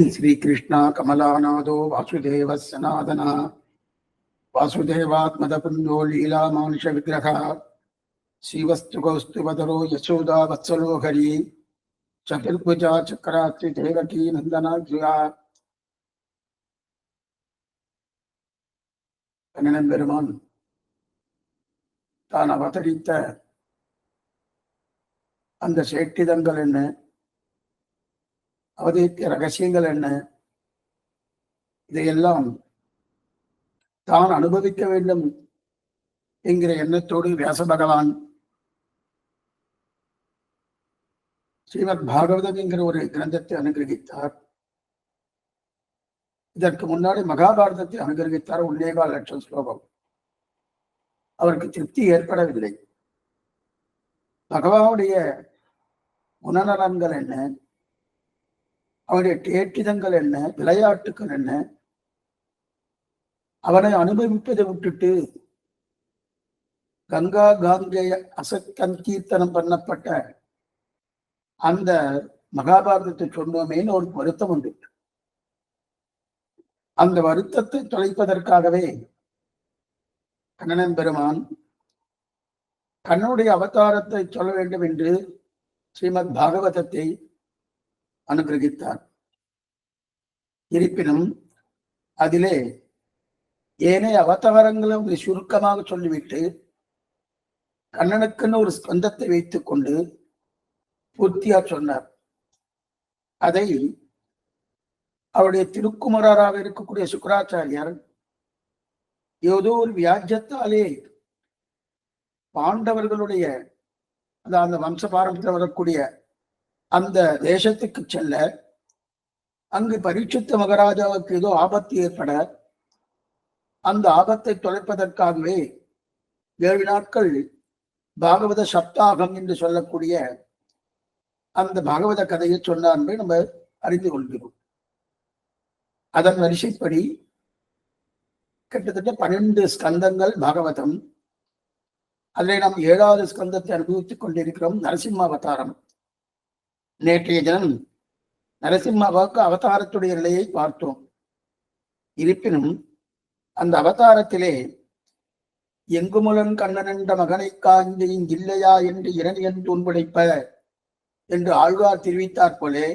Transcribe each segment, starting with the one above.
श्रीकृष्ण कमलानादो वासुदेव सनातन वासुदेवात्मदपुण्यो लीलामानुष विग्रह श्रीवस्तु कौस्तुभधरो यशोदा वत्सलो हरि चतुर्भुजा चक्रात्रि देवकी नंदना जुगा கண்ணன் பெருமான் தான் அவதரித்த அந்த சேட்டிதங்கள் என்ன, அவதரித்த ரகசியங்கள் என்ன, இதையெல்லாம் தான் அனுபவிக்க வேண்டும் என்கிற எண்ணத்தோடு வியாச பகவான் ஸ்ரீமத் பாகவதம் என்கிற ஒரு கிரந்தத்தை அனுகிரகித்தார். இதற்கு முன்னாடி மகாபாரதத்தை அனுகிரகித்தார். 1.25 லட்சம் ஸ்லோகம். அவருக்கு திருப்தி ஏற்படவில்லை. பகவானுடைய குணநலன்கள் என்ன, அவருடைய கேட்டிதங்கள் என்ன, விளையாட்டுக்கள் என்ன, அவனை அனுபவிப்பதை விட்டுட்டு கங்கா காங்கேய அசங்கீர்த்தனம் பண்ணப்பட்ட அந்த மகாபாரதத்தை சொன்னோமேன்னு ஒரு வருத்தம் உண்டு. அந்த வருத்தத்தை தொலைப்பதற்காகவே கண்ணன் பெருமான் கண்ணனுடைய அவதாரத்தை சொல்ல வேண்டும் என்று ஸ்ரீமத் பாகவதத்தை அனுகிரகித்தார். இருப்பினும் அதிலே ஏனைய அவதாரங்களும் சுருக்கமாக சொல்லிவிட்டு கண்ணனுக்குன்னு ஒரு ஸ்கந்தத்தை வைத்துக் கொண்டு பூர்த்தியா சொன்னார். அதை அவருடைய திருக்குமரராக இருக்கக்கூடிய சுக்கராச்சாரியார் ஏதோ ஒரு வியாஜ்யத்தாலே பாண்டவர்களுடைய அந்த வம்ச பாரம்பரியத்தில் வரக்கூடிய அந்த தேசத்துக்கு செல்ல, அங்கு பரீட்சித்த மகாராஜாவுக்கு ஏதோ ஆபத்து ஏற்பட, அந்த ஆபத்தை தொலைப்பதற்காகவே 7 நாட்கள் பாகவத சப்தாகம் என்று சொல்லக்கூடிய அந்த பாகவத கதையை சொன்னார் என்று நம்ம அறிந்து கொள்கிறோம். அதன் வரிசைப்படி கிட்டத்தட்ட 12 ஸ்கந்தங்கள் பாகவதம். அதில் நாம் 7வது ஸ்கந்தத்தை அனுபவித்துக் கொண்டிருக்கிறோம், நரசிம்ம அவதாரம். நேற்றைய தினம் நரசிம்மாவுக்கு அவதாரத்துடைய நிலையை பார்த்தோம். இருப்பினும் அந்த அவதாரத்திலே எங்குமுலன் கண்ணனென்ற மகனை காய்ந்து இங்கில்லையா என்று இரணியன் தூண்படைப்ப என்று ஆழ்வார் தெரிவித்தார் போலே,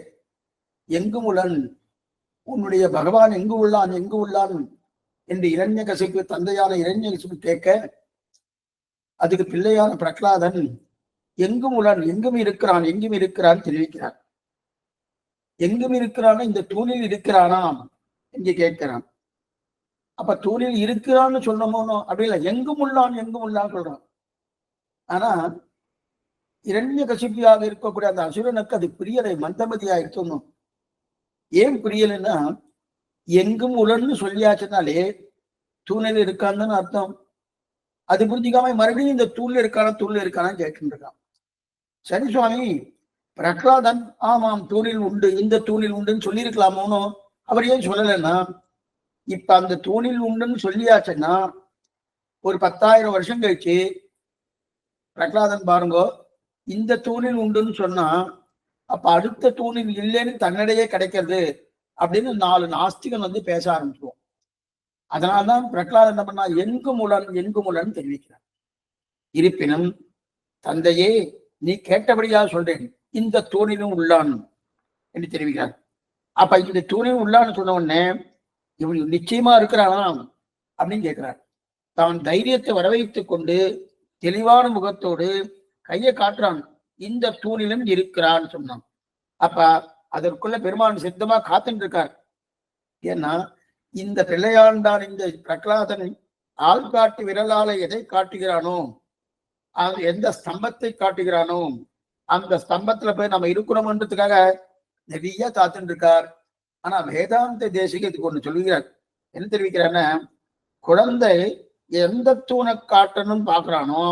எங்குமுலன் உன்னுடைய பகவான் எங்கு உள்ளான் எங்கு உள்ளான் என்று இரண்யகசிப்பு தந்தையான இரண்யகசிப்பு கேட்க, அதுக்கு பிள்ளையான பிரகலாதன் எங்கும் உள்ளான் எங்கும் இருக்கிறான் தெரிவிக்கிறார். எங்கும் இருக்கிறான், இந்த தூணில் இருக்கிறானாம் என்று கேட்கிறான். அப்ப தூணில் இருக்கிறான்னு சொன்னமோனோ அப்படி இல்லை, எங்கும் உள்ளான்னு சொல்றான். ஆனா இரண்யகசிப்பியாக இருக்கக்கூடிய அந்த அசுரனுக்கு அது புரியலை, மந்தமதியாயிடுச்சு. ஏன் புரியலைன்னா, எங்கும் உலன்னு சொல்லியாச்சுனாலே தூணில் இருக்கான்னு அர்த்தம். அது புரிஞ்சுக்காம மறுபடியும் இந்த தூண்ல இருக்கானா கேட்டுட்டு இருக்கான். சரி சுவாமி, பிரகலாதன் ஆமாம் தூணில் உண்டு, இந்த தூணில் உண்டுன்னு சொல்லியிருக்கலாமோனோ, அவர் ஏன் சொல்லலைன்னா, இப்ப அந்த தூணில் உண்டுன்னு சொல்லியாச்சுன்னா ஒரு 10,000 வருஷம் கழிச்சு பிரகலாதன் பாருங்கோ இந்த தூணில் உண்டுன்னு சொன்னா, அப்ப அடுத்த தூணில் இல்லைன்னு தன்னிடையே கிடைக்கிறது அப்படின்னு 4 நாஸ்திகன் பேச ஆரம்பிச்சுவோம். அதனால்தான் பிரகலாதன் என்ன பண்ணா, எங்குமுலன் தெரிவிக்கிறார். இருப்பினும் தந்தையே நீ கேட்டபடியா சொல்றேன், இந்த தூணிலும் உள்ளான் என்று தெரிவிக்கிறார். அப்ப இந்த தூணிலும் உள்ளான்னு சொன்ன உடனே இவன் நிச்சயமா இருக்கிறானாம் அப்படின்னு கேட்கிறார். தான் தைரியத்தை வரவைத்துக் கொண்டு தெளிவான முகத்தோடு கையை காட்டுறான், இந்த தூணிலும் இருக்கிறான்னு சொன்னான். அப்ப அதற்குள்ள பெருமான் சித்தமா காத்துட்டு இருக்கார். ஏன்னா இந்த பிள்ளையாண்டான் இந்த பிரகலாதன் ஆள்காட்டு விரலால எதை காட்டுகிறானோ, எந்த ஸ்தம்பத்தை காட்டுகிறானோ, அந்த ஸ்தம்பத்துல போய் நம்ம இருக்கணும்ன்றதுக்காக நிறைய காத்துட்டு இருக்கார். ஆனா வேதாந்த தேசிக இதுக்கு ஒண்ணு சொல்லுகிறார். என்ன தெரிவிக்கிறான்னா, குழந்தை எந்த தூணை காட்டணும்னு பாக்குறானோ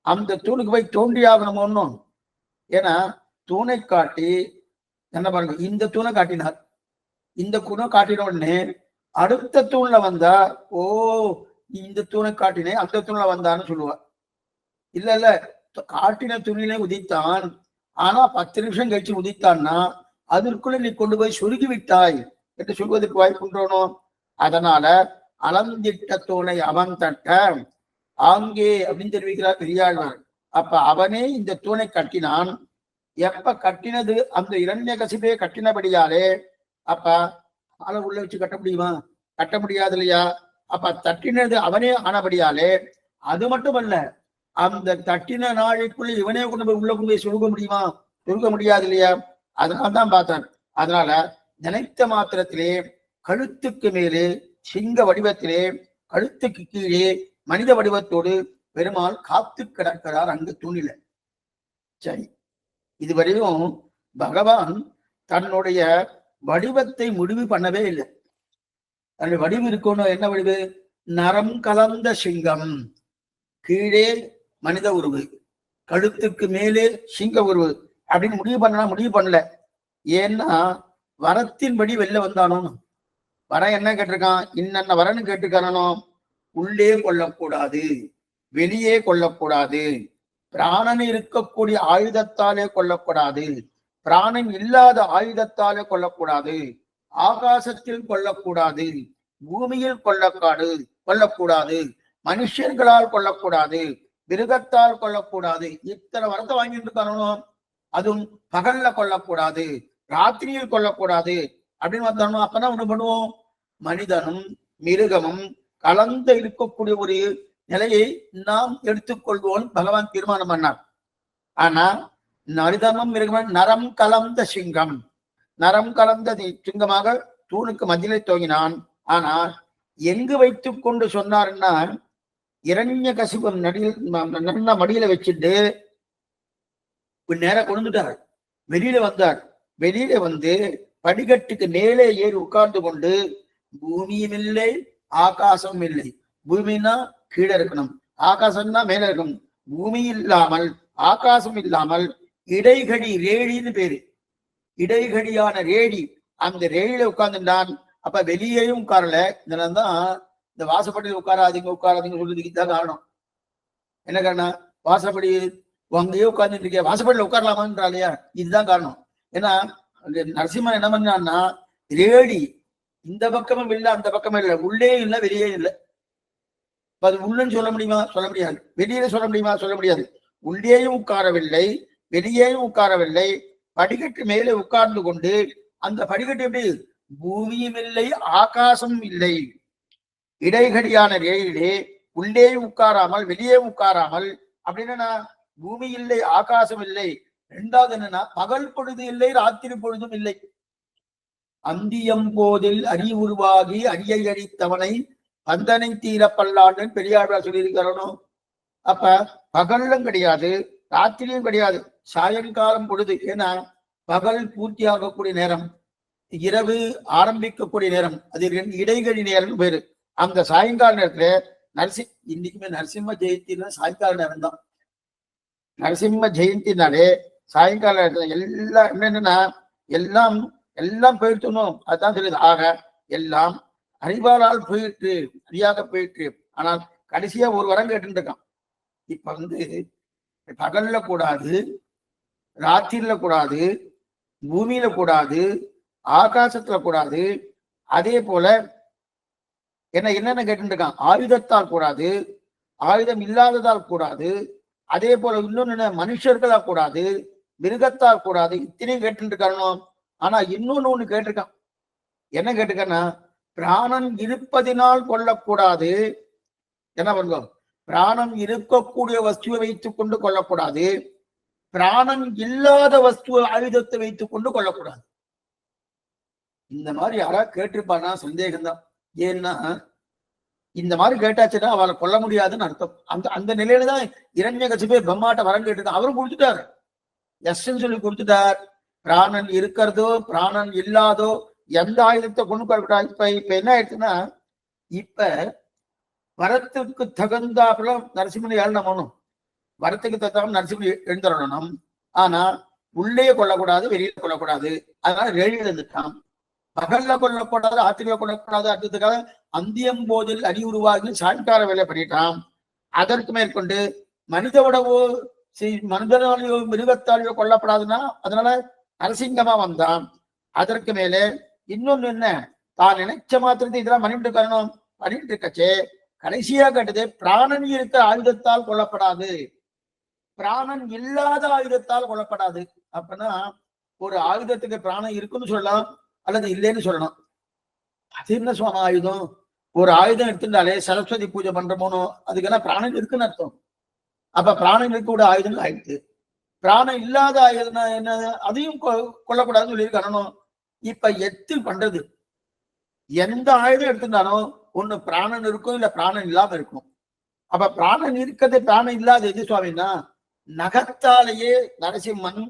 அந்த தூணுக்கு போய் தோண்டி ஆகணுமோன்னு. ஏன்னா தூணை காட்டி என்ன பாருங்க, இந்த தூணை காட்டினார், இந்த தூணை காட்டின உடனே அடுத்த தூண்ல வந்தா, ஓ இந்த தூணை காட்டினே அந்த தூண்ல வந்தான்னு சொல்லுவார். இல்ல காட்டின துணியிலே உதித்தான், ஆனா 10 நிமிஷம் கழிச்சு உதித்தான்னா அதற்குள்ள நீ கொண்டு போய் சொருகி விட்டாய் என்று சொல்வதற்கு வாய்ப்புன்றோனோ. அதனால அளந்திட்ட தூணை அவன் தட்ட ஆங்கே அப்படின்னு தெரிவிக்கிறார் பெரியாழ்வார். அப்ப அவனே இந்த தூணை கட்டினான். எப்ப கட்டினது அந்த இரண்யகசிபே கட்டினபடியாலே, அப்ப ஆளை உள்ள வச்சு கட்ட முடியுமா? கட்ட முடியாது இல்லையா? அப்ப தட்டினது அவனே ஆனபடியாலே, அது மட்டுமல்ல அந்த தட்டின நாளைக்குள்ள இவனே கொண்டு போய் உள்ள கொண்டு போய் சொருக முடியுமா? சொருக முடியாது இல்லையா? அதனால்தான் பார்த்தான். அதனால நினைத்த மாத்திரத்திலே கழுத்துக்கு மேலே சிங்க வடிவத்திலே, கழுத்துக்கு கீழே மனித வடிவத்தோடு பெருமாள் காத்து கிடக்கிறார் அங்கு தூணில. சரி, இதுவரையும் பகவான் தன்னுடைய வடிவத்தை முடிவு பண்ணவே இல்லை. தன்னுடைய வடிவு இருக்கணும். என்ன வடிவு? நரம் கலந்த சிங்கம், கீழே மனித உருவு, கழுத்துக்கு மேலே சிங்க உருவு அப்படின்னு முடிவு பண்ணல. ஏன்னா வரத்தின்படி வெளில வந்தானோ. வரம் என்ன கேட்டிருக்கான்? இன்னென்ன வரன்னு கேட்டிருக்கானோ. உள்ளே கொள்ளக்கூடாது, வெளியே கொள்ளக்கூடாது, பிராணன் இருக்கக்கூடிய ஆயுதத்தாலே கொள்ளக்கூடாது, பிராணன் இல்லாத ஆயுதத்தாலே கொள்ளக்கூடாது, ஆகாசத்தில் கொள்ளக்கூடாது, பூமியில் கொள்ளக்கூடாது, மனுஷர்களால் கொள்ளக்கூடாது, மிருகத்தால் கொள்ளக்கூடாது. இத்தனை வரத்தை வாங்கிட்டு இருக்கானோ. அதுவும் பகல்ல கொள்ளக்கூடாது, ராத்திரியில் கொள்ளக்கூடாது அப்படின்னு வந்தானோ. அப்பதான் ஒண்ணு பண்ணுவோம், மனிதனும் மிருகமும் கலந்து இருக்கக்கூடிய ஒரு நிலையை நாம் எடுத்துக்கொள்வோம் பகவான் தீர்மானம் பண்ணார். ஆனா மனிதனும் மிருகமும் நரம் கலந்த சிங்கம், நரம் கலந்த சிங்கமாக தூணுக்கு மத்தியிலே தோங்கினான். ஆனா எங்கு வைத்துக் கொண்டு சொன்னார்னா, இரண்யகசிபம் மடியில வச்சுட்டு நேரம் கொண்டுட்டார். வெளியில வந்தார். வெளியில வந்து படிக்கட்டுக்கு மேலே ஏறி உட்கார்ந்து கொண்டு, பூமியும் இல்லை ஆகாசம் இல்லை. பூமின்னா கீழே இருக்கணும், ஆகாசம்னா மேல இருக்கணும். பூமி இல்லாமல் ஆகாசம் இல்லாமல் இடைகடி ரேடின்னு பேரு, இடைகடியான ரேடி. அந்த ரேடியில உட்கார்ந்துட்டான். அப்ப வெளியேயும் உட்காரல. இதனால்தான் இந்த வாசப்படியில் உட்காராதீங்க சொல்றதுக்கு இதுதான் காரணம். என்ன காரணம்? வாசப்படி அங்கேயே உட்கார்ந்துட்டு இருக்க, வாசப்படியில உட்காரலாமான்றா இல்லையா? இதுதான் காரணம். ஏன்னா நரசிம்மன் என்ன பண்ணான்னா, ரேடி இந்த பக்கமும் இல்லை அந்த பக்கமும் இல்லை, உள்ளே இல்லை வெளியே இல்லை. அது உள்ளன்னு சொல்ல முடியுமா? சொல்ல முடியாது. வெளியில சொல்ல முடியுமா? சொல்ல முடியாது. உள்ளேயும் உட்காரவில்லை, வெளியேயும் உட்காரவில்லை. படிக்கட்டு மேலே உட்கார்ந்து கொண்டு, அந்த படிக்கட்டு எப்படி? பூமியும் இல்லை ஆகாசம் இல்லை, இடைகடியான ரேடியிலே உள்ளேயும் உட்காராமல் வெளியே உட்காராமல். அப்படின்னா பூமி இல்லை ஆகாசம் இல்லை. இரண்டாவது என்னன்னா, பகல் பொழுது இல்லை ராத்திரி பொழுதும் இல்லை. அந்தியம் போதில் அறி உருவாகி அரியை அடித்தவனை பந்தனை தீரப்பல்லான்னு பெரியாழ்வார் சொல்லியிருக்கிறனோ. அப்ப பகலும் கிடையாது, ராத்திரியும் கிடையாது, சாயங்காலம் பொழுது. ஏன்னா பகல் பூர்த்தி ஆகக்கூடிய நேரம், இரவு ஆரம்பிக்கக்கூடிய நேரம், அது இடைகழி நேரம் பேரு. அந்த சாயங்கால நேரத்துல இன்னைக்குமே நரசிம்ம ஜெயந்தினா சாயங்கால நேரம் தான். நரசிம்ம ஜெயந்தினாலே சாயங்கால நேரத்துல எல்லாம் என்னன்னா, எல்லாம் போயிட்டணும். அதுதான் சொல்லுது. ஆக எல்லாம் அறிவாளால் போயிட்டு, அறியாக போயிட்டு. ஆனால் கடைசியா ஒரு வரம் கேட்டு இருக்கான். இப்ப வந்து பகல்ல கூடாது, ராத்திரில கூடாது, பூமியில கூடாது, ஆகாசத்துல கூடாது. அதே போல என்னென்ன கேட்டு இருக்கான்? ஆயுதத்தால் கூடாது, ஆயுதம் இல்லாததால் கூடாது. அதே போல இன்னொன்னு மனுஷர்களா கூடாது, மிருகத்தால் கூடாது. இத்தனையும் கேட்டு இருக்கானோ. ஆனா இன்னொன்னு ஒண்ணு கேட்டிருக்கான். என்ன கேட்டிருக்கன்னா, பிராணன் இருப்பதினால் கொள்ளக்கூடாது. என்ன பண்ணுவோம்? பிராணம் இருக்கக்கூடிய வஸ்துவை வைத்துக் கொண்டு கொள்ளக்கூடாது, பிராணம் இல்லாத வஸ்துவ ஆயுதத்தை வைத்துக் கொண்டு கொள்ளக்கூடாது. இந்த மாதிரி யாராவது கேட்டிருப்பானா சந்தேகம்தான். ஏன்னா இந்த மாதிரி கேட்டாச்சுன்னா அவளை கொல்ல முடியாதுன்னு அர்த்தம். அந்த நிலையில தான் இரண்யகசிபே பிரம்மாட்ட வரம் கேட்டுதான் அவரும் கொடுத்துட்டாரு. எஸ்ன்னு சொல்லி கொடுத்துட்டார். பிராணன் இருக்கிறதோ பிராணன் இல்லாதோ எந்த ஆயுதத்தை கொண்டு கொள்ளக்கூடாது. இப்ப என்ன ஆயிடுச்சுன்னா, இப்ப வரத்துக்கு தகுந்தாப்புல நரசிம்மனை ஏழனமனும், வரத்துக்கு தகுந்தாப்புல நரசிம்மனை எழுந்தரணும். ஆனா உள்ளே கொள்ளக்கூடாது, வெளியில கொள்ளக்கூடாது. அதனால வெளியில இருந்துட்டான். பகல்ல கொள்ளக்கூடாது, ஆத்திரியில கொள்ளக்கூடாது. அடுத்ததுக்காக அந்தியம் போதில் அடி உருவாகி சாயங்கால வேலை பண்ணிட்டான். அதற்கு மேற்கொண்டு மனித உடவோ மனிதனாலேயோ மிருகத்தாலேயோ கொல்லப்படாதுன்னா, அதனால நரசிங்கமா வந்தான். அதற்கு மேலே இன்னொன்னு என்ன, தான் நினைச்ச மாத்திரத்தை இதெல்லாம் பண்ணிட்டு இருக்கணும். பண்ணிட்டு இருக்கச்சே கடைசியா கேட்டது, பிராணன் இருக்க ஆயுதத்தால் கொல்லப்படாது, பிராணன் இல்லாத ஆயுதத்தால் கொல்லப்படாது. அப்படின்னா ஒரு ஆயுதத்துக்கு பிராணம் இருக்குன்னு சொல்லலாம், அல்லது இல்லைன்னு சொல்லணும். அது என்ன சுவாமி ஆயுதம்? ஒரு ஆயுதம் எடுத்துட்டாலே சரஸ்வதி பூஜை பண்றோமோ, அதுக்கு என்ன பிராணன் இருக்குன்னு அர்த்தம். அப்ப பிராணன் இருக்கக்கூடிய ஆயுதங்கள் ஆயிடுச்சு. பிராணம் இல்லாத ஆயுதம் என்ன, அதையும் கொல்லக்கூடாதுன்னு சொல்லியிருக்கணும். இப்ப எத்து பண்றது, எந்த ஆயுதம் எடுத்திருந்தாலும் ஒண்ணு பிராணன் இருக்கும், இல்ல பிராணன் இல்லாம இருக்கும். அப்ப பிராணன் இருக்கிறது பிராணம் இல்லாத எது சுவாமின்னா, நகத்தாலேயே நரசிம்மன்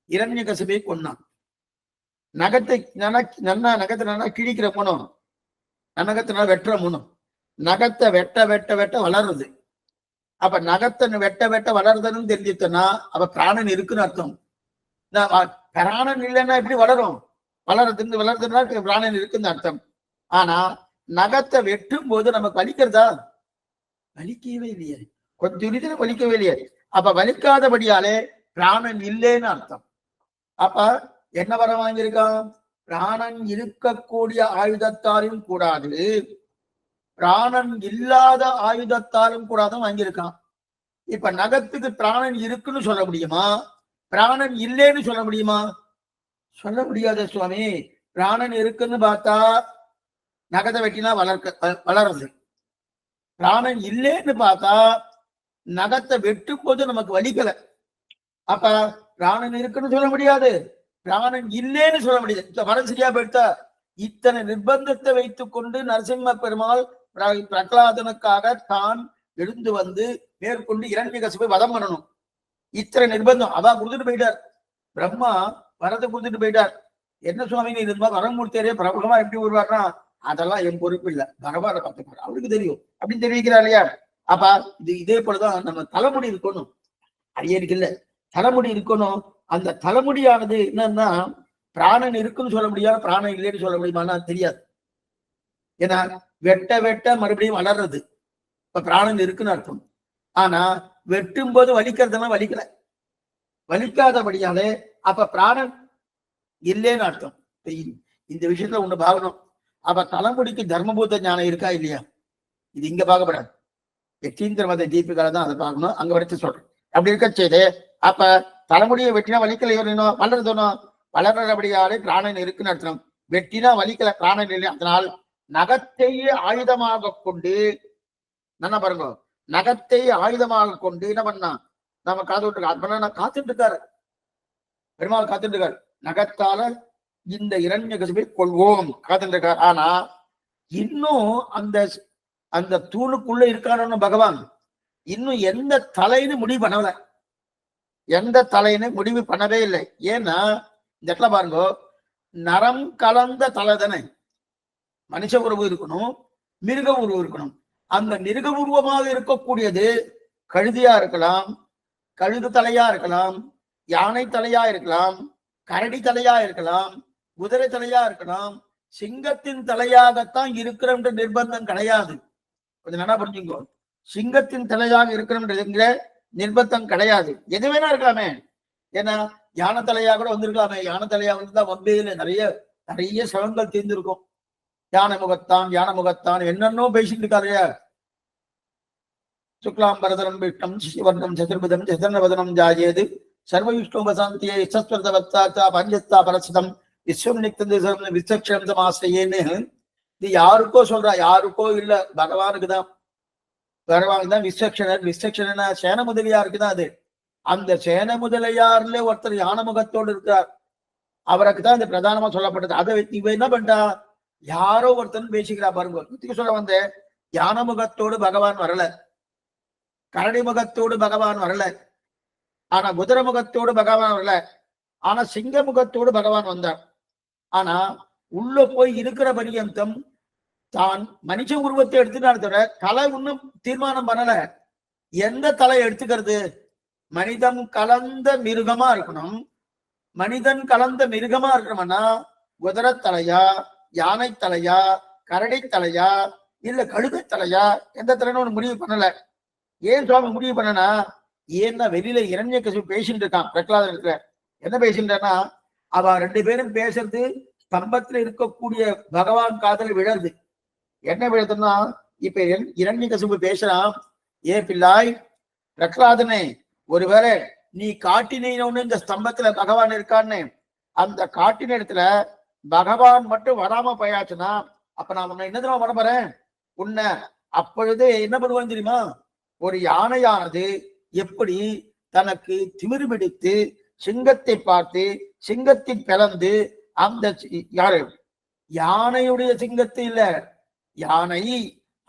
இரண்யகசிபை கொன்னான். நகத்தை நன்னா நகத்தை நல்லா கிழிக்கிற முனம், நகத்தினால வெட்டுற முனம், நகத்தை வெட்ட வெட்ட வெட்ட வளருது. அப்ப நகத்தை வெட்ட வெட்ட வளருதுன்னு தெரிஞ்சுட்டோம்னா அப்ப பிராணன் இருக்குன்னு அர்த்தம். பிராணன் இல்லைன்னா எப்படி வளரும்? வளருதுன்னா பிராணன் இருக்குன்னு அர்த்தம். ஆனா நகத்தை வெட்டும் போது நமக்கு வலிக்கிறதா? வலிக்கவே இல்லையே, கொஞ்சம் வலிக்கவே இல்லையே. அப்ப வலிக்காதபடியாலே பிராணன் இல்லைன்னு அர்த்தம். அப்ப என்ன வர வாங்கியிருக்கான்? பிராணன் இருக்கக்கூடிய ஆயுதத்தாலும் கூடாது, பிராணன் இல்லாத ஆயுதத்தாலும் கூடாதும் வாங்கியிருக்கான். இப்ப நகத்துக்கு பிராணன் இருக்குன்னு சொல்ல முடியுமா? பிராணன் இல்லைன்னு சொல்ல முடியுமா? சொல்ல முடியாத சுவாமி. பிராணன் இருக்குன்னு பார்த்தா நகத்தை வெட்டினா வளருது. பிராணன் இல்லைன்னு பார்த்தா நகத்தை வெட்டும் போது நமக்கு வலிக்கல. அப்ப பிராணன் இருக்குன்னு சொல்ல முடியாது, பிராணன் இல்லைன்னு சொல்ல முடியாது. வரம் சரியா போயிட்டா. இத்தனை நிர்பந்தத்தை வைத்துக் கொண்டு நரசிம்ம பெருமாள் பிரகலாதனுக்காக தான் எழுந்து வந்து மேற்கொண்டு இரண்யகசிபை வதம் பண்ணணும். இத்தனை நிர்பந்தம் அவ கொடுத்துட்டு போயிட்டார். பிரம்மா வரத்தை கொடுத்துட்டு போயிட்டார். என்ன சுவாமி இது வரமூர்த்தியரே பிரபலமா எப்படி வருவார்னா, அதெல்லாம் என் பொறுப்பு இல்லை, பகவானை பார்த்துப்பாரு, அவருக்கு தெரியும் அப்படின்னு தெரிவிக்கிறார் இல்லையா? அப்ப இதே போலதான் நம்ம தலைமுடி இருக்கணும். அரியருக்கு இல்ல, தலைமுடி இருக்கணும். அந்த தலைமுடியானது என்னன்னா, பிராணன் இருக்குன்னு சொல்ல முடியாது, பிராணன் இல்லைன்னு சொல்ல முடியுமான்னா தெரியாது. ஏன்னா வெட்ட வெட்ட மறுபடியும் வளர்றது, இப்ப பிராணன் இருக்குன்னு அர்த்தம். ஆனா வெட்டும் போது வலிக்கிறதுனா வலிக்கல, வலிக்காதபடியாலே அப்ப பிராணன் இல்லைன்னு அர்த்தம். இந்த விஷயத்துல ஒண்ணு பார்க்கணும். அப்ப தலைமுடிக்கு தர்மபூத ஞானம் இருக்கா இல்லையா? இது இங்க பார்க்கப்படாது, எச்சீந்திரமத தீபிகால தான் அதை பார்க்கணும். அங்க வரைக்கும் சொல்றேன். அப்படி இருக்க செய்து அப்ப தலைமுடியை வெட்டினா வலிக்கல, வளருதோ வளர்றபடியாலே பிராணன் இருக்குன்னு அர்த்தம். வெட்டினா வலிக்கல, பிராணன் இல்லை. அதனால் நகத்தையே ஆயுதமாக கொண்டு, என்ன பாருங்க, நகத்தை ஆயுதமாக கொண்டு என்ன பண்ணா நம்ம காத்துட்டு இருக்காரு. காத்துட்டு இருக்காரு பெருமாள், காத்துட்டு இருக்காரு. நகத்தால இந்த இரண்யகசிபை கொள்வோம் காத்துட்டு இருக்கார். ஆனா இன்னும் அந்த அந்த தூணுக்குள்ள இருக்கானு பகவான் இன்னும் எந்த தலைன்னு முடிவு பண்ணல, எந்த தலைன்னு முடிவு பண்ணவே இல்லை. ஏன்னா இந்த இடத்துல பாருங்க, நரம் கலந்த தலை தானே. மனுஷ உருவம் இருக்கணும், மிருக உருவம் இருக்கணும். அந்த மிருக உருவமாக இருக்கக்கூடியது கழுதியா இருக்கலாம், கழுது தலையா இருக்கலாம், யானை தலையா இருக்கலாம், கரடி தலையா இருக்கலாம், குதிரை தலையா இருக்கலாம். சிங்கத்தின் தலையாகத்தான் இருக்கிற நிர்பந்தம் கிடையாது. கொஞ்சம் நல்லா புரிஞ்சுக்கோ, சிங்கத்தின் தலையாக இருக்கிற நிர்பந்தம் கிடையாது. எது வேணா இருக்கலாமே. ஏன்னா யானை தலையா கூட வந்திருக்கலாமே. யானை தலையா வந்துதான் வம்பையில நிறைய நிறைய சிரமங்கள் தீர்ந்திருக்கும். யானை முகத்தான் யானை முகத்தான் என்னன்னோ பேசிட்டு இருக்காருயா. சுக்லாம் பரதரம் விஷ்ணம் சிவர்ணம் சதுர்பதம் சதுர்ணவதனம் ஜாயேது சர்வ விஷ்ணு வசாந்தியே சஸ்வர்த வத்தாச்சா பஞ்சத்தா பரசிதம் விஸ்வம் நிக்தந்து விசக்ஷம் ஆசிரியேன்னு இது யாருக்கோ சொல்றா, யாருக்கோ இல்ல, பகவானுக்கு தான். பகவானுக்கு தான் விசக்ஷணர். விசக்ஷணனா சேன முதலியாருக்கு தான் அது. அந்த சேன முதலியார்ல ஒருத்தர் யான முகத்தோடு இருக்கிறார், அவருக்கு தான் இந்த பிரதானமா சொல்லப்பட்டது. அதை இவ என்ன பண்ணிட்டா, யாரோ ஒருத்தர் பேசிக்கிறா பாருங்க. இதுக்கு சொல்ல வந்த யான முகத்தோடு பகவான் வரல, கரடி முகத்தோடு பகவான் வரல, ஆனா குதிரை முகத்தோடு பகவான் வரல, ஆனா சிங்க முகத்தோடு பகவான் வந்தார். ஆனா உள்ள போய் இருக்கிற பரியந்தம் தான் மனுஷ உருவத்தை எடுத்துட்டாரு தவிர தலை ஒன்னும் தீர்மானம் பண்ணல. எந்த தலை எடுத்துக்கிறது? மனிதன் கலந்த மிருகமா இருக்கணும். மனிதன் கலந்த மிருகமா இருக்கணும்னா குதிரை தலையா, யானை தலையா, கரடி தலையா, இல்ல கழுதை தலையா, எந்த தலைன்னு ஒண்ணு முடிவு பண்ணல. ஏன் சுவாமி முடிவு பண்ணனா, ஏன்னா வெளியில இரண்யகசிபு பேசிட்டு இருக்கான் பிரகலாதன். என்ன பேசிட்டான்னா, அவ ரெண்டு பேரும் பேசுறது ஸ்தம்பத்துல இருக்கக்கூடிய பகவான் காதல் விழருது. என்ன விழுதுன்னா, இப்ப இரண்யகசிபு பேசுறான், ஏ பிள்ளாய் பிரகலாதனே, ஒருவேளை நீ காட்டினு இந்த ஸ்தம்பத்துல பகவான் இருக்கான்னு, அந்த காட்டின இடத்துல பகவான் மட்டும் வராம போயாச்சுன்னா, அப்ப நான் உன்னை என்னதான் பண்ண போறேன்? உன்னை அப்பொழுது என்ன பண்ணுவான்னு தெரியுமா? ஒரு யானையானது எப்படி தனக்கு திமிரு பிடித்து சிங்கத்தை பார்த்து சிங்கத்தை பிளந்து, அந்த யாரு யானையுடைய சிங்கத்தை இல்ல, யானை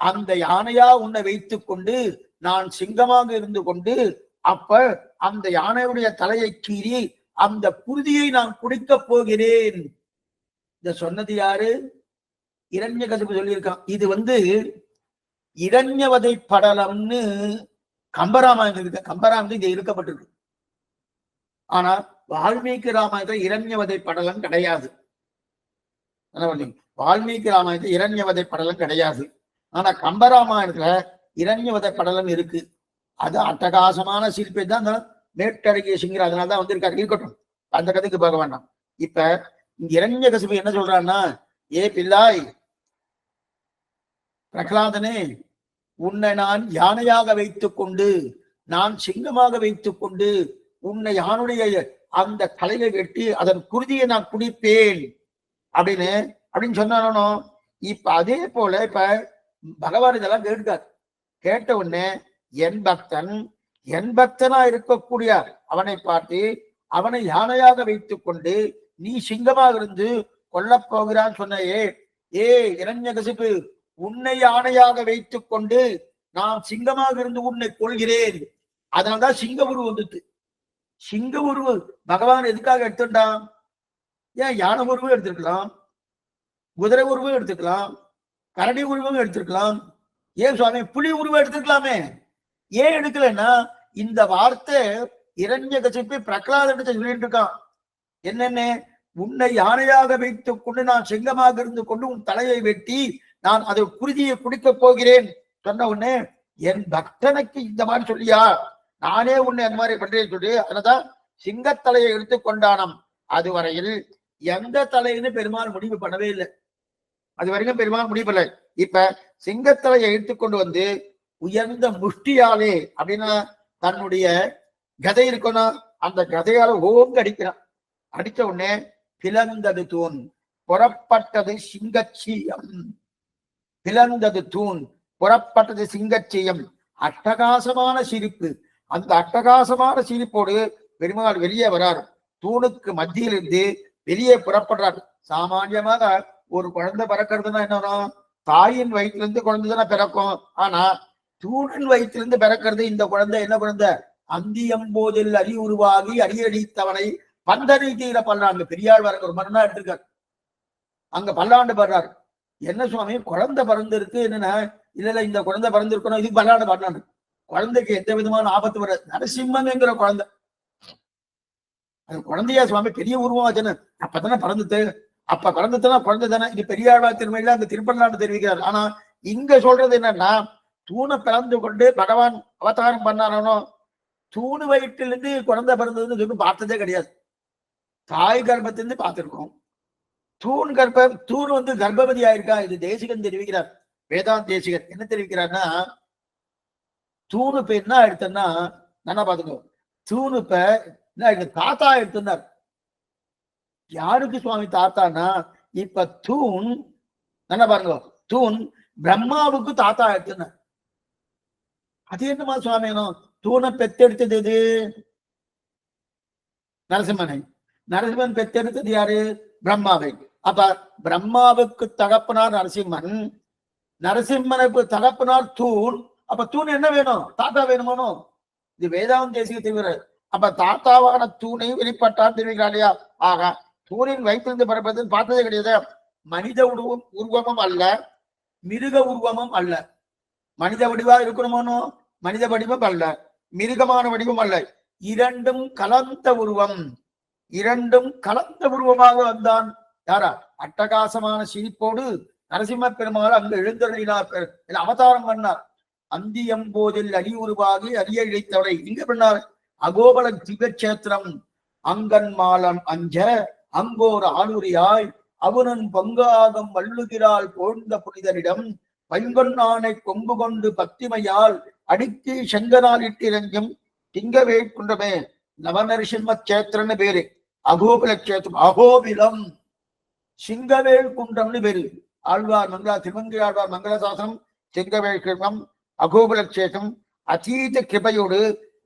அந்த யானையா உன்னை வைத்துக் கொண்டு நான் சிங்கமாக இருந்து கொண்டு, அப்ப அந்த யானையுடைய தலையை கீறி அந்த குருதியை நான் குடிக்கப் போகிறேன். இத சொன்னது யாரு? இரண்யகசிபு சொல்லியிருக்கான். இது இரண்யவதை படலம்னு கம்பராமாயணம் இருக்கு. கம்பராமாயணம் இங்க இருக்கப்பட்டிருக்கு. ஆனா வால்மீகி ராமாயணத்துல இரண்யவதை படலம் கிடையாது. வால்மீகி ராமாயணத்துல இரண்யவதை படலம் கிடையாது. ஆனா கம்பராமாயணத்துல இரண்யவதை படலம் இருக்கு. அது அட்டகாசமான சிற்பி தான் மேட்டழகிய சிங்கர், அதனாலதான் வந்திருக்காரு. இருக்கட்டும், அந்த கதைக்கு பார்க்க வேண்டாம். இப்ப இரண்யகசிபு என்ன சொல்றான்னா, ஏ பிள்ளாய் பிரகலாதனே, உன்னை நான் யானையாக வைத்துக் கொண்டு நான் சிங்கமாக வைத்துக் கொண்டு உன்னை யானுடைய அந்த தலையை வெட்டி அதன் குருதியை நான் குடிப்பேன் அப்படின்னு சொன்னானோ. இப்ப அதே போல இப்ப பகவான் இதெல்லாம் கேட்கார். கேட்ட உடனே என் பக்தனா இருக்கக்கூடிய அவனை பார்த்து அவனை யானையாக வைத்துக் கொண்டு நீ சிங்கமாக இருந்து கொல்லப் போகிறான்னு சொன்னையே, ஏ இரண்யகசிபு, உன்னை யானையாக வைத்துக் கொண்டு நான் சிங்கமாக இருந்து உன்னை கொள்கிறேன். அதனால்தான் சிங்க உருவம் வந்துட்டு. சிங்க உருவம் பகவான் எதுக்காக எடுத்துட்டான்? ஏன் யானை உருவம் எடுத்திருக்கலாம், குதிரை உருவம் எடுத்துக்கலாம், கரடி உருவம் எடுத்திருக்கலாம், ஏன் சுவாமி புலி உருவம் எடுத்திருக்கலாமே. ஏன் எடுக்கலன்னா, இந்த வார்த்தை இரண்யகசிபு பிரகலாதன் சொல்லிட்டு இருக்கான். என்னென்ன, உன்னை யானையாக வைத்துக் கொண்டு நான் சிங்கமாக இருந்து கொண்டு உன் தலையை வெட்டி நான் அதை குருதியை குடிக்கப் போகிறேன் சொன்ன உடனே, என் பக்தனுக்கு இந்த மாதிரி சொல்லியா, நானே உன்னை அந்த மாதிரி பண்றேன்னு சொல்லி அதனால்தான் சிங்கத்தலையை எடுத்துக்கொண்டானம். அதுவரையில் எந்த தலைன்னு பெருமாள் முடிவு பண்ணவே இல்லை. அது வரைக்கும் பெருமாள் முடிவு பண்ணல. இப்ப சிங்கத்தலையை எடுத்துக்கொண்டு வந்து உயர்ந்த முஷ்டியாலே அப்படின்னா தன்னுடைய கதை இருக்கணும், அந்த கதையால ஓங்க அடிக்கிறான். அடித்த உடனே பிளந்தது தூண், புறப்பட்டது சிங்கச்சீயம். பிளந்தது தூண், புறப்பட்டது சிங்கச்சீயம். அட்டகாசமான சிரிப்பு. அந்த அட்டகாசமான சிரிப்போடு பெருமாள் வெளியே வரார். தூணுக்கு மத்தியிலிருந்து வெளியே புறப்படுறார். சாமான்யமாக ஒரு குழந்தை பிறக்கிறதுனா என்ன, தாயின் வயிற்றிலிருந்து குழந்தை தானே பிறக்கும். ஆனா தூணின் வயிற்றிலிருந்து பிறக்கிறது இந்த குழந்தை என்ன குழந்தை? அந்தியம்போதில் அரி உருவாகி அரியடித்தவனை பந்தனை தீர பல்லாண்டு. பெரியாள் வர ஒரு மரணா எடுத்திருக்காரு. அங்க பல்லாண்டு பாடுறாரு. என்ன சுவாமி குழந்தை பிறந்திருக்கு என்னன்னா, இல்ல இந்த குழந்தை பிறந்திருக்கணும், இதுக்கு பல்லாண்டு பாடினாண்டு. குழந்தைக்கு எந்த விதமான ஆபத்து வராது. நரசிம்மங்கிற குழந்தை, அது குழந்தையா சுவாமி பெரிய உருவமாச்சுன்னு அப்பதானே பிறந்துட்டு, அப்ப பிறந்துட்டுனா குழந்தை தானே. இது பெரியாழ்வா திருமையில அந்த திருப்பல்லாண்டு தெரிவிக்கிறார். ஆனா இங்க சொல்றது என்னன்னா, தூணை பிறந்து கொண்டு பகவான் அவதாரம் பண்ணாரோ, தூணு வயிற்றிலிருந்து குழந்தை பிறந்ததுன்னு சொல்லி பார்த்ததே கிடையாது. தாய் கர்ப்பத்திலிருந்து பார்த்திருக்கோம். தூண் கர்ப்பவதி ஆயிருக்கா, இது தேசிகன் தெரிவிக்கிறார். வேதாந்த் தேசிகன் என்ன தெரிவிக்கிறார்னா, தூணு இப்ப என்ன எடுத்தன்னா நல்லா பாத்துக்கோ, தூணு இப்ப என்ன தாத்தா எடுத்திருந்தார். யாருக்கு சுவாமி தாத்தானா, இப்ப தூண் நல்லா பாருங்க, தூண் பிரம்மாவுக்கு தாத்தா எடுத்திருந்தார். அது என்னமா சுவாமி, தூணை பெத்தெடுத்தது எது? நரசிம்மனை. நரசிம்மன் பெத்தெடுத்தது யாரு? பிரம்மாவை. அப்ப பிரம்மாவுக்கு தகப்பனார் நரசிம்மன், நரசிம்மனுக்கு தகப்பனார் தூண். அப்ப தூண் என்ன வேணும்? தாத்தா வேணுமானோ? இது வேதாந்த தேசிக தெரிவிக்கிற. அப்ப தாத்தாவான தூணை வெளிப்பட்டார் தெரிவிக்கிறார் இல்லையா? ஆக தூணின் வயிற்றிலிருந்து பிறப்பதுன்னு பார்த்ததே கிடையாது. மனித உருவமும் அல்ல, மிருக உருவமும் அல்ல. மனித வடிவா இருக்கணுமானோ? மனித வடிவம் அல்ல, மிருகமான வடிவம் அல்ல. இரண்டும் கலந்த உருவம், இரண்டும் கலந்த உருவமாக வந்தான். யாரா? அட்டகாசமான சிரிப்போடு நரசிம்ம பெருமாள் அங்கு எழுந்தருளினார், அவதாரம் பண்ணார். அந்தியம்போதில் அடி உருவாகி அரிய இழைத்தவரை இங்க பண்ணார். அகோபல திவ்யக்ஷேத்திரம் அங்கன் மாலம் அஞ்ச அங்கோர் ஆளுரியாய் அவனன் பங்காகம் வள்ளுகிறாள் போழ்ந்த புனிதரிடம் பைங்கொன்னானை கொம்பு கொண்டு பத்திமையால் அடிக்கி செங்கனால் இட்டிரங்கும் திங்கவே குன்றமே நவநரசிம்ம சேத்திரன்னு பேரு. அகோபில கஷேத்திரம், அகோபிலம் சிங்கவேல் குன்றம்னு பேரு. ஆழ்வார் மங்களா திருமங்கை ஆழ்வார் மங்களசாசனம் சிங்கவேல் கிருமம் அகோபில கஷேத்திரம். அதீத கிருபையோடு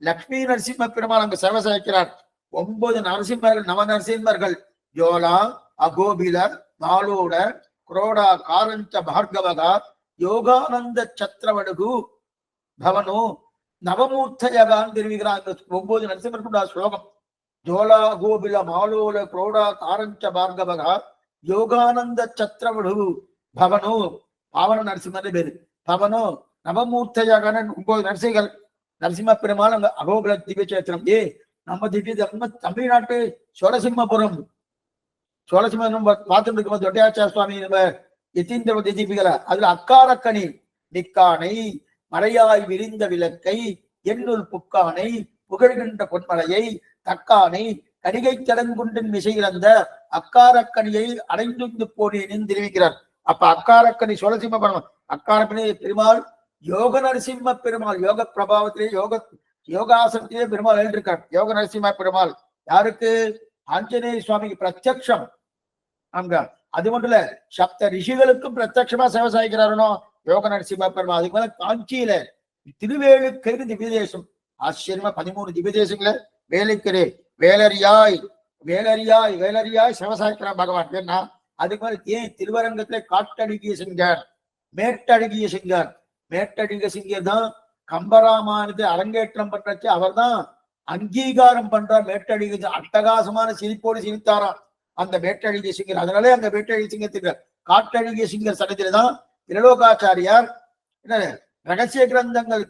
லக்ஷ்மி நரசிம்ம பெருமாள் அங்கு சேவை சாய்க்கிறார். 9 நரசிம்மர்கள், நவ நரசிம்மர்கள், ஜோலா, அகோபிலர், மாலோட, குரோடா, காரஞ்ச பார்கவகா, யோகானந்த சத்திரவடுகு பவனு நவமூர்த்தயகான் தெரிவிக்கிறார். 9 நரசிம்மர்களுடைய ஸ்லோகம். ஜோலா, அகோபில, மாலோல, குரோடா, காரஞ்ச பார்கவகா, யோகானந்த சத்திரவடுகு பவனு. பாவன நரசிம்மர் பேரு. பவனு நவமூர்த்தயகான 9 நரசிகள். நரசிம்ம பெருமாள் அங்க அகோபில திவ்ய சேத்திரம். நம்ம திவ்ய நம்ம தமிழ்நாட்டு சோழசிம்மபுரம், சோழசிம்மம் பார்த்துட்டு இருக்கும் தொட்டையாச்சார சுவாமி நம்ம எத்தீந்திர திதிபிகளை அதுல அக்காரக்கனி நிக்கானை மறையாய் விரிந்த விளக்கை எண்ணுள் புக்கானை புகழ்கின்ற பொன்மலையை தக்கானை கணிகை கடங்குண்டின் மிசையிழந்த அக்காரக்கனியை அடைந்து போனேன் தெரிவிக்கிறார். அப்ப அக்காரக்கனி சோழசிம்மபுரம் அக்காரக்கனி பெருமாள் யோக நரசிம்ம பெருமாள் யோக பிரபாவத்திலே யோகாசனத்திலே பெருமாள் எழுந்திருக்கார். யோக நரசிம்ம பெருமாள் யாருக்கு? ஆஞ்சநேய சுவாமிக்கு பிரத்யக்ஷம் அங்க. அது மட்டும் இல்ல, சப்த ரிஷிகளுக்கும் பிரத்யட்சமா சேவை சாய்க்கிறாருனோ யோக நரசிம்ம பெருமாள். அதுக்கு மேல காஞ்சியில திருவேலுக்கரை திவ்யதேசம் ஆச்சரியமா 13 திவ்யதேசங்கள வேலைக்கரே வேலரியாய் வேலரியாய் வேலரியாய் சேவை சாய்க்கிறார் பகவான். ஏன்னா அதுக்கு மேல ஏன் திருவரங்கத்துல காட்டடுகிய சிங்கர், மேட்டடுகிய சிங்கர், மேட்டடிக சிங்கர் தான் கம்பராமாயணத்தை அரங்கேற்றம் பண்றச்சு அவர் தான் அங்கீகாரம் பண்றார். மேட்டடிக அட்டகாசமான சிரிப்போடு சிரித்தாராம் அந்த மேட்டடிக சிங்கர். அதனாலே அந்த மேட்டடிக சிங்கத்துக்கு காட்டடிக சிங்கர் சன்னதியில தான் திருலோகாச்சாரியார் என்ன ரகசிய கிரந்தங்கள்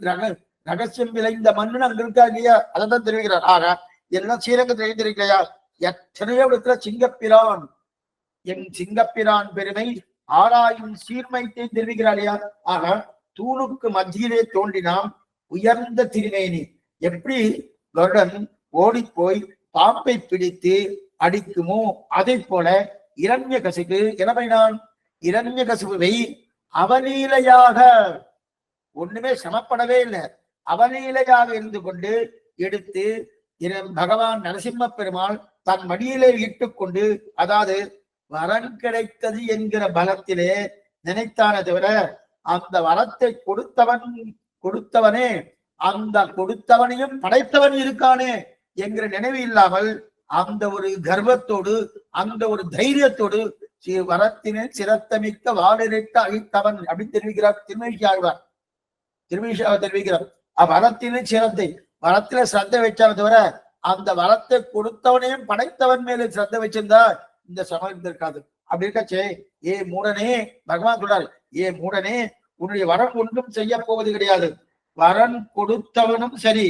ரகசியம் விளைந்த மண்ணு அங்க இருக்கா இல்லையா, அதைத்தான் தெரிவிக்கிறார். ஆக எல்லாம் ஸ்ரீரங்கத்தில் எழுந்திருக்கலையா? எத்தனையோ இடத்துல சிங்கப்பிரான் என் சிங்கப்பிரான் பெருமை ஆராயும் சீர்மைத்தை தெரிவிக்கிறார் இல்லையா? ஆக தூணுக்கு மத்தியிலே தோன்றினாம் உயர்ந்த திருமேனி. எப்படி கருடன் ஓடி போய் பாம்பை பிடித்து அடிக்குமோ அதை போல இரண்ய கசிப்பு இளமைனான் இரண்ய கசிப்புவை அவலீலையாக ஒண்ணுமே சமப்படவே இல்லை, அவலீலையாக இருந்து கொண்டு எடுத்து பகவான் நரசிம்ம பெருமாள் தன் மடியிலே இட்டுக் கொண்டு, அதாவது வரன் கிடைத்தது என்கிற பலத்திலே நினைத்தானே தவிர அந்த வரத்தை கொடுத்தவனே அந்த கொடுத்தவனையும் படைத்தவன் இருக்கானே என்கிற நினைவு இல்லாமல் அந்த ஒரு கர்வத்தோடு அந்த ஒரு தைரியத்தோடு வரத்தினை சிரத்தமிக்க வாழிட்ட அழித்தவன் அப்படின்னு தெரிவிக்கிறார் திருமேஷியாழ்வார். திருமேஷியாவை தெரிவிக்கிறார். வரத்தினை சிரத்தை வரத்தில சிரத்தை வச்சாலும் தவிர அந்த வரத்தை கொடுத்தவனையும் படைத்தவன் மேல சிரத்தை வச்சிருந்தா இந்த சமயம் இருக்காது. அப்படி இருக்கச்சே ஏ மூடனே, பகவான் சொல்றாரு, ஏ மூடனே உன்னுடைய வரம் ஒன்றும் செய்ய போவது கிடையாது. வரன் கொடுத்தவனும் சரி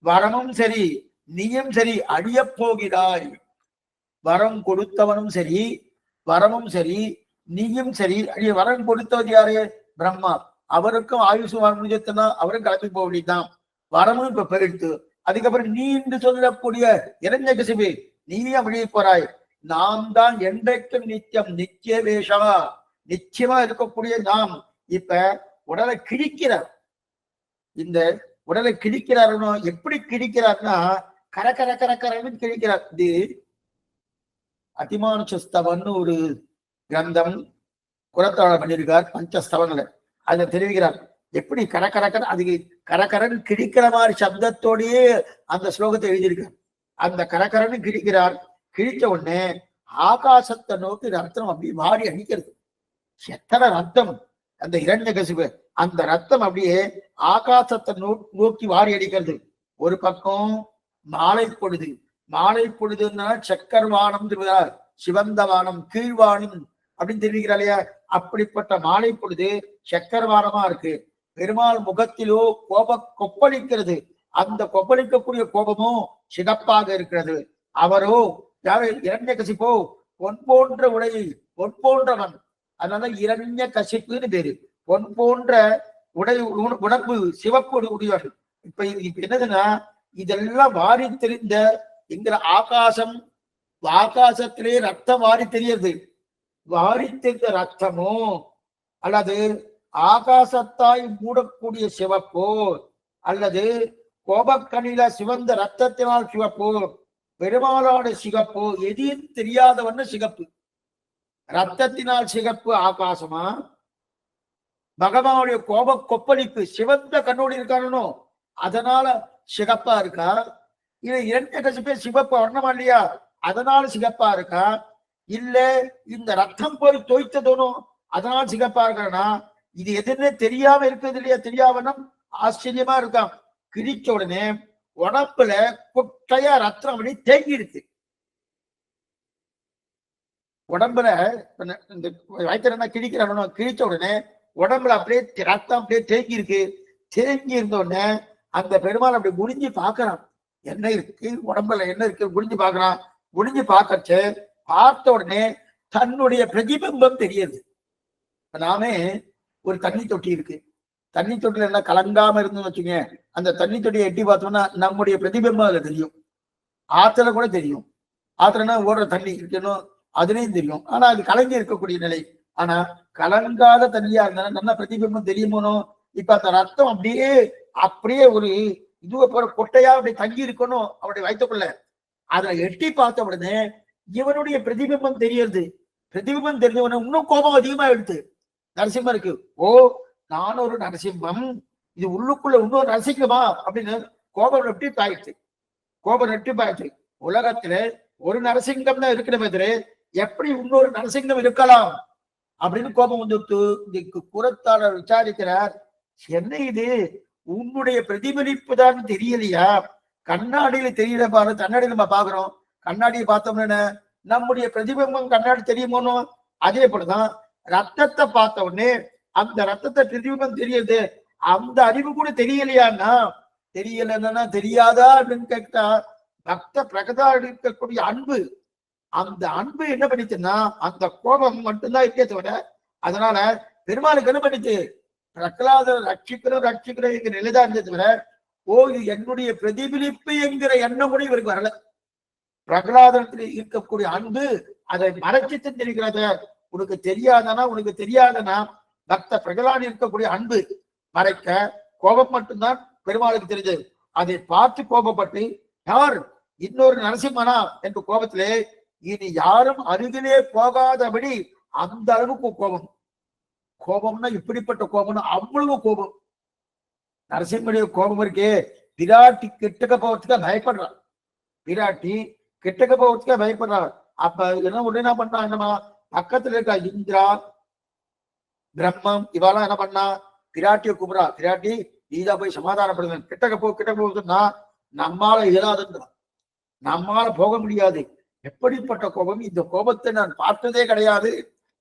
வரமும் சரி நீயும் சரி அழிய போகிறாய். வரம் கொடுத்தவனும் சரி வரமும் சரி நீயும் சரி அழிய. வரம் கொடுத்தவது யாரு? பிரம்மா. அவருக்கும் ஆயுசு முடிஞ்சதுன்னா அவரும் கிளம்பி போக வேண்டியதுதான். வரமும் இப்ப பெருத்து. அதுக்கப்புறம் நீ என்று சொல்லக்கூடிய இரண்யகசிபு நீயும் அழிய போறாய். நாம் தான் என்றைக்கும் நித்தியம் நித்திய வேஷா நிச்சயமா இருக்கக்கூடிய நாம் இப்ப உடலை கிழிக்கிறார். இந்த உடலை கிழிக்கிறாருன்னு எப்படி கிழிக்கிறார்னா கர கரன்னு கிழிக்கிறார். இது அதிமானுஷஸ்தவன்னு ஒரு கிரந்தம் குலத்தாழ பண்ணியிருக்கார் பஞ்சஸ்தவங்களை. அதை தெரிவிக்கிறார் எப்படி கரக்கர அதுக்கு கரக்கரன்னு கிழிக்கிற மாதிரி சப்தத்தோடையே அந்த ஸ்லோகத்தை எழுதியிருக்கார். அந்த கரக்கரன்னு கிழிக்கிறார். கிழிச்ச உடனே ஆகாசத்தை நோக்கி ரத்தம் அப்படி மாறி அடிக்கிறது. எத்தனை ரத்தம் அந்த இரண்யகசிபு, அந்த ரத்தம் அப்படியே ஆகாசத்தை நோக்கி வாரி அடிக்கிறது. ஒரு பக்கம் மாலை பொழுது, மாலை பொழுதுன்னா சக்கர்வானம் திருவிழார், சிவந்த வானம் கீழ்வானம் அப்படின்னு தெரிவிக்கிறார் இல்லையா? அப்படிப்பட்ட மாலை பொழுது சக்கர்வானமா இருக்கு. பெருமாள் முகத்திலோ கொப்பளிக்கிறது. அந்த கொப்பளிக்கக்கூடிய கோபமும் சிகப்பாக இருக்கிறது. அவரோ யாரு? இரண்யகசிபோ பொன் போன்ற உடையை, பொன் போன்றவன். அதனால இரண்ய கசிப்புன்னு பேரு. பொன் போன்ற உடம்பு சிவப்பு உடையவர்கள். இப்ப என்னதுன்னா இதெல்லாம் வாரி தெரிந்த என்கிற ஆகாசம் ஆகாசத்திலே ரத்தம் வாரி தெரியுது. வாரி தெரிந்த ரத்தமோ அல்லது ஆகாசத்தாய் மூடக்கூடிய சிவப்போ அல்லது கோபக்கனில சிவந்த ரத்தத்தினால் சிவப்போ பெருமாளான சிகப்போ எதையும் தெரியாதவன்னு சிகப்பு. ரத்தத்தினால் சிகப்பு ஆகாசமா, பகவானுடைய கோப கொப்பளிப்பு சிவந்த கண்ணோடு இருக்கானோ அதனால சிகப்பா இருக்கா, இது இரண்டு கசிப்பே சிவப்பு வர்ணமா இல்லையா அதனால சிகப்பா இருக்கா, இல்ல இந்த ரத்தம் போய் தோய்த்ததோனோ அதனால சிகப்பா இருக்கானா, இது எதுன்னு தெரியாம இருக்கிறது இல்லையா, தெரியாமனும் ஆச்சரியமா இருக்கான். கிழிச்ச உடனே உடம்புல குட்டையா ரத்தம் அப்படி தேங்கி இருக்கு. உடம்புல இந்த வயிற்றுல கிழிக்கிறானோ கிழிச்ச உடனே உடம்புல அப்படியே ரத்தம் அப்படியே தேங்கி இருக்கு. தேங்கி இருந்த உடனே அந்த பெருமாள் அப்படி குனிஞ்சு பாக்குறான், என்ன இருக்கு உடம்புல என்ன இருக்கு குனிஞ்சு பாக்குறான். குனிஞ்சு பார்க்கச்சு பார்த்த உடனே தன்னுடைய பிரதிபிம்பம் தெரியுது. நாமே ஒரு தண்ணி தொட்டி இருக்கு, தண்ணி தொட்டில என்ன கலங்காம இருந்துன்னு வச்சுங்க, அந்த தண்ணி தொட்டியை எட்டி பார்த்தோம்னா நம்முடைய பிரதிபிம்பம் அதுல தெரியும். ஆத்துல கூட தெரியும், ஆத்துலன்னா ஓடுற தண்ணி இருக்கணும் அதுலயும் தெரியும். ஆனா அது கலங்கி இருக்கக்கூடிய நிலை. ஆனா கலங்காத தண்ணியா இருந்தாலும் நல்ல பிரதிபிம்பம் தெரியுமோனோ. இப்ப அந்த ரத்தம் அப்படியே அப்படியே ஒரு இதுவை போற கொட்டையா அப்படி தங்கி இருக்கணும் அவருடைய வயிற்றுக்குள்ள. அதை எட்டி பார்த்த உடனே இவனுடைய பிரதிபிம்பம் தெரியறது. பிரதிபிம்பம் தெரிஞ்சவன இன்னும் கோபம் அதிகமா எடுத்து நரசிம்மம் இருக்கு. ஓ நான் ஒரு நரசிம்மம், இது உள்ளுக்குள்ள இன்னொரு நரசிங்கமா அப்படின்னு கோபம் நெட்டி பாயிடுச்சு. கோபம் நெட்டி பாயிடுச்சு. உலகத்துல ஒரு நரசிங்கம் தான் இருக்கணுமே தவிர எப்படி இன்னொரு நரசிங்கம் இருக்கலாம் அப்படின்னு கோபம் வந்துட்டு இதுக்கு புறத்தாளர் விசாரிக்கிறார். என்ன இது உன்னுடைய பிரதிபலிப்பு தான் தெரியலையா, கண்ணாடியில தெரியல பாரு, கண்ணாடி நம்ம பாக்குறோம், கண்ணாடியை பார்த்தோம்னா நம்முடைய பிரதிபிம்பம் கண்ணாடி தெரியுமோனோ. அதே போலதான் ரத்தத்தை பார்த்த உடனே அந்த ரத்தத்தை பிரதிபிம்பம் தெரியுது, அந்த அறிவு கூட தெரியலையான்னா தெரியலன்னா தெரியாதா அப்படின்னு கேட்டா பக்த பிரகதா இருக்கக்கூடிய அன்பு, அந்த அன்பு என்ன பண்ணிச்சுன்னா அந்த கோபம் மட்டும்தான் இருக்கே தவிர. அதனால பெருமாளுக்கு என்ன பண்ணிச்சு, பிரகலாதர் ரட்சிக்கிறோம் என்கிற நிலைதான் இருந்தது தவிர ஓ இது என்னுடைய பிரதிபலிப்பு என்கிற எண்ணம் கூட இவருக்கு வரல. பிரகலாதத்தில் இருக்கக்கூடிய அன்பு அதை மறைச்சிட்டு தெரிகிறத. உனக்கு தெரியாதனா பக்த பிரகலாதி இருக்கக்கூடிய அன்பு மறைக்க கோபம் மட்டும்தான் பெருமாளுக்கு தெரிஞ்சது. அதை பார்த்து கோபப்பட்டு யார் இன்னொரு நரசிம்மனா என்ற கோபத்திலே இனி யாரும் அருகிலே போகாதபடி அந்த அளவுக்கு கோபம். கோபம்னா இப்படிப்பட்ட கோபம்னா அவ்வளவு கோபம். நரசிம்மனுடைய கோபம் இருக்கே, விராட்டி கிட்டக்க போவதுக்கு பயப்படுறான். விராட்டி கிட்டக்க போவதுக்கு பயப்படுறான். அப்ப என்ன உடனே பண்ணா, என்னமா பக்கத்துல இருக்க இந்திரா பிரம்மம் இவெல்லாம் என்ன பண்ணா, விராட்டியை கூப்பிடா, விராட்டி நீதா போய் சமாதானப்படுது, கிட்டக்க போகுதுன்னா நம்மால இயலாதுன்றான், நம்மால போக முடியாது. எப்படிப்பட்ட கோபம், இந்த கோபத்தை நான் பார்த்ததே கிடையாது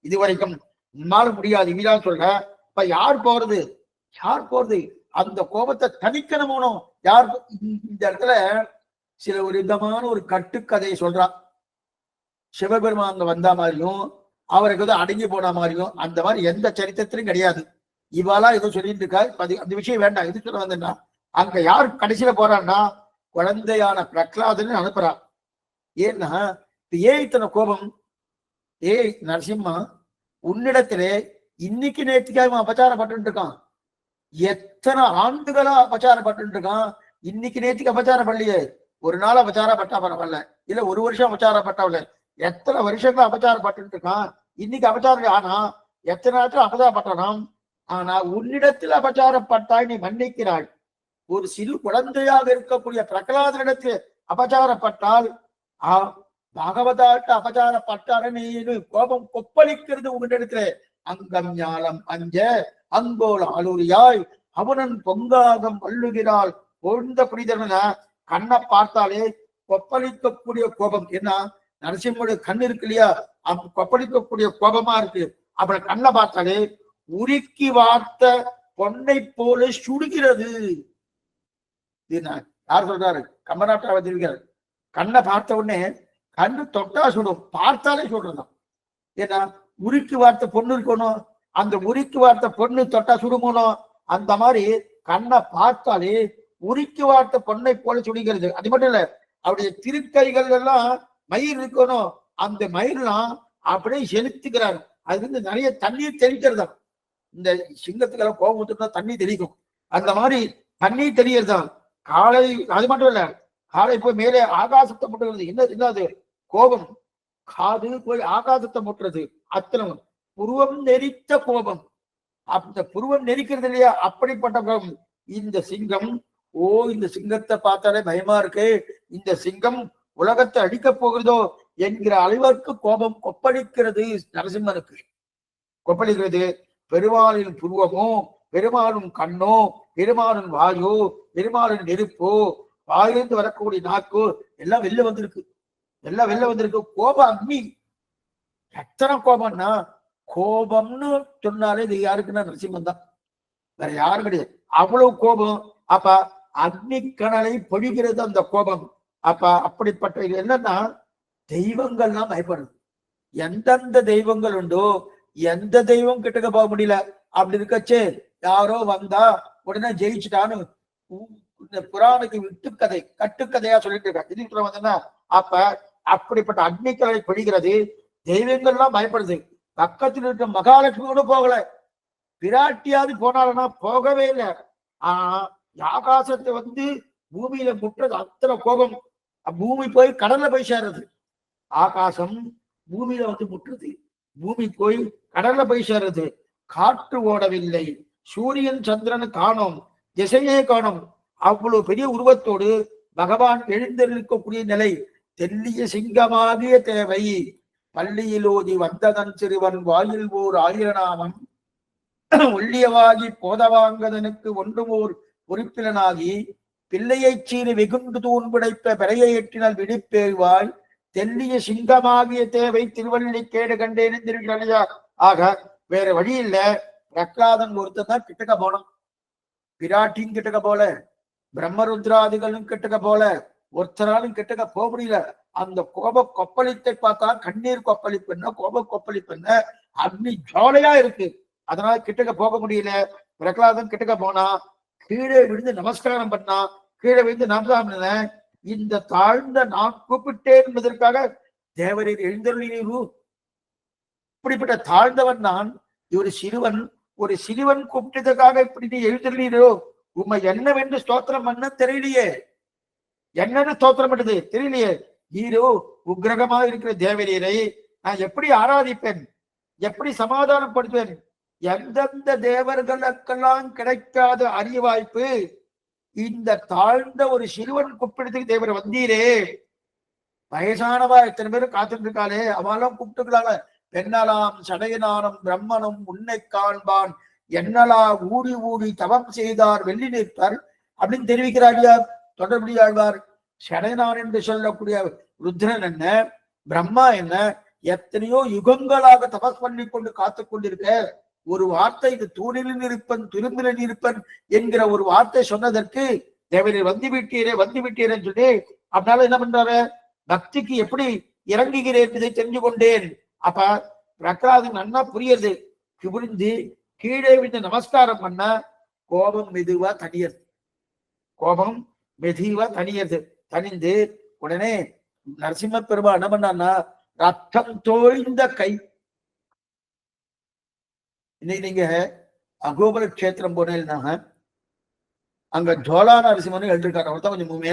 இதுவரைக்கும், நம்மால முடியாது இவதான் சொல்ற. இப்ப யார் போறது, அந்த கோபத்தை தணிக்கணுமோ யார். இந்த இடத்துல சில ஒரு விதமான ஒரு கட்டுக்கதையை சொல்றான். சிவபெருமான் அங்க வந்த மாதிரியும் அவருக்கு வந்து அடங்கி போன மாதிரியும் அந்த மாதிரி எந்த சரித்திரத்திலும் கிடையாது. இவாளா ஏதோ சொல்லிட்டு இருக்கா, அந்த விஷயம் வேண்டாம். எது சொல்ல வந்தேன்னா அங்க யார் கடைசியில போறான்னா குழந்தையான பிரகலாதன் அனுப்புறான். ஏன்னா ஏன் இத்தனை கோபம், ஏய் நரசிம்மா உன்னிடத்திலே இன்னைக்கு நேற்றுக்காக அபச்சாரப்பட்டு இருக்கான், எத்தனை ஆண்டுகளா அபச்சாரப்பட்டு இருக்கான். இன்னைக்கு நேற்றுக்கு அபச்சாரம் பண்ணலையே, ஒரு நாள் அபச்சாரப்பட்டா பரவாயில்ல, இல்ல ஒரு வருஷம் அபச்சாரப்பட்டாவில்ல, எத்தனை வருஷங்கள் அபச்சாரப்பட்டு இருக்கான். இன்னைக்கு அபச்சாரம் ஆனா எத்தனை நேரத்துல அபச்சாரப்பட்டானாம். ஆனா உன்னிடத்தில் அபச்சாரப்பட்டாய் நீ மன்னிக்கிறாய். ஒரு சிறு குழந்தையாக இருக்கக்கூடிய பிரகலாதனிடத்தில் அபச்சாரப்பட்டால் பாகவதாட்ட அபச்சாரப்பட்டாரன்னு கோபம் கொப்பளிக்கிறது உன்னிடத்துல. அங்கம் ஞாலம் அஞ்ச அங்கோல் ஆளுரியாய் அவனன் பொங்காகம் வள்ளுகிறாள் பொழுந்த புனிதன. கண்ணை பார்த்தாலே கொப்பளிக்கக்கூடிய கோபம். என்ன நரசிம்மனுடைய கண் இருக்கு இல்லையா, அப்ப கொப்பளிக்கக்கூடிய கோபமா இருக்கு. அப்புறம் கண்ணை பார்த்தாலே உருக்கி வார்த்த பொன்னை போல சுடுகிறது. யார் சொல்றாரு, கம்பநாட்டா வந்திருக்கிறார். கண்ணை பார்த்த உடனே கண்ணு தொட்டா சுடும், பார்த்தாலே சுடுறதான். ஏன்னா உருக்கி வார்த்த பொண்ணு இருக்கணும், அந்த உருக்கி வார்த்த பொண்ணு தொட்டா சுடுமோனோ அந்த மாதிரி கண்ணை பார்த்தாலே உருக்கி வார்த்த பொண்ணை போல சுடுகிறது. அது மட்டும் இல்ல அவருடைய திருக்கைகள் எல்லாம் மயிர் இருக்கணும், அந்த மயிரெல்லாம் அப்படியே செலுத்துக்கிறாரு. அது வந்து நிறைய தண்ணீர் தெளிக்கிறதா. இந்த சிங்கத்துக்கெல்லாம் கோபம் விட்டுனா தண்ணி தெளிக்கும், அந்த மாதிரி தண்ணீர் தெளிக்கிறதா. காலை அது மட்டும் இல்ல, காலை போய் மேலே ஆகாசத்தை முட்டுறது. என்னது கோபம். காது போய் ஆகாசத்தை முட்டுறது. அத்தனை புருவம் நெறித்த கோபம். அந்த புருவம் நெரிக்கிறது இல்லையா, அப்படிப்பட்ட கோபம். இந்த சிங்கம், இந்த சிங்கத்தை பார்த்தாலே பயமா இருக்கு, இந்த சிங்கம் உலகத்தை அழிக்க போகிறதோ என்கிற அளவிற்கு கோபம் கொப்பளிக்கிறது நரசிம்மனுக்கு. கொப்பளிக்கிறது. பெருமாளின் புருவமோ, பெருமாளும் கண்ணோ, பெருமாளின் வாயோ, பெருமாளின் நெருப்போ, வாயிலிருந்து வரக்கூடிய நாக்கோ எல்லாம் வெளில வந்திருக்கு. எல்லாம் வெளில வந்திருக்கு. கோபம் அக்னி. எத்தனை கோபம்னா, கோபம்னு சொன்னாலே இது யாருக்குன்னா நரசிம்மன் தான், வேற யாரும் கிடையாது. அவ்வளவு கோபம். அப்ப அக்னி கணலை பொழிகிறது அந்த கோபம். அப்ப அப்படிப்பட்ட இது என்னன்னா, தெய்வங்கள்லாம் பயப்படுது. எந்தெந்த தெய்வங்கள் உண்டோ எந்த தெய்வம் கிட்டக்க போக முடியல. அப்படி இருக்கச்சே யாரோ வந்தா உடனே ஜெயிச்சுட்டான்னு இந்த புராணுக்கு விட்டுக்கதை கட்டுக்கதையா சொல்லிட்டு இருக்காங்க. இதுக்கு வந்தா அப்ப அப்படிப்பட்ட அக்னிக்கலை பொழிகிறது. தெய்வங்கள்லாம் பயப்படுது. பக்கத்தில் இருக்க மகாலட்சுமி கூட போகல, பிராட்டியாவது போனாலன்னா போகவே இல்லை. ஆனா ஆகாசத்தை வந்து பூமியில முட்டுறது அத்தனை கோபம். பூமி போய் கடல்ல போய் சேர்றது. ஆகாசம் பூமியில வந்து முட்டுறது, பூமி போய் கடல்ல போய் சேர்றது. காற்று ஓடவில்லை, சூரியன் சந்திரன் காணோம், திசையே காணோம். அவ்வளவு பெரிய உருவத்தோடு பகவான் எழுந்திருக்கக்கூடிய நிலை. தெல்லிய சிங்கமாகிய தேவை பள்ளியிலோதி வந்ததன் சிறுவன் வாயில் ஓர் ஆயிரநாமம் ஒல்லியவாகி போதவாங்கதனுக்கு ஒன்றுமோர் உறுப்பினனாகி பிள்ளையை சீறி வெகுண்டு தூண் பிடைப்ப பெறையை எட்டினால் விழிப்பேழ்வாய் தெல்லிய சிங்கமாகிய தேவை திருவள்ளி கேடு கண்டேன்னு திருவிழா. ஆக வேற வழி இல்ல. பிரகலாதன் ஒருத்தன் தான் கிட்டக்க போனோம். பிராட்டியும் கிட்டக்க போல, பிரம்மருத்ராதிகளும் கிட்டக்க போல, ஒருத்தராலும் கிட்டக்க போக முடியல. அந்த கோப கொப்பளித்தை பார்த்தா கண்ணீர் கொப்பளிப்புன்னா கோப கொப்பளிப்புன்னா அக்னி ஜோலையா இருக்கு. அதனால கிட்டக்க போக முடியல. பிரகலாதன் கிட்டக்க போனா கீழே விழுந்து நமஸ்காரம் பண்ணா. கீழே விழுந்து நமஸ்காரம் பண்ண. இந்த தாழ்ந்த நான் கூப்பிட்டேன் என்பதற்காக தேவரீர் எழுந்தருளீரு. இப்படிப்பட்ட தாழ்ந்தவன் நான், ஒரு சிறுவன், ஒரு சிறுவன் கூப்பிட்டதுக்காக இப்படி நீ எழுந்தருளீரோ, உண்மை என்னவென்று ஸ்தோத்திரம் பண்ண தெரியலையே, என்னன்னு ஸ்தோத்திரம் பண்ணது தெரியலையே. நீரோ உக்கிரகமாக இருக்கிற தேவரீரை நான் எப்படி ஆராதிப்பேன், எப்படி சமாதானப்படுத்துவேன்? எந்தெந்த தேவர்களுக்கெல்லாம் கிடைக்காத அரிய வாய்ப்பு இந்த தாழ்ந்த ஒரு சிறுவன் கூப்பிடுறதுக்கு தேவர் வந்தீரே. வயசானவா எத்தனை பேரும் காத்துட்டு இருக்காளே, அவெல்லாம் கூப்பிட்டுக்கலாங்க. பெண்ணலாம் சடையனானம் பிரம்மனும் உன்னை காண்பான் என்னலா ஊடி ஊடி தவம் செய்தார் வெள்ளி நிற்பார் அப்படின்னு தெரிவிக்கிறார் தொடர்புடையாழ்வார். சடையனான் என்று சொல்லக்கூடிய ருத்ரன் என்ன, பிரம்மா என்ன, எத்தனையோ யுகங்களாக தபஸ் பண்ணி கொண்டு காத்து கொண்டிருக்க ஒரு வார்த்தை, இது தூணிலில் இருப்பன் துரும்பிலில் இருப்பன் என்கிற ஒரு வார்த்தை சொன்னதற்கு தேவரீர் வந்து விட்டீரேன்னு சொல்லி அதனால என்ன பண்றாரு, பக்திக்கு எப்படி இறங்குகிறேன் என்பதை தெரிஞ்சு கொண்டேன். அப்ப பிரகலாதன் நன்னா புரியுது. புரிந்து கீழே விழுந்து நமஸ்காரம் பண்ண கோபம் மெதுவா தனியது. கோபம் மெதுவா தனியது. தனிந்து உடனே நரசிம்ம பெருமா என்ன பண்ணான்னா, ரத்தம் தோய்ந்த கை. இன்னைக்கு நீங்க அகோபர கஷேத்திரம் போனேன்னாங்க, அங்க ஜோலா நரசிம்மன் எழுதிருக்காரு. அவர் தான் கொஞ்சம்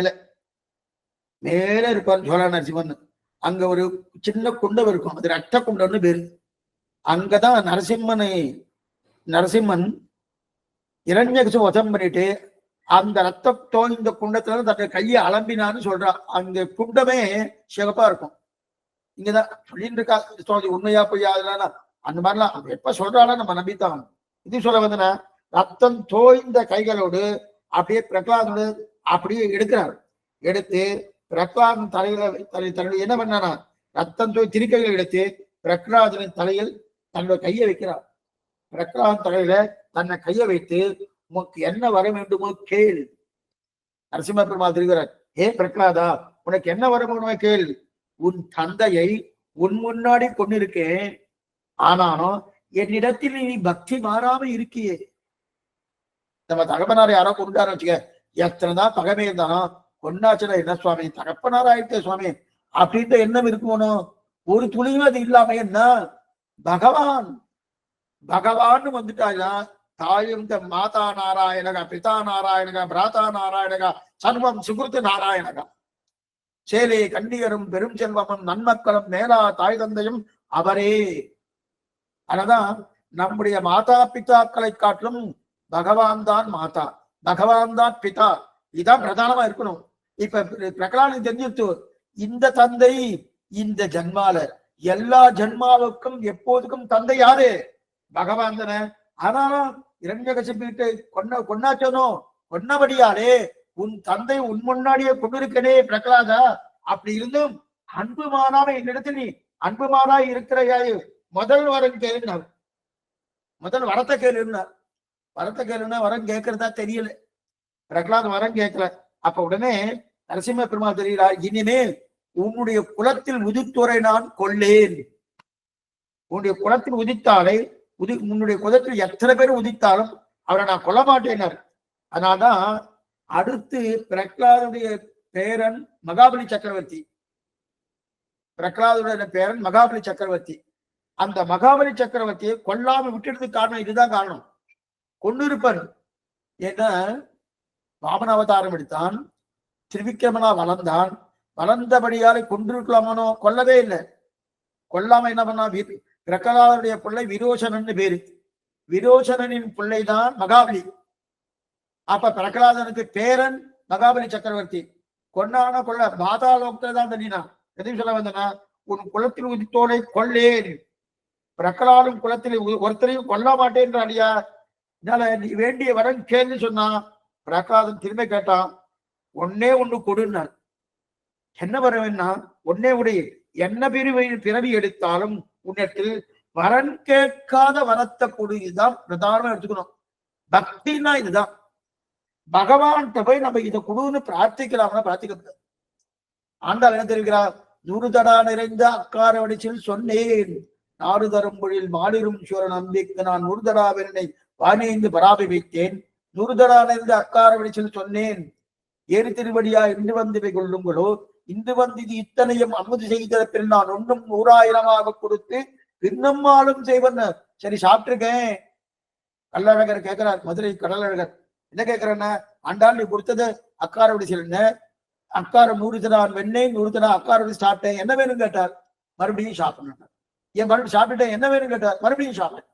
மேல இருப்பார் ஜோலா நரசிம்மன். அங்க ஒரு சின்ன குண்டம் இருக்கும், அது ரத்த குண்டம்னு பேரு. அங்கதான் நரசிம்மன் இரண்யகசு வதம் பண்ணிட்டு அந்த ரத்த தோய்ந்த குண்டத்துல தன்னுடைய கையை அலம்பினான்னு சொல்றான். அந்த குண்டமே சிவப்பா இருக்கும். இங்கதான் சொல்லிட்டு இருக்கா, உண்மையா பொய்யா அந்த மாதிரிலாம் எப்ப சொல்றாலும் நம்ம நம்பித்தான். இது சொல்ல வந்தன, ரத்தம் தோய்ந்த கைகளோடு அப்படியே பிரகலாதோடு அப்படியே எடுக்கிறார். எடுத்து பிரகலாதன் தன்னுடைய என்ன பண்ணானா, ரத்தம் தோய் திருக்கைகள் எடுத்து பிரகலாதனின் தலையில் தன்னுடைய கையை வைக்கிறார். பிரகலாதன் தலையில தன்னை கையை வைத்து உனக்கு என்ன வர வேண்டுமோ கேள். நரசிம்ம பெருமாள் தெரிகிறார், பிரகலாதா உனக்கு என்ன வர வேண்டுமோ கேள். உன் தந்தையை உன் முன்னாடி கொண்டிருக்கேன், ஆனாலும் என்னிடத்தில் நீ பக்தி மாறாம இருக்கியே. நம்ம தகப்பனாரை யாரோ கொண்டாரு வச்சுக்க, எத்தனைதான் பகமே இருந்தாலும் கொண்டாச்சுனா என்ன சுவாமி, தகப்பனார் ஆயிட்டே சுவாமி, அப்படின்ற எண்ணம் இருக்கணும். ஒரு துளியும் அது இல்லாம என்ன பகவான் பகவான் வந்துட்டாயா தாயும் மாதா நாராயணக பிதா நாராயணக பிராதா நாராயணக சர்வம் சுகிருத்து நாராயணக சேலே கண்ணியரும் பெரும் செல்வமும் நன்மக்களும் மேலா தாய் தந்தையும் அவரே. அதனாதான் நம்முடைய மாதா பிதாக்களை காட்டிலும் பகவான் தான் மாதா, பகவான் தான் பிதா. இதான் பிரதானமா இருக்கணும். இப்ப பிரகலாதன் தெரிஞ்சுட்டு இந்த தந்தை இந்த ஜன்மால எல்லா ஜன்மாவுக்கும் எப்போதுக்கும் தந்தை யாரு? பகவான் தானே. ஆனாலும் இரண்யகசிபிட்டு கொன்னாச்சோனோ கொன்னபடியாலே உன் தந்தை உன் முன்னாடியே கொண்டிருக்கனே பிரகலாதா. அப்படி இருந்தும் அன்புமானாம என்னிடத்தில் நீ அன்புமானா இருக்கிற முதல் வரம் கேளுனார். முதல் வரத்தை கேளுனார். வரத்தை கேளுனா வரம் கேட்கறதா தெரியல. பிரகலாத் வரம் கேட்கல. அப்ப உடனே நரசிம்ம பெருமாள் தெரிகிறார், இனிமேல் உன்னுடைய குலத்தில் உதித்தோரை நான் கொள்ளேன். உன்னுடைய குலத்தில் உதித்தாலே உன்னுடைய குலத்தில் எத்தனை பேர் உதித்தாலும் அவரை நான் கொல்ல மாட்டேனார். அதனால்தான் அடுத்து பிரகலாதுடைய பேரன் மகாபலி சக்கரவர்த்தி. பிரகலாதுடைய பேரன் மகாபலி சக்கரவர்த்தி. அந்த மகாபலி சக்கரவர்த்தியை கொல்லாம விட்டுறதுக்கு காரணம் இதுதான் காரணம். கொண்டு இருப்பார். ஏன்னா வாமன அவதாரம் எடுத்தான், திருவிக்கிரமனா வளர்ந்தான். வளர்ந்தபடியாலே கொண்டிருக்கலாமனோ கொல்லவே இல்லை. கொல்லாம என்ன பண்ணா, பிரகலாதனுடைய பிள்ளை விரோசனன் பேரு. விரோசனின் பிள்ளைதான் மகாபலி. அப்ப பிரகலாதனுக்கு பேரன் மகாபலி சக்கரவர்த்தி. கொண்டான கொள்ள பாதாளோகத்துல தான் தண்ணினான். எதையும் சொல்ல வந்தனா, உன் குலத்தில் உதித்தோனை கொள்ளேன். பிரகலாதும் குலத்தில் ஒருத்தரையும் கொல்ல மாட்டேன்றாடியா, என்னால நீ வேண்டிய வரம் கேள்வி சொன்னா. பிரகலாதன் திரும்ப கேட்டான், ஒன்னே ஒண்ணு கொடுன்னான். என்ன வரவேன்னா, ஒன்னே உடைய என்ன பிறவி எடுத்தாலும் உன்னிடத்தில் வரன் கேட்காத வரத்தை கொடு. இதுதான் பிரதானமா எடுத்துக்கணும். பக்தினா இதுதான். பகவான்கிட்ட போய் நம்ம இதை கொடுன்னு பிரார்த்திக்கலாம்னா பிரார்த்திக்க. ஆண்டாள் என்ன தெரிவிக்கிறார், 100 தடா நிறைந்த அக்கார வடிச்சில் சொன்னேன், 4 தரும் பொழில் மாடிரும் சூர நம்பிக்கை நான் 100 தடா வெண்ணை வானேந்து பராபி வைத்தேன். 100 தடா நிறைந்த அக்கார வடிச்சில் சொன்னேன், ஏறு திருவடியா இன்று வந்து கொள்ளுங்களோ, இன்று வந்து இது இத்தனையும் அமுது செய்த பின் நான் ஒன்றும் 100,000 கொடுத்து பின்னம்மாலும் செய்வன். சரி சாப்பிட்டுருக்கேன். கள்ளழகர் கேட்கிறார், மதுரை கடலழகர் என்ன கேட்கிறேன்னா, ஆண்டாள் நீ கொடுத்தது அக்கார வடி சொல்லுங்க, அக்காரம் 100 தடா வெண்ணெய் 100 தடா அக்கார வடி சாப்பிட்டேன், என்ன வேணும் கேட்டார். மறுபடியும் சாப்பிடணும். என் மறுபடியும் சாப்பிட்டுட்டேன், என்ன வேணும் கேட்டார். மறுபடியும் சாப்பிட்டேன்.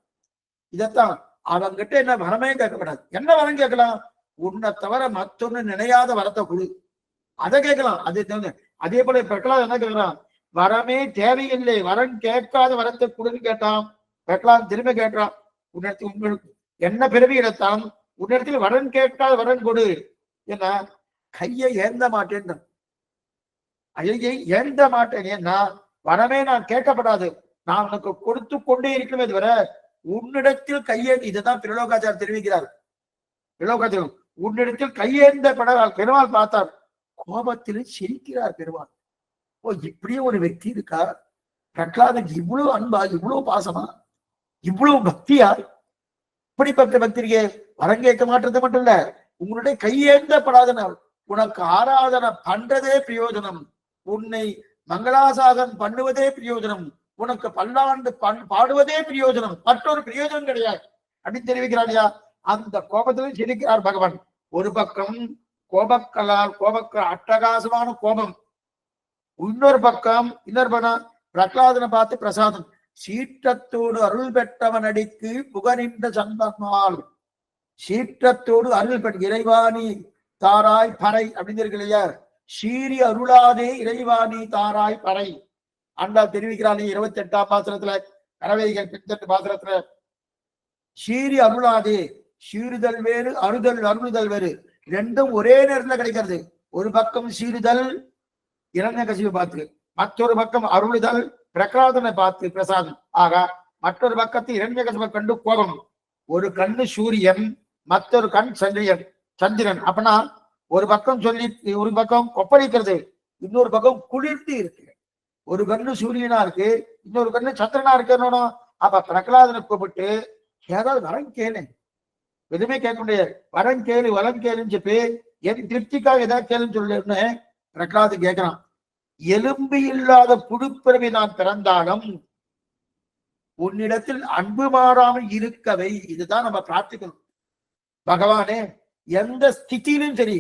இதைத்தான் அவங்கிட்ட என்ன வரமே கேட்கப்படாது. என்ன வரம் கேட்கலாம், உன்னை தவிர மற்றொன்னு நினையாத வரத்தை கொடு, அதை கேட்கலாம். அதே போல பிரகலாத் என்ன கேட்கிறான், வரமே தேவையில்லை, வரம் கேட்காத வரத்தை கொடுன்னு கேட்டான். பிரகலாத் திரும்ப கேட்டான், உன்னிடத்தில் உங்களுக்கு என்ன பிறவி எடுத்தான், உன்னிடத்தில் வரன் கேட்காத வரன் கொடு. என்ன கையை ஏந்த மாட்டேன், ஐயை ஏந்த மாட்டேன். ஏன்னா வரமே நான் கேட்கப்படாது, நான் உனக்கு கொடுத்து கொண்டே இருக்கவே தவிர உன்னிடத்தில் கையே. இதுதான் பிரலோகாச்சார் தெரிவிக்கிறார். பிரலோகாச்சாரம் உன்னிடத்தில் கையேந்த படவால் பெருமாள் பார்த்தார், கோபத்தில் சிரிக்கிறார் பெருமாள். ஓ இப்படியே ஒரு వ్యక్తి இருக்கா, பிரகலாதனுக்கு இவ்வளவு அன்பா, இவ்வளவு பாசமா, இவ்வளவு பக்தியா, இப்படிப்பட்ட பக்திரிக்கே வரம் கேட்க மாட்டது மட்டும் இல்ல, உங்களுடைய கையேந்தப்படாத உனக்கு ஆராதனை பண்றதே பிரயோஜனம், உன்னை மங்களாசாசனம் பண்ணுவதே பிரயோஜனம், உனக்கு பல்லாண்டு பாடுவதே பிரயோஜனம், மற்றொரு பிரயோஜனம் கிடையாது அப்படின்னு தெரிவிக்கிறாரியா. அந்த கோபத்திலும் சிரிக்கிறார் பகவான். ஒரு பக்கம் கோபக்கலால் அட்டகாசமான கோபம், இன்னொரு பக்கம் பிரகலாதனை பார்த்து பிரசாதம். சீற்றத்தோடு அருள் பெற்றவன் அடிக்கு புகனின்ற சந்தனால், சீற்றத்தோடு அருள் பெற்ற இறைவாணி தாராய் பறை அப்படின்னு இருக்கு இல்லையா. சீரி அருளாதே இறைவாணி தாராய் பறை ஆண்டாள் தெரிவிக்கிறானே 28ஆம் பாசுரத்துல, கரவைகள் 28 பாசுரத்துல. சீரி அருளாதே, சீறுதல் வேறு அருளுதல் வேறு, ரெண்டும் ஒரே நேரத்துல கிடைக்கிறது. ஒரு பக்கம் சீறுதல் இரண்யகசிபை பார்த்து, மற்றொரு பக்கம் அருளுதல் பிரகலாதனை பார்த்து பிரசாதம். ஆக மற்றொரு பக்கத்தில் இரண்யகசிபை கண்டு கோபம். ஒரு கண்ணு சூரியன், மற்றொரு கண் சந்திரன். அப்பனா ஒரு பக்கம் சொல்லி ஒரு பக்கம் கொப்பளிக்கிறது, இன்னொரு பக்கம் குளிர்த்து இருக்கு. ஒரு கண்ணு சூரியனா இருக்கு, இன்னொரு கண்ணு சந்திரனா இருக்கணும். அப்ப பிரகலாதனை கூப்பிட்டு ஏதாவது வரம் கேளு, எதுவுமே கேட்க முடியாது, வரம் கேளு கேளுன்னு சொல்லி என் திருப்திக்காக ஏதாவது கேளுன்னு சொல்லுன்னு பிரகலாதன் கேட்கிறான். எலும்பு இல்லாத புழுப்பிறவி நான் பிறந்தாலும் உன்னிடத்தில் அன்பு மாறாமல் இருக்கவை. இதுதான் நம்ம பிரார்த்திக்கணும். பகவானே, எந்த ஸ்திதியிலும் சரி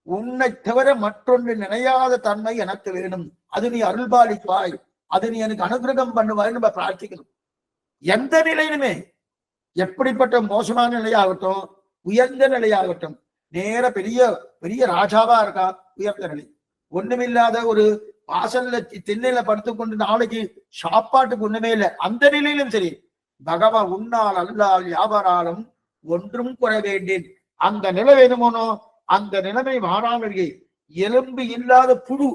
உன்னை தவிர மற்றொன்று நினையாத தன்மை எனக்கு வேணும். அது நீ அருள்பாலிப்பாய், அது நீ எனக்கு அனுகிரகம் பண்ணுவாய் நம்ம பிரார்த்திக்கணும். எந்த நிலையிலுமே, எப்படிப்பட்ட மோசமான நிலையாகட்டும் உயர்ந்த நிலையாகட்டும், நேர பெரிய பெரிய ராஜாவா இருக்கா, உயர்ந்த நிலை. ஒண்ணுமில்லாத ஒரு வாசல்ல திண்ணையில படுத்துக்கொண்டு நாளைக்கு சாப்பாட்டுக்கு ஒண்ணுமே இல்லை, அந்த நிலையிலும் சரி பகவான் உன்னால் அல்லால் யாவராலும் ஒன்றும் குறை வேண்டேன். அந்த நிலை வேணுமோனோ அந்த நிலைமை மாறாமலே. எலும்பு இல்லாத புழு,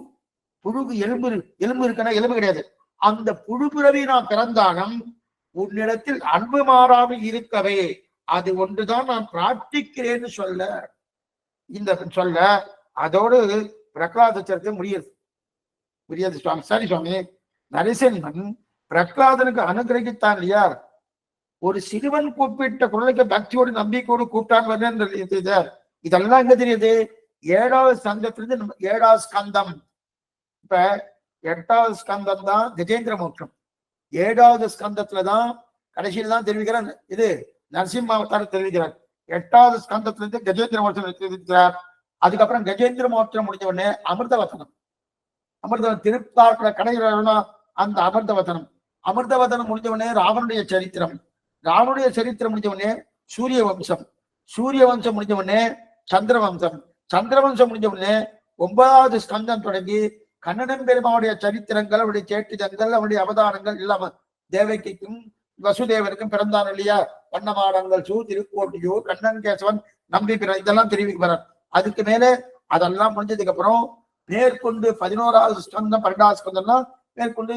புழுக்கு எலும்பு எலும்பு இருக்குன்னா எலும்பு கிடையாது. அந்த புழு பிறவி நான் பிறந்தாலும் உன்னிடத்தில் அன்பு மாறாமல் இருக்கவே, அது ஒன்றுதான் நான் பிரார்த்திக்கிறேன்னு சொல்ல. இந்த சொல்ல அதோடு பிரகலாத சரித்திரம் முடியாது சுவாமி. சரி சுவாமி, நரசிம்மன் பிரகலாதனுக்கு அனுகிரகித்தான் இல்லையா? ஒரு சிறுவன் கூப்பிட்ட குரலுக்கு பக்தியோடு நம்பிக்கையோடு கூப்பிட்டான். இதெல்லாம் எங்க தெரியுது? 7வது ஸ்கந்தத்திலிருந்து 7வது ஸ்கந்தம். இப்ப 8வது ஸ்கந்தம் தான் கஜேந்திர மோட்சம். 7வது ஸ்கந்தத்துலதான் கடைசியில் தான் தெரிவிக்கிறார். இது நரசிம்ம அவதாரம் தெரிவிக்கிறார். 8வது ஸ்கந்தத்திலிருந்து கஜேந்திர மோட்சம் தெரிவிக்கிறார். அதுக்கப்புறம் கஜேந்திர மோட்சம் முடிஞ்ச உடனே அமிர்தவசனம். அமிர்தவன் திருப்பார்க்கிற கடையில் அந்த அமிர்தவசனம். அமிர்தவசனம் முடிஞ்ச உடனே ராவனுடைய சரித்திரம். ராவனுடைய சரித்திரம் முடிஞ்ச உடனே சூரிய வம்சம். சூரிய வம்சம் முடிஞ்ச உடனே சந்திரவம்சம். சந்திரவம்சம் முடிஞ்ச உடனே 9வது ஸ்கந்தம் தொடங்கி கண்ணன் பெருமாவுடைய சரித்திரங்கள், அவருடைய சேட்டிதங்கள், அவருடைய அவதாரங்கள் இல்லாம தேவகிக்கும் வசுதேவருக்கும் பிறந்தான் இல்லையா? வண்ணமாடங்கள் சூ திருக்கோட்டியூர் கண்ணன் கேசவன் நம்பி இதெல்லாம் தெரிவிக்கிறார். அதுக்கு மேல அதெல்லாம் முடிஞ்சதுக்கு அப்புறம் மேற்கொண்டு 11வது ஸ்கந்தம் 12வது ஸ்கந்தம்னா மேற்கொண்டு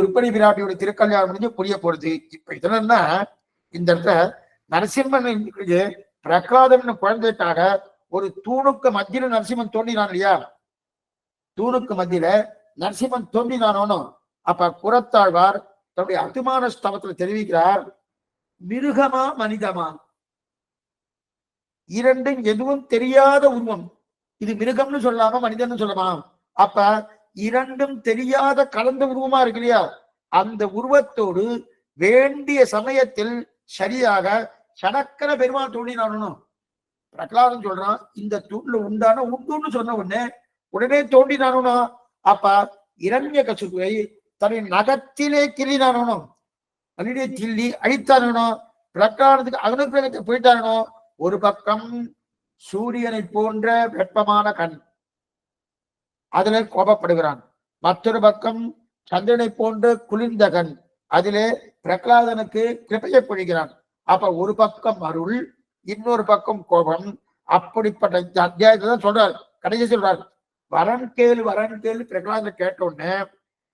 ருப்பணி பிராட்டியோட திருக்கல்யாணம் முடிஞ்சு புரிய போறது. இப்ப இதுல இந்த இடத்துல நரசிம்மன் பிரகலாதன் குழந்தைக்காக ஒரு தூணுக்கு மத்தியில நரசிம்மன் தோன்றினான் இல்லையா? தூணுக்கு மத்தியில நரசிம்மன் தோன்றினானோ அப்ப புறத்தாழ்வார் தன்னுடைய அத்திமான ஸ்தவத்துல தெரிவிக்கிறார், மிருகமா மனிதமா இரண்டும் எதுவும் தெரியாத உருவம். இது மிருகம்னு சொல்லாம மனிதன் சொல்லலாம். அப்ப இரண்டும் தெரியாத கலந்த உருவமா இருக்கு இல்லையா? அந்த உருவத்தோடு வேண்டிய சமயத்தில் சரியாக சடக்கர பெருமாள் தோண்டினானும். பிரகலாதன் சொல்றான், இந்த தூண்ல உண்டான உண்டுன்னு சொன்ன உடனே தோண்டினானும். அப்ப இரண்ய கசுவை தன்னின் நகத்திலே கிள்ளினானும், அதனுடைய கிள்ளி அழித்தானோ. பிரகலாதத்துக்கு அனுகிரகத்தை போயிட்டானோ. ஒரு பக்கம் சூரியனை போன்ற வெப்பமான கண், அதிலே கோபப்படுகிறான். மற்றொரு பக்கம் சந்திரனை போன்ற குளிர்ந்த கண், அதிலே பிரகலாதனுக்கு கிருபையை பொழிகிறான். அப்ப ஒரு பக்கம் அருள், இன்னொரு பக்கம் கோபம். அப்படிப்பட்ட இந்த அத்தியாயத்தை தான் சொல்றார். கடைசி சொல்றார், வரன் கேளு பிரகலாதன் கேட்ட உடனே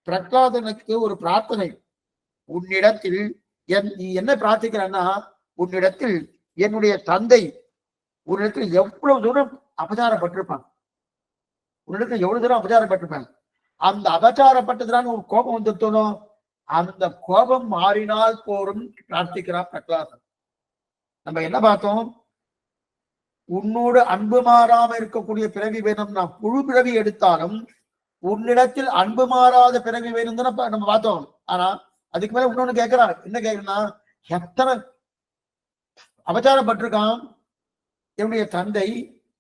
பிரகலாதனுக்கு ஒரு பிரார்த்தனை. உன்னிடத்தில் என்ன பிரார்த்திக்கிறான்னா, உன்னிடத்தில் என்னுடைய தந்தை உன்னிடத்தில் எவ்வளவு தூரம் அபச்சாரப்பட்டிருப்பான், உன்னிடத்தில் எவ்வளவு தூரம் அபச்சாரப்பட்டிருப்பான். அந்த அபச்சாரப்பட்டதுதான் ஒரு கோபம் வந்துட்டோம். அந்த கோபம் மாறினால் போரும் பிரார்த்திக்கிறான் பிரகலாதன். நம்ம என்ன பார்த்தோம்? உன்னோடு அன்பு மாறாம இருக்கக்கூடிய பிறவி வேணும். நான் புழு பிறவி எடுத்தாலும் உன்னிடத்தில் அன்பு மாறாத பிறவி வேணும் தான் நம்ம பார்த்தோம். ஆனா அதுக்கு மேல இன்னொன்னு கேட்கிறான். என்ன கேட்கறா? எத்தனை அபச்சாரப்பட்டிருக்கான் என்னுடைய தந்தை,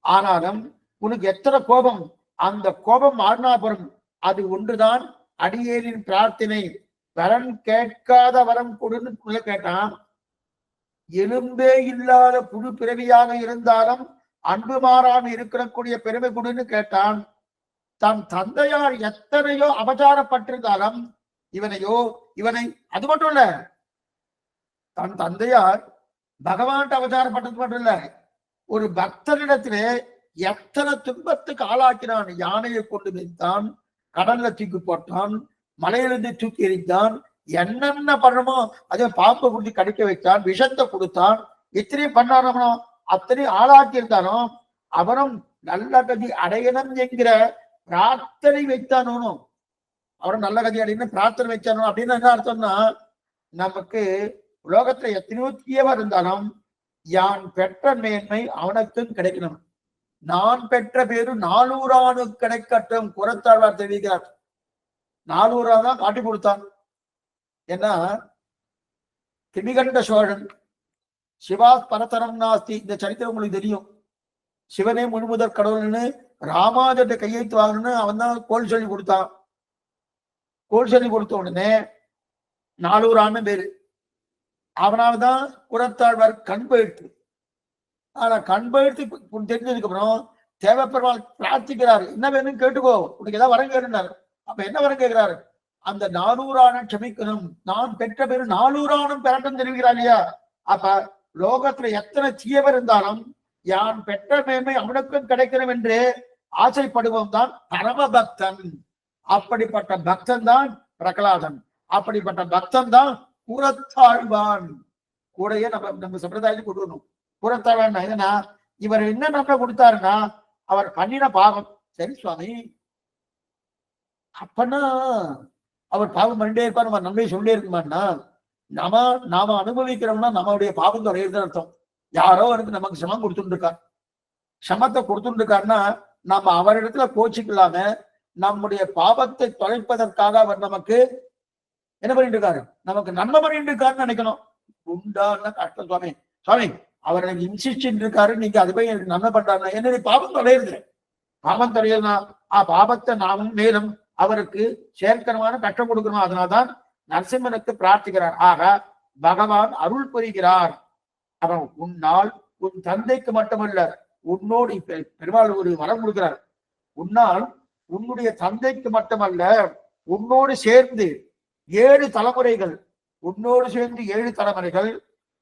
ஆனாலும் உனக்கு எத்தனை கோபம். அந்த கோபம் மாறினாபுரம் அது ஒன்றுதான் அடியேனின் பிரார்த்தனை. வரன் கேட்காத வரம் கொடுன்னு கேட்டான். எலும்பே இல்லாத புது பிறவியாக இருந்தாலும் அன்பு மாறாமல் இருக்கக்கூடிய பெருமை கொடுன்னு கேட்டான். தன் தந்தையார் எத்தனையோ அபச்சாரப்பட்டிருந்தாலும் இவனை அது மட்டும் இல்ல, தன் தந்தையார் பகவான் அவதாரப்பட்டது மட்டும் இல்ல, ஒரு பக்தனிடத்திலே எத்தனை துன்பத்துக்கு ஆளாக்கினான். யானையை கொண்டு வைத்தான், கடல்ல தூக்கி போட்டான், மலையிலிருந்து தூக்கி எறிந்தான், என்னென்ன பண்ணணுமோ அதே பாம்பை குடிச்சு கடிக்க வைத்தான், விஷத்தை கொடுத்தான். இத்தனையும் பண்ணானோ அத்தனையும் ஆளாக்கி இருந்தாலும் அவனும் நல்ல கதி அடையணும் என்கிற பிரார்த்தனை வைத்தானோ. அவரும் நல்ல கதி அடையணும் பிரார்த்தனை வைத்தானோ அப்படின்னு என்ன அர்த்தம்னா, நமக்கு உலகத்துல எத்தனையோ தீயவா இருந்தாலும் யான் பெற்ற மேன்மை அவனுக்கும் கிடைக்கணும். நான் பெற்ற பேரு 400 கிடைக்கட்டும் குரத்தாழ்வார் தெரிவிக்கிறார். 400 தான் காட்டி கொடுத்தான். ஏன்னா திமிகண்ட சோழன் சிவா பரதரம் நாஸ்தி இந்த சரித்திரம் உங்களுக்கு தெரியும். சிவனே முழுமுதற் கடவுள்னு ராமாஜட்ட கையெழுத்து வாங்கணும்னு அவன் தான் கோல் சொல்லி கொடுத்தான். கோல் சொல்லி கொடுத்த உடனே 400 பேரு. அவனால்தான் குரத்தாழ்வார் கண் போயிட்டு. ஆனா கண் போயிட்டு தெரிஞ்சதுக்கு அப்புறம் தேவப்பெருமாள் பிரார்த்திக்கிறாரு, என்ன வேணும்னு கேட்டுக்கோ, உனக்கு ஏதாவது வரம் கேட்டுனாரு. அப்ப என்ன வரம் கேட்கிறாரு? அந்த 400 க்ஷமிக்கணும், நான் பெற்ற பேரு 400 பெறட்டும் தெரிவிக்கிறார் இல்லையா? அப்ப லோகத்துல எத்தனை தீயவர் இருந்தாலும் யான் பெற்ற மேன்மை அவனுக்கும் கிடைக்கணும் என்று ஆசைப்படுவோம் தான் பரம பக்தன். அப்படிப்பட்ட பக்தன் தான் பிரகலாதன். அப்படிப்பட்ட பக்தன் தான் கூறத்தாழ்வான். கூடையே நம்ம சம்பிரதாயத்தை கொண்டு வரணும். கூறத்தாழ்வான் என்னன்னா, இவர் என்ன நன்மை கொடுத்தாருன்னா அவர் பண்ணின பாவம். சரி சுவாமி, அப்பன்னா அவர் பாவம் பண்ணிட்டே இருப்பார், நம்ம நன்மை சொல்லிட்டே இருக்குமான்னா, நாம அனுபவிக்கிறோம்னா நம்மளுடைய பாவம் குறையுதுன்னு அர்த்தம். யாரோ வந்து நமக்கு சமம் கொடுத்துட்டு இருக்கார். சமத்தை கொடுத்துட்டு இருக்காருன்னா நம்ம அவரிடத்துல கோச்சிக்கலாம நம்முடைய பாவத்தை தொலைப்பதற்காக அவர் நமக்கு என்ன பண்ணிட்டு இருக்காரு, நமக்கு நன்மை பண்ணிட்டு இருக்காருன்னு நினைக்கணும். உண்டான கஷ்டம் சுவாமி, சுவாமி அவர் எனக்கு இன்சிஸ்ட் இருக்காரு, நீங்க அது போய் எனக்கு நன்மை பண்றாருன்னா என்னுடைய பாவம் தொலையுது. பாவம் தொலையுதுன்னா பாவத்தை நாமும் மேலும் அவருக்கு சேர்க்கணுமான கஷ்டம் கொடுக்கணும். அதனால்தான் நரசிம்மனுக்கு பிரார்த்திக்கிறார். ஆக பகவான் அருள் புரிகிறார். அவன் உன்னால் உன் தந்தைக்கு மட்டுமல்ல, உன்னோடு பெருமாள் ஒரு வரம் கொடுக்கிறார். உன்னால் உன்னுடைய தந்தைக்கு மட்டுமல்ல, உன்னோடு சேர்ந்து 7 தலைமுறைகள், உன்னோடு சேர்ந்து 7 தலைமுறைகள்,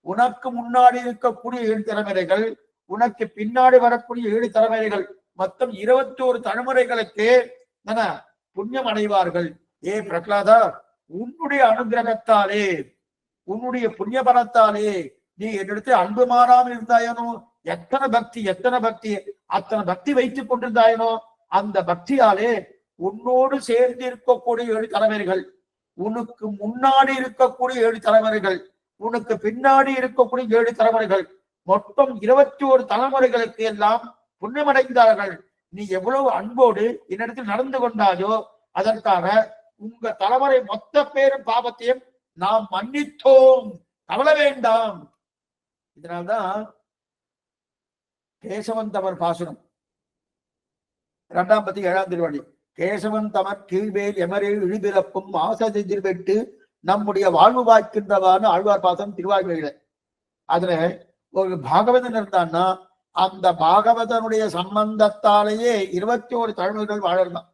உனக்கு முன்னாடி இருக்கக்கூடிய 7 தலைமுறைகள், உனக்கு பின்னாடி வரக்கூடிய 7 தலைமுறைகள், மொத்தம் 21 தலைமுறைகளுக்கு புண்ணியம் அடைவார்கள். ஏ பிரகலாதா, உன்னுடைய அனுகிரகத்தாலே, உன்னுடைய புண்ணிய பலத்தாலே நீ என்னிடத்தில் அன்பு மாறாமல் இருந்தாயனோ, எத்தனை பக்தி அத்தனை பக்தி வைத்துக் கொண்டிருந்தாயனோ, அந்த பக்தியாலே உன்னோடு சேர்ந்து இருக்கக்கூடிய 7 தலைமுறைகள், உனக்கு முன்னாடி இருக்கக்கூடிய 7 தலைமுறைகள், உனக்கு பின்னாடி இருக்கக்கூடிய 7 தலைமுறைகள், மொத்தம் 21 தலைமுறைகளுக்கு எல்லாம் புண்ணியமடைந்தார்கள். நீ எவ்வளவு அன்போடு என்னிடத்தில் நடந்து கொண்டாயோ அதற்காக உங்க தலைமுறை மொத்த பேரும் பாவத்தையும் நாம் மன்னித்தோம், கவலை வேண்டாம். இதனால்தான் கேசவன் தமர் பாசுரம் 2ஆம் பத்தி 7ஆம் திருவாடி, கேசவன் தமர் கீழ்வேல் எமரே இழிபிறப்பும் ஆசதிர் வெட்டு நம்முடைய வாழ்வு வாய்க்கின்றவான்னு ஆழ்வார் பாசனம் திருவாழ்வையில. அதுல ஒரு பாகவதன் இருந்தான்னா அந்த பாகவதனுடைய சம்பந்தத்தாலேயே 21 தலைமுறைகள் வாழலாம்.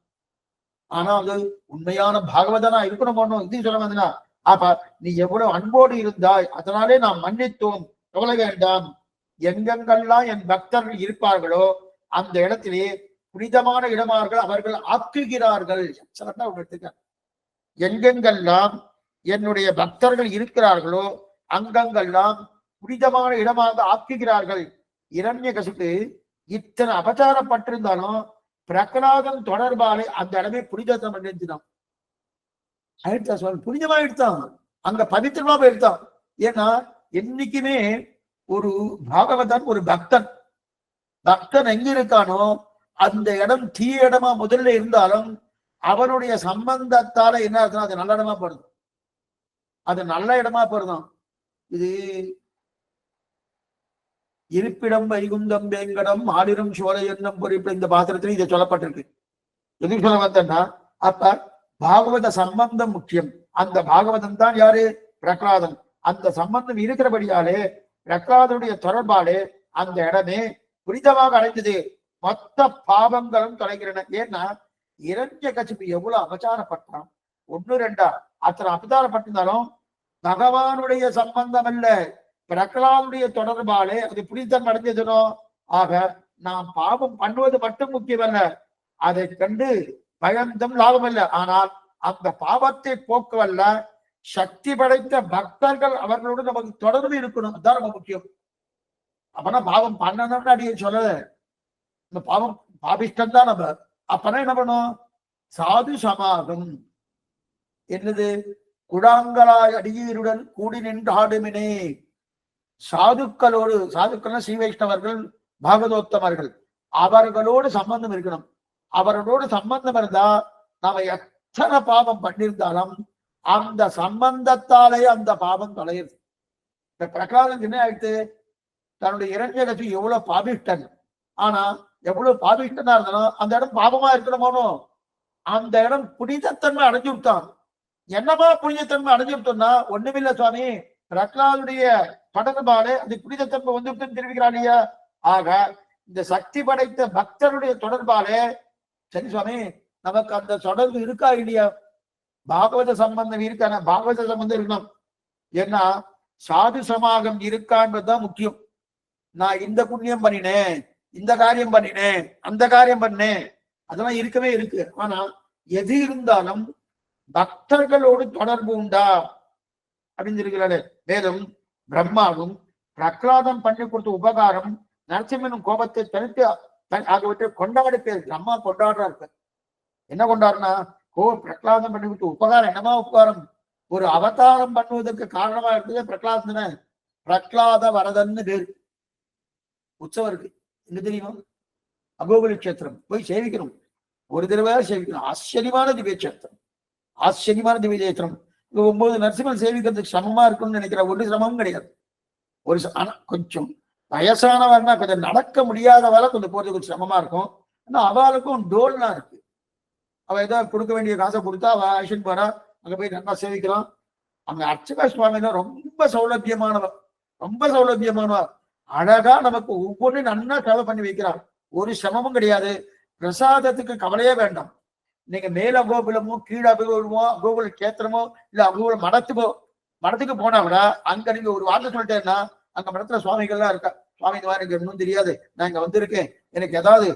ஆனா அது உண்மையான பாகவதனா இருக்கணும். இது சொல்ல வந்தா, அப்ப நீ எவ்வளவு அன்போடு இருந்தாய், அதனாலே நாம் மன்னித்தோம், கவலை வேண்டாம். எங்கெங்கெல்லாம் என் பக்தர்கள் இருப்பார்களோ அந்த இடத்திலே புனிதமான இடமார்கள் அவர்கள் ஆக்குகிறார்கள். எங்கெங்கெல்லாம் என்னுடைய பக்தர்கள் இருக்கிறார்களோ அங்கங்கெல்லாம் புனிதமான இடமாக ஆக்குகிறார்கள். இரண்யகசிப்பு இத்தனை அபச்சாரப்பட்டிருந்தாலும் பிரகலாதன் தொடர்பாலே அந்த இடமே புனிதத்தம் நினைச்சுதான் புனிதமா எடுத்தான், அங்க பவித்திரமா எடுத்தான். ஏன்னா என்னைக்குமே ஒரு பாகவதன் ஒரு பக்தன் எங்க இருக்கானோ அந்த இடம் தீய இடமா முதல்ல இருந்தாலும் அவனுடைய சம்பந்தத்தால என்ன ஆகுதுன்னா அது நல்ல இடமா போடுது, அது நல்ல இடமா போடுதான். இது இருப்பிடம் வைகுந்தம் வேங்கடம் ஆடிரும் சோலை என்னும் பொறிப்பு இந்த பாத்திரத்துல இதை சொல்லப்பட்டிருக்கு. எதுக்கு சொல்ல வந்தேன்னா, அப்ப பாகவத சம்பந்தம் முக்கியம். அந்த பாகவதன் தான் யாரு? பிரகலாதன். அந்த சம்பந்தம் இருக்கிறபடியாலே பிரகலாதனுடைய தொடர்பாலே அந்த இடமே புனிதமாக அடைந்தது. மொத்த பாவங்களும் தொலைகிறன. ஏன்னா இரண்யகசிப்பு எவ்வளவு அபச்சாரப்பட்டான், 1 2 அத்தனை அபச்சாரப்பட்டிருந்தாலும் பகவானுடைய சம்பந்தம் அல்ல, பிரகலாதுடைய தொடர்பாலே அது புனிதம் அடைஞ்சதுனோ. ஆக நாம் பாவம் பண்ணுவது மட்டும் முக்கியமல்ல, அதை கண்டு பயந்தும் லாபம் அல்ல. ஆனால் அந்த பாவத்தை போக்குவல்ல சக்தி படைத்த பக்தர்கள் அவர்களோடு நமக்கு தொடர்பு இருக்கணும், அதுதான் ரொம்ப முக்கியம். அப்பனா பாவம் பண்ணணும்னு அடியே சொல்லல, இந்த பாவம் பாபிஷ்டம் தான் நம்ம. அப்பனா என்ன பண்ணும்? சாது சமாகம் என்னது? குடாங்களாய் அடியீருடன் கூடி நின்றாடுமினே. சாதுக்களோடு, சாதுக்கள் ஸ்ரீ வைஷ்ணவர்கள் பாகவதோத்தமர்கள், அவர்களோடு சம்பந்தம் இருக்கணும். அவர்களோடு சம்பந்தம் இருந்தா நாம எத்தனை பாவம் பண்ணியிருந்தாலும் அந்த சம்பந்தத்தாலே அந்த பாவம் தொலையுது. இந்த பிரகலாதன் என்ன ஆயிடுத்து, தன்னுடைய இரண்யகசி எவ்வளவு பாபிஷ்டன், ஆனா எவ்வளவு பாபிஷ்டனா இருந்தாலும் அந்த இடம் பாவமா இருக்கணுமோனோ அந்த இடம் புனிதத்தன்மை அடைஞ்சு விட்டான். என்னமா புனிதத்தன்மை அடைஞ்சு விட்டோம்னா ஒண்ணுமில்ல சுவாமி, பிரகலாதுடைய தொடர்பாலே அது புனிதத்தன்மை வந்துவிட்டுன்னு தெரிவிக்கிறான் இல்லையா. ஆக இந்த சக்தி படைத்த பக்தருடைய தொடர்பாலே சரி சுவாமி நமக்கு அந்த தொடர்பு இருக்கா இல்லையா, பாகவத சம்பந்தம் இருக்கான, பாகவத சம்பந்தம் இருக்கணும். ஏன்னா சாது சமாகம் இருக்கான்றதுதான் முக்கியம். நான் இந்த புண்ணியம் பண்ணினேன், இந்த காரியம் பண்ணினேன், அந்த காரியம் பண்ணேன், அதெல்லாம் இருக்கவே இருக்கு. ஆனா எது இருந்தாலும் பக்தர்களோடு தொடர்பு உண்டா அப்படின்னு இருக்கிறாரு. மேலும் பிரம்மாவும் பிரகலாதம் பண்ணி கொடுத்த உபகாரம் நரசிம்மனும் கோபத்தை தனித்து ஆகியவற்றை கொண்டாடி பேர் பிரம்மா கொண்டாடுறாரு. என்ன கொண்டாடுனா, பிரகலாதம் பண்ணி கொடுத்த உபகாரம் என்னமா உபகாரம், ஒரு அவதாரம் பண்ணுவதற்கு காரணமா இருந்தது பிரகலாதன. பிரகலாத வரதன்னு பேரு உற்சவம் இருக்கு. எங்க தெரியுமா, அகோபலி கஷேத்திரம் போய் சேவிக்கணும், ஒரு தடவை சேவிக்கணும். ஆச்சரியமான திவ்ய கஷேத்திரம், ஆச்சரியமான திவ்ய கஷேத்திரம். 9 நரசிம்மன் சேவிக்கிறதுக்கு சிரமமா இருக்கும்னு நினைக்கிற ஒரு சிரமமும் கிடையாது. ஒரு கொஞ்சம் வயசானவர்னா கொஞ்சம் நடக்க முடியாதவால கொஞ்சம் போறதுக்கு கொஞ்சம் சிரமமா இருக்கும். ஆனா அவளுக்கும் டோல்னா இருக்கு. அவ ஏதாவது கொடுக்க வேண்டிய காசை கொடுத்தா அவ ஆக்ஷன் போறா, அங்க போய் நல்லா சேவிக்கலாம். அங்க அர்ச்சகா சுவாமினா ரொம்ப சௌலபியமானவர், ரொம்ப சௌலபியமானவர். அழகா நமக்கு ஒவ்வொன்றும் நன்னா சேவை பண்ணி வைக்கிறார். ஒரு சிரமமும் கிடையாது. பிரசாதத்துக்கு கவலையே வேண்டாம். நீங்க மேல கோகுலமோ கீழே அகோகுலமோ அகோகுல கேத்திரமோ இல்ல அகோகுல மடத்துக்கு போனா கூட அங்க நீங்க ஒரு வார்த்தை சொல்லிட்டேன்னா அங்க மடத்துல சுவாமிகள்லாம் இருக்கா. சுவாமி இந்த மாதிரி எனக்கு இன்னும் தெரியாது, நான் இங்க வந்திருக்கேன், எனக்கு ஏதாவது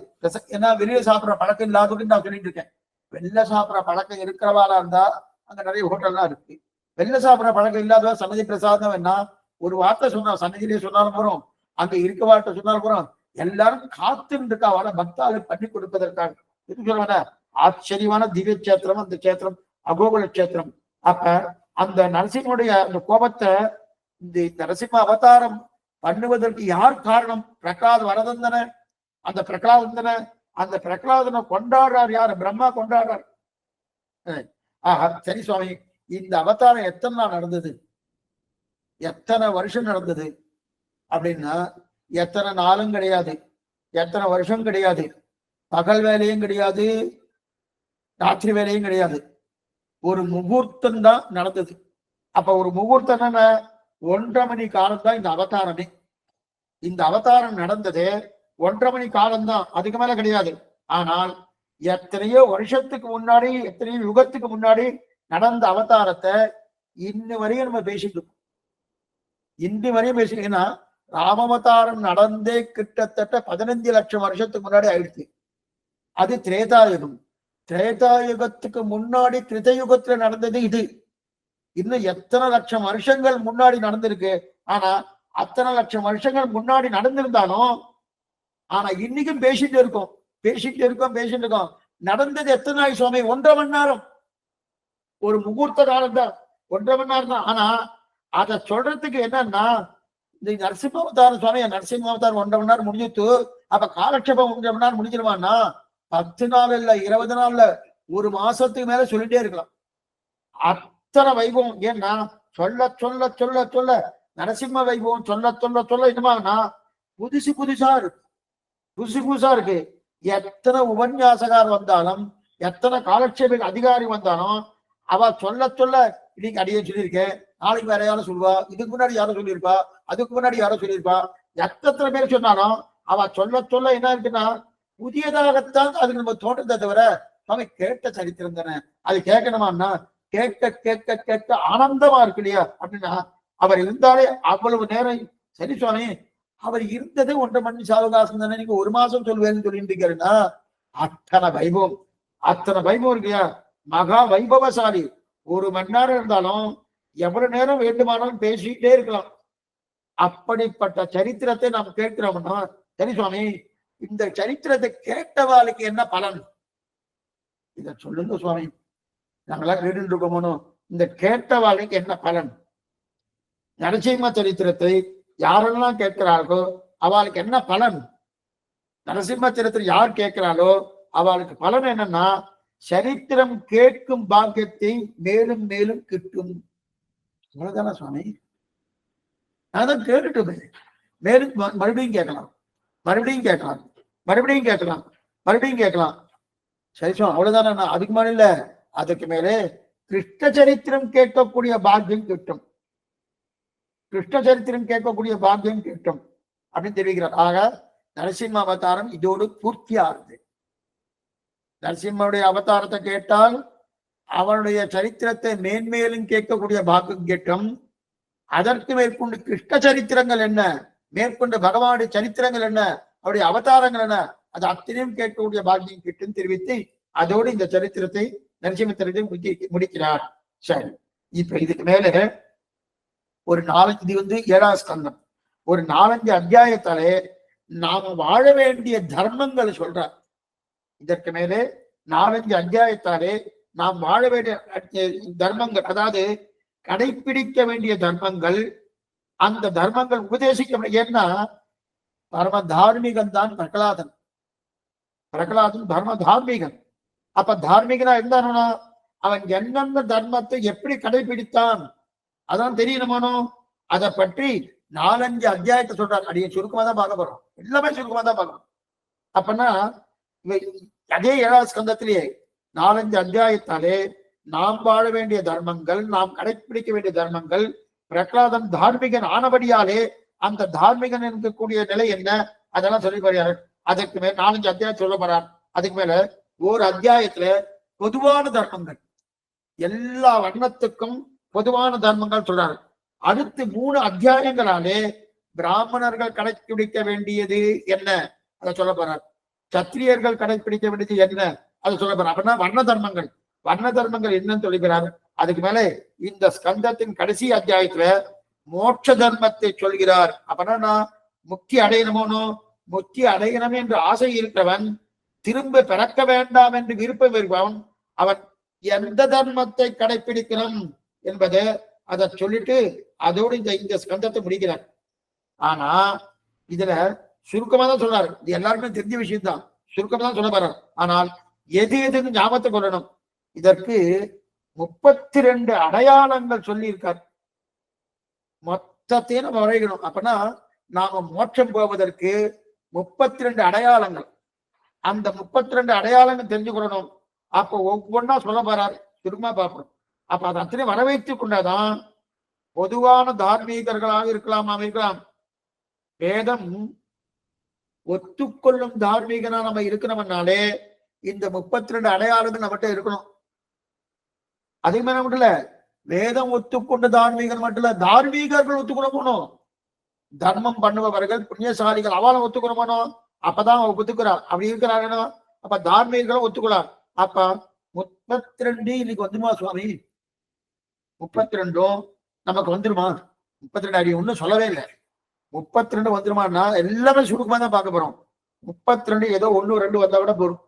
ஏன்னா வெளியே சாப்பிட்ற பழக்கம் இல்லாததுன்னு நான் சொல்லிட்டு இருக்கேன். வெளில சாப்பிட்ற பழக்கம் இருக்கிறவாளா இருந்தா அங்க நிறைய ஹோட்டல்லாம் இருக்கு. வெளில சாப்பிட்ற பழக்கம் இல்லாதவா சன்னதி பிரசாதம் வேணா ஒரு வார்த்தை சொன்னா சன்னதியிலே சொன்னாலும் போறோம், அங்க இருக்க வார்த்தை சொன்னாலும் போறோம். எல்லாரும் காத்துன்னு இருக்கா அவளை பக்தாவை பண்ணி கொடுப்பதற்காக. எது சொல்லுவேன்னா ஆச்சரியமான திவ்ய கஷேத்திரம் அந்த கஷேத்திரம், அகோகுல கஷேத்திரம். அப்ப அந்த நரசிம்மனுடைய அந்த கோபத்தை இந்த நரசிம்ம அவதாரம் பண்ணுவதற்கு யார் காரணம், பிரகலாத வரதந்தன. அந்த பிரகலாதந்தன அந்த பிரகலாதனை கொண்டாடுறார் யாரு, பிரம்மா கொண்டாடுறார். சரி சுவாமி, இந்த அவதாரம் எத்தனை நாள் நடந்தது, எத்தனை வருஷம் நடந்தது அப்படின்னா எத்தனை நாளும் கிடையாது, எத்தனை வருஷம் கிடையாது, பகல் வேலையும் கிடையாது, ராத்திரி வேலையும் கிடையாது. ஒரு முகூர்த்தம் தான் நடந்தது. அப்ப ஒரு முகூர்த்தம் 1.5 மணி காலம் தான் இந்த அவதாரமே. இந்த அவதாரம் நடந்தது 1.5 மணி காலம்தான், அதுக்கு மேல கிடையாது. ஆனால் எத்தனையோ வருஷத்துக்கு முன்னாடி, எத்தனையோ யுகத்துக்கு முன்னாடி நடந்த அவதாரத்தை இன்ன வரையும் நம்ம பேசிட்டு இன்று வரையும் பேசிட்டீங்கன்னா ராமவதாரம் நடந்தே கிட்டத்தட்ட 15 லட்சம் வருஷத்துக்கு முன்னாடி ஆயிடுச்சு. அது திரேதாயுகம். திரேதாயுகத்துக்கு முன்னாடி கிருதயுகத்துல நடந்தது இது. இன்னும் எத்தனை லட்சம் வருஷங்கள் முன்னாடி நடந்திருக்கு. ஆனா அத்தனை லட்சம் வருஷங்கள் முன்னாடி நடந்திருந்தாலும் ஆனா இன்னைக்கும் பேசிட்டு இருக்கோம். நடந்தது எத்தனை நாள் சுவாமி, 1.5 மணி நேரம். ஒரு முகூர்த்த காலம் தான், 1.5 மணி நேரம் தான். ஆனா அதை சொல்றதுக்கு என்னன்னா, இந்த நரசிம்ம அவதாரம் சுவாமி, நரசிம்ம அவதாரம் 1.5 மணி நேரம் முடிஞ்சிட்டு அப்ப காலட்சேபம் 1.5 மணி நேரம் முடிஞ்சிருவான்னா 10 நாள் இல்ல 20 நாள்ல ஒரு மாசத்துக்கு மேல சொல்லிட்டே இருக்கலாம். அத்தனை வைபவம். ஏன்னா சொல்ல சொல்ல சொல்ல சொல்ல நரசிம்ம வைபவம் சொல்ல சொல்ல சொல்ல என்னமானா புதுசா இருக்கு. எத்தனை உபன்யாசகார் வந்தாலும், எத்தனை காலட்சேப அதிகாரி வந்தாலும் அவ சொல்ல சொல்ல இன்னைக்கு அடியே சொல்லியிருக்கேன், நாளைக்கு வேற யாரும் சொல்லுவா, இதுக்கு முன்னாடி யாரும் சொல்லியிருப்பா, அதுக்கு முன்னாடி யாரும் சொல்லியிருப்பா, எத்தனை பேர் சொன்னாலும் அவ சொல்ல சொல்ல என்ன இருக்குன்னா புதியதாகத்தான் அதுக்கு நம்ம தோன்றதை தவிர நம்ம கேட்ட சரித்திரம் தானே. அது கேட்கணுமான்னா கேட்க கேட்க கேட்க ஆனந்தமா இருக்கு இல்லையா. அப்படின்னா அவர் இருந்தாலே அவ்வளவு நேரம். சரி சுவாமி, அவர் இருந்ததே 1.5 மணி சாவகாசம் தானே, நீங்க ஒரு மாசம் சொல்லுவேன்னு சொல்லிட்டு இருக்காருன்னா அத்தனை வைபவம் இருக்கியா. மகா வைபவசாலி. 1 மணி நேரம் இருந்தாலும் எவ்வளவு நேரம் வேண்டுமானாலும் பேசிட்டே இருக்கலாம். அப்படிப்பட்ட சரித்திரத்தை நாம் கேட்கிறோம்னா, சரி சுவாமி, இந்த சரித்திரத்தை கேட்டவாளுக்கு என்ன பலன், இத சொல்லுங்க சுவாமி, நாங்களாம் கேட்டு இருக்கோமோ. இந்த கேட்டவாளுக்கு என்ன பலன், நரசிம்ம சரித்திரத்தை யாரெல்லாம் கேட்கிறார்களோ அவளுக்கு என்ன பலன், நரசிம்ம சரித்திரம் யார் கேட்கிறாளோ அவளுக்கு பலன் என்னன்னா சரித்திரம் கேட்கும் பாக்கியத்தை மேலும் மேலும் கிட்டும். அவ்வளவுதானா சுவாமி? நான் தான் கேட்டுட்டு மேலும் மறுபடியும் கேட்கலாம், மறுபடியும் கேட்கலாம், மறுபடியும் கேட்கலாம், மறுபடியும் கேட்கலாம். சரி சுவாமி அவ்வளவுதானா? அதுக்கு மேல இல்ல, அதுக்கு மேலே கிருஷ்ண சரித்திரம் கேட்கக்கூடிய பாக்கியம் கிட்டும், கிருஷ்ண சரித்திரம் கேட்கக்கூடிய பாக்கியம் கிட்டும் அப்படின்னு தெரிவிக்கிறார். ஆக நரசிம்ம அவதாரம் இதோடு பூர்த்தியாகுது. நரசிம்மனுடைய அவதாரத்தை கேட்டால் அவனுடைய சரித்திரத்தை மேன்மேலும் கேட்கக்கூடிய பாக்கியம் கிட்டும். அதற்கு மேற்கொண்டு கிருஷ்ண சரித்திரங்கள் என்ன, மேற்கொண்டு பகவானுடைய சரித்திரங்கள் என்ன, அவருடைய அவதாரங்கள் என்ன, அது அத்தனையும் கேட்கக்கூடிய பாக்கியம் கிட்டும் தெரிவித்து அதோடு இந்த சரித்திரத்தை நரசிம்ம சரித்திரத்தை முடிக்கிறார். சரி, இப்ப இதுக்கு மேல ஒரு 4 இது 7ஆம் ஸ்கந்தம், ஒரு 4-5 அத்தியாயத்தாலே நாம வாழ வேண்டிய தர்மங்களை சொல்றார். இதற்கு மேலே 4-5 அத்தியாயத்தாலே நாம் வாழ வேண்டிய தர்மங்கள், அதாவது கடைபிடிக்க வேண்டிய தர்மங்கள், அந்த தர்மங்கள் உபதேசிக்க. ஏன்னா பரம தார்மீகன் தான் பிரகலாதன். பிரகலாதன் தர்ம தார்மீகன். அப்ப தார்மீகனா இருந்தானோ அவன் என்னென்ன தர்மத்தை எப்படி கடைபிடித்தான் அதான் தெரியணுமானோ. அதை பற்றி 4-5 அத்தியாயத்தை சொல்றாரு. அடிய சுருக்கமா தான் பார்க்க போறோம், எல்லாமே சுருக்கமா தான் பார்க்கணும். அப்பன்னா அதே 7ஆம் ஸ்கந்தத்திலேயே 4-5 அத்தியாயத்தாலே நாம் வாழ வேண்டிய தர்மங்கள், நாம் கடைபிடிக்க வேண்டிய தர்மங்கள், பிரகலாதன் தார்மீகன் ஆனபடியாலே அந்த தார்மீகன் இருக்கக்கூடிய நிலை என்ன அதெல்லாம் சொல்லி போறாரு. அதுக்கு மேல 4-5 அத்தியாயம் சொல்ல போறார். அதுக்கு மேல ஒரு அத்தியாயத்துல பொதுவான தர்மங்கள், எல்லா வண்ணத்துக்கும் பொதுவான தர்மங்கள் சொல்றாரு. அடுத்து 3 அத்தியாயங்களாலே பிராமணர்கள் கடைபிடிக்க வேண்டியது என்ன அதை சொல்ல போறார். சத்திரியர்கள் கடைபிடிக்க வேண்டியது என்ன அதை சொல்ல போறார். அப்படின்னா வர்ண தர்மங்கள், வர்ண தர்மங்கள் என்னன்னு சொல்லுகிறார். அதுக்கு மேல இந்த ஸ்கந்தத்தின் கடைசி அத்தியாயத்துல மோட்ச தர்மத்தை சொல்கிறார். அப்படின்னா நான் முக்தி அடையணுமோனோ, முக்தி அடையணும் என்று ஆசை இருக்கிறவன், திரும்ப பிறக்க வேண்டாம் என்று விருப்பம் இருப்பவன், அவன் எந்த தர்மத்தை கடைபிடிக்கணும் என்பதை அதை சொல்லிட்டு அதோடு இந்த ஸ்கந்தத்தை முடிக்கிறார். ஆனா இதுல சுருக்கமா தான் சொல்றாரு. இது எல்லாருக்குமே தெரிஞ்ச விஷயம் தான், சுருக்கமா தான் சொல்ல போறார். ஆனால் எது எதுன்னு ஞாபகத்தை கொள்ளணும். இதற்கு 32 அடையாளங்கள் சொல்லி இருக்கார். மொத்தத்தையும் நம்ம வரையணும். அப்பனா நாம மோட்சம் போவதற்கு 32 அடையாளங்கள், அந்த 32 அடையாளங்கள் தெரிஞ்சு கொள்ளணும். அப்ப ஒவ்வொன்னா சொல்ல போறார், சுருக்கமா பார்ப்போம். அப்ப அதை அத்தனை வரவேற்றுக் கொண்டாதான் பொதுவான தார்மீகர்களாக இருக்கலாம். வேதம் ஒத்துக்கொள்ளும் தார்மீகனா நம்ம இருக்கணும்னாலே இந்த 32 அடையாளங்கள் நம்மகிட்ட இருக்கணும். அதே மாதிரி மட்டும் இல்ல, வேதம் ஒத்துக்கொண்ட தார்மீகர் மட்டும் இல்ல, தார்மீகர்கள் ஒத்துக்கணும். தர்மம் பண்ணுபவர்கள் புண்ணியசாலிகள் அவளும் ஒத்துக்கணும். அப்பதான் அவங்க ஒத்துக்கிறார். அப்படி இருக்கிறாங்கன்னா அப்ப தார்மீகர்களும் ஒத்துக்கிறார். அப்ப 32 இன்னைக்கு வந்துமா சுவாமி? 32 நமக்கு வந்துருமா? 32 அடி ஒன்னும் சொல்லவே இல்லை. 32 வந்துருமான்னா எல்லாமே சுருக்கமா தான் பார்க்க போறோம். 32 ஏதோ 1-2 வந்தா கூட போறோம்,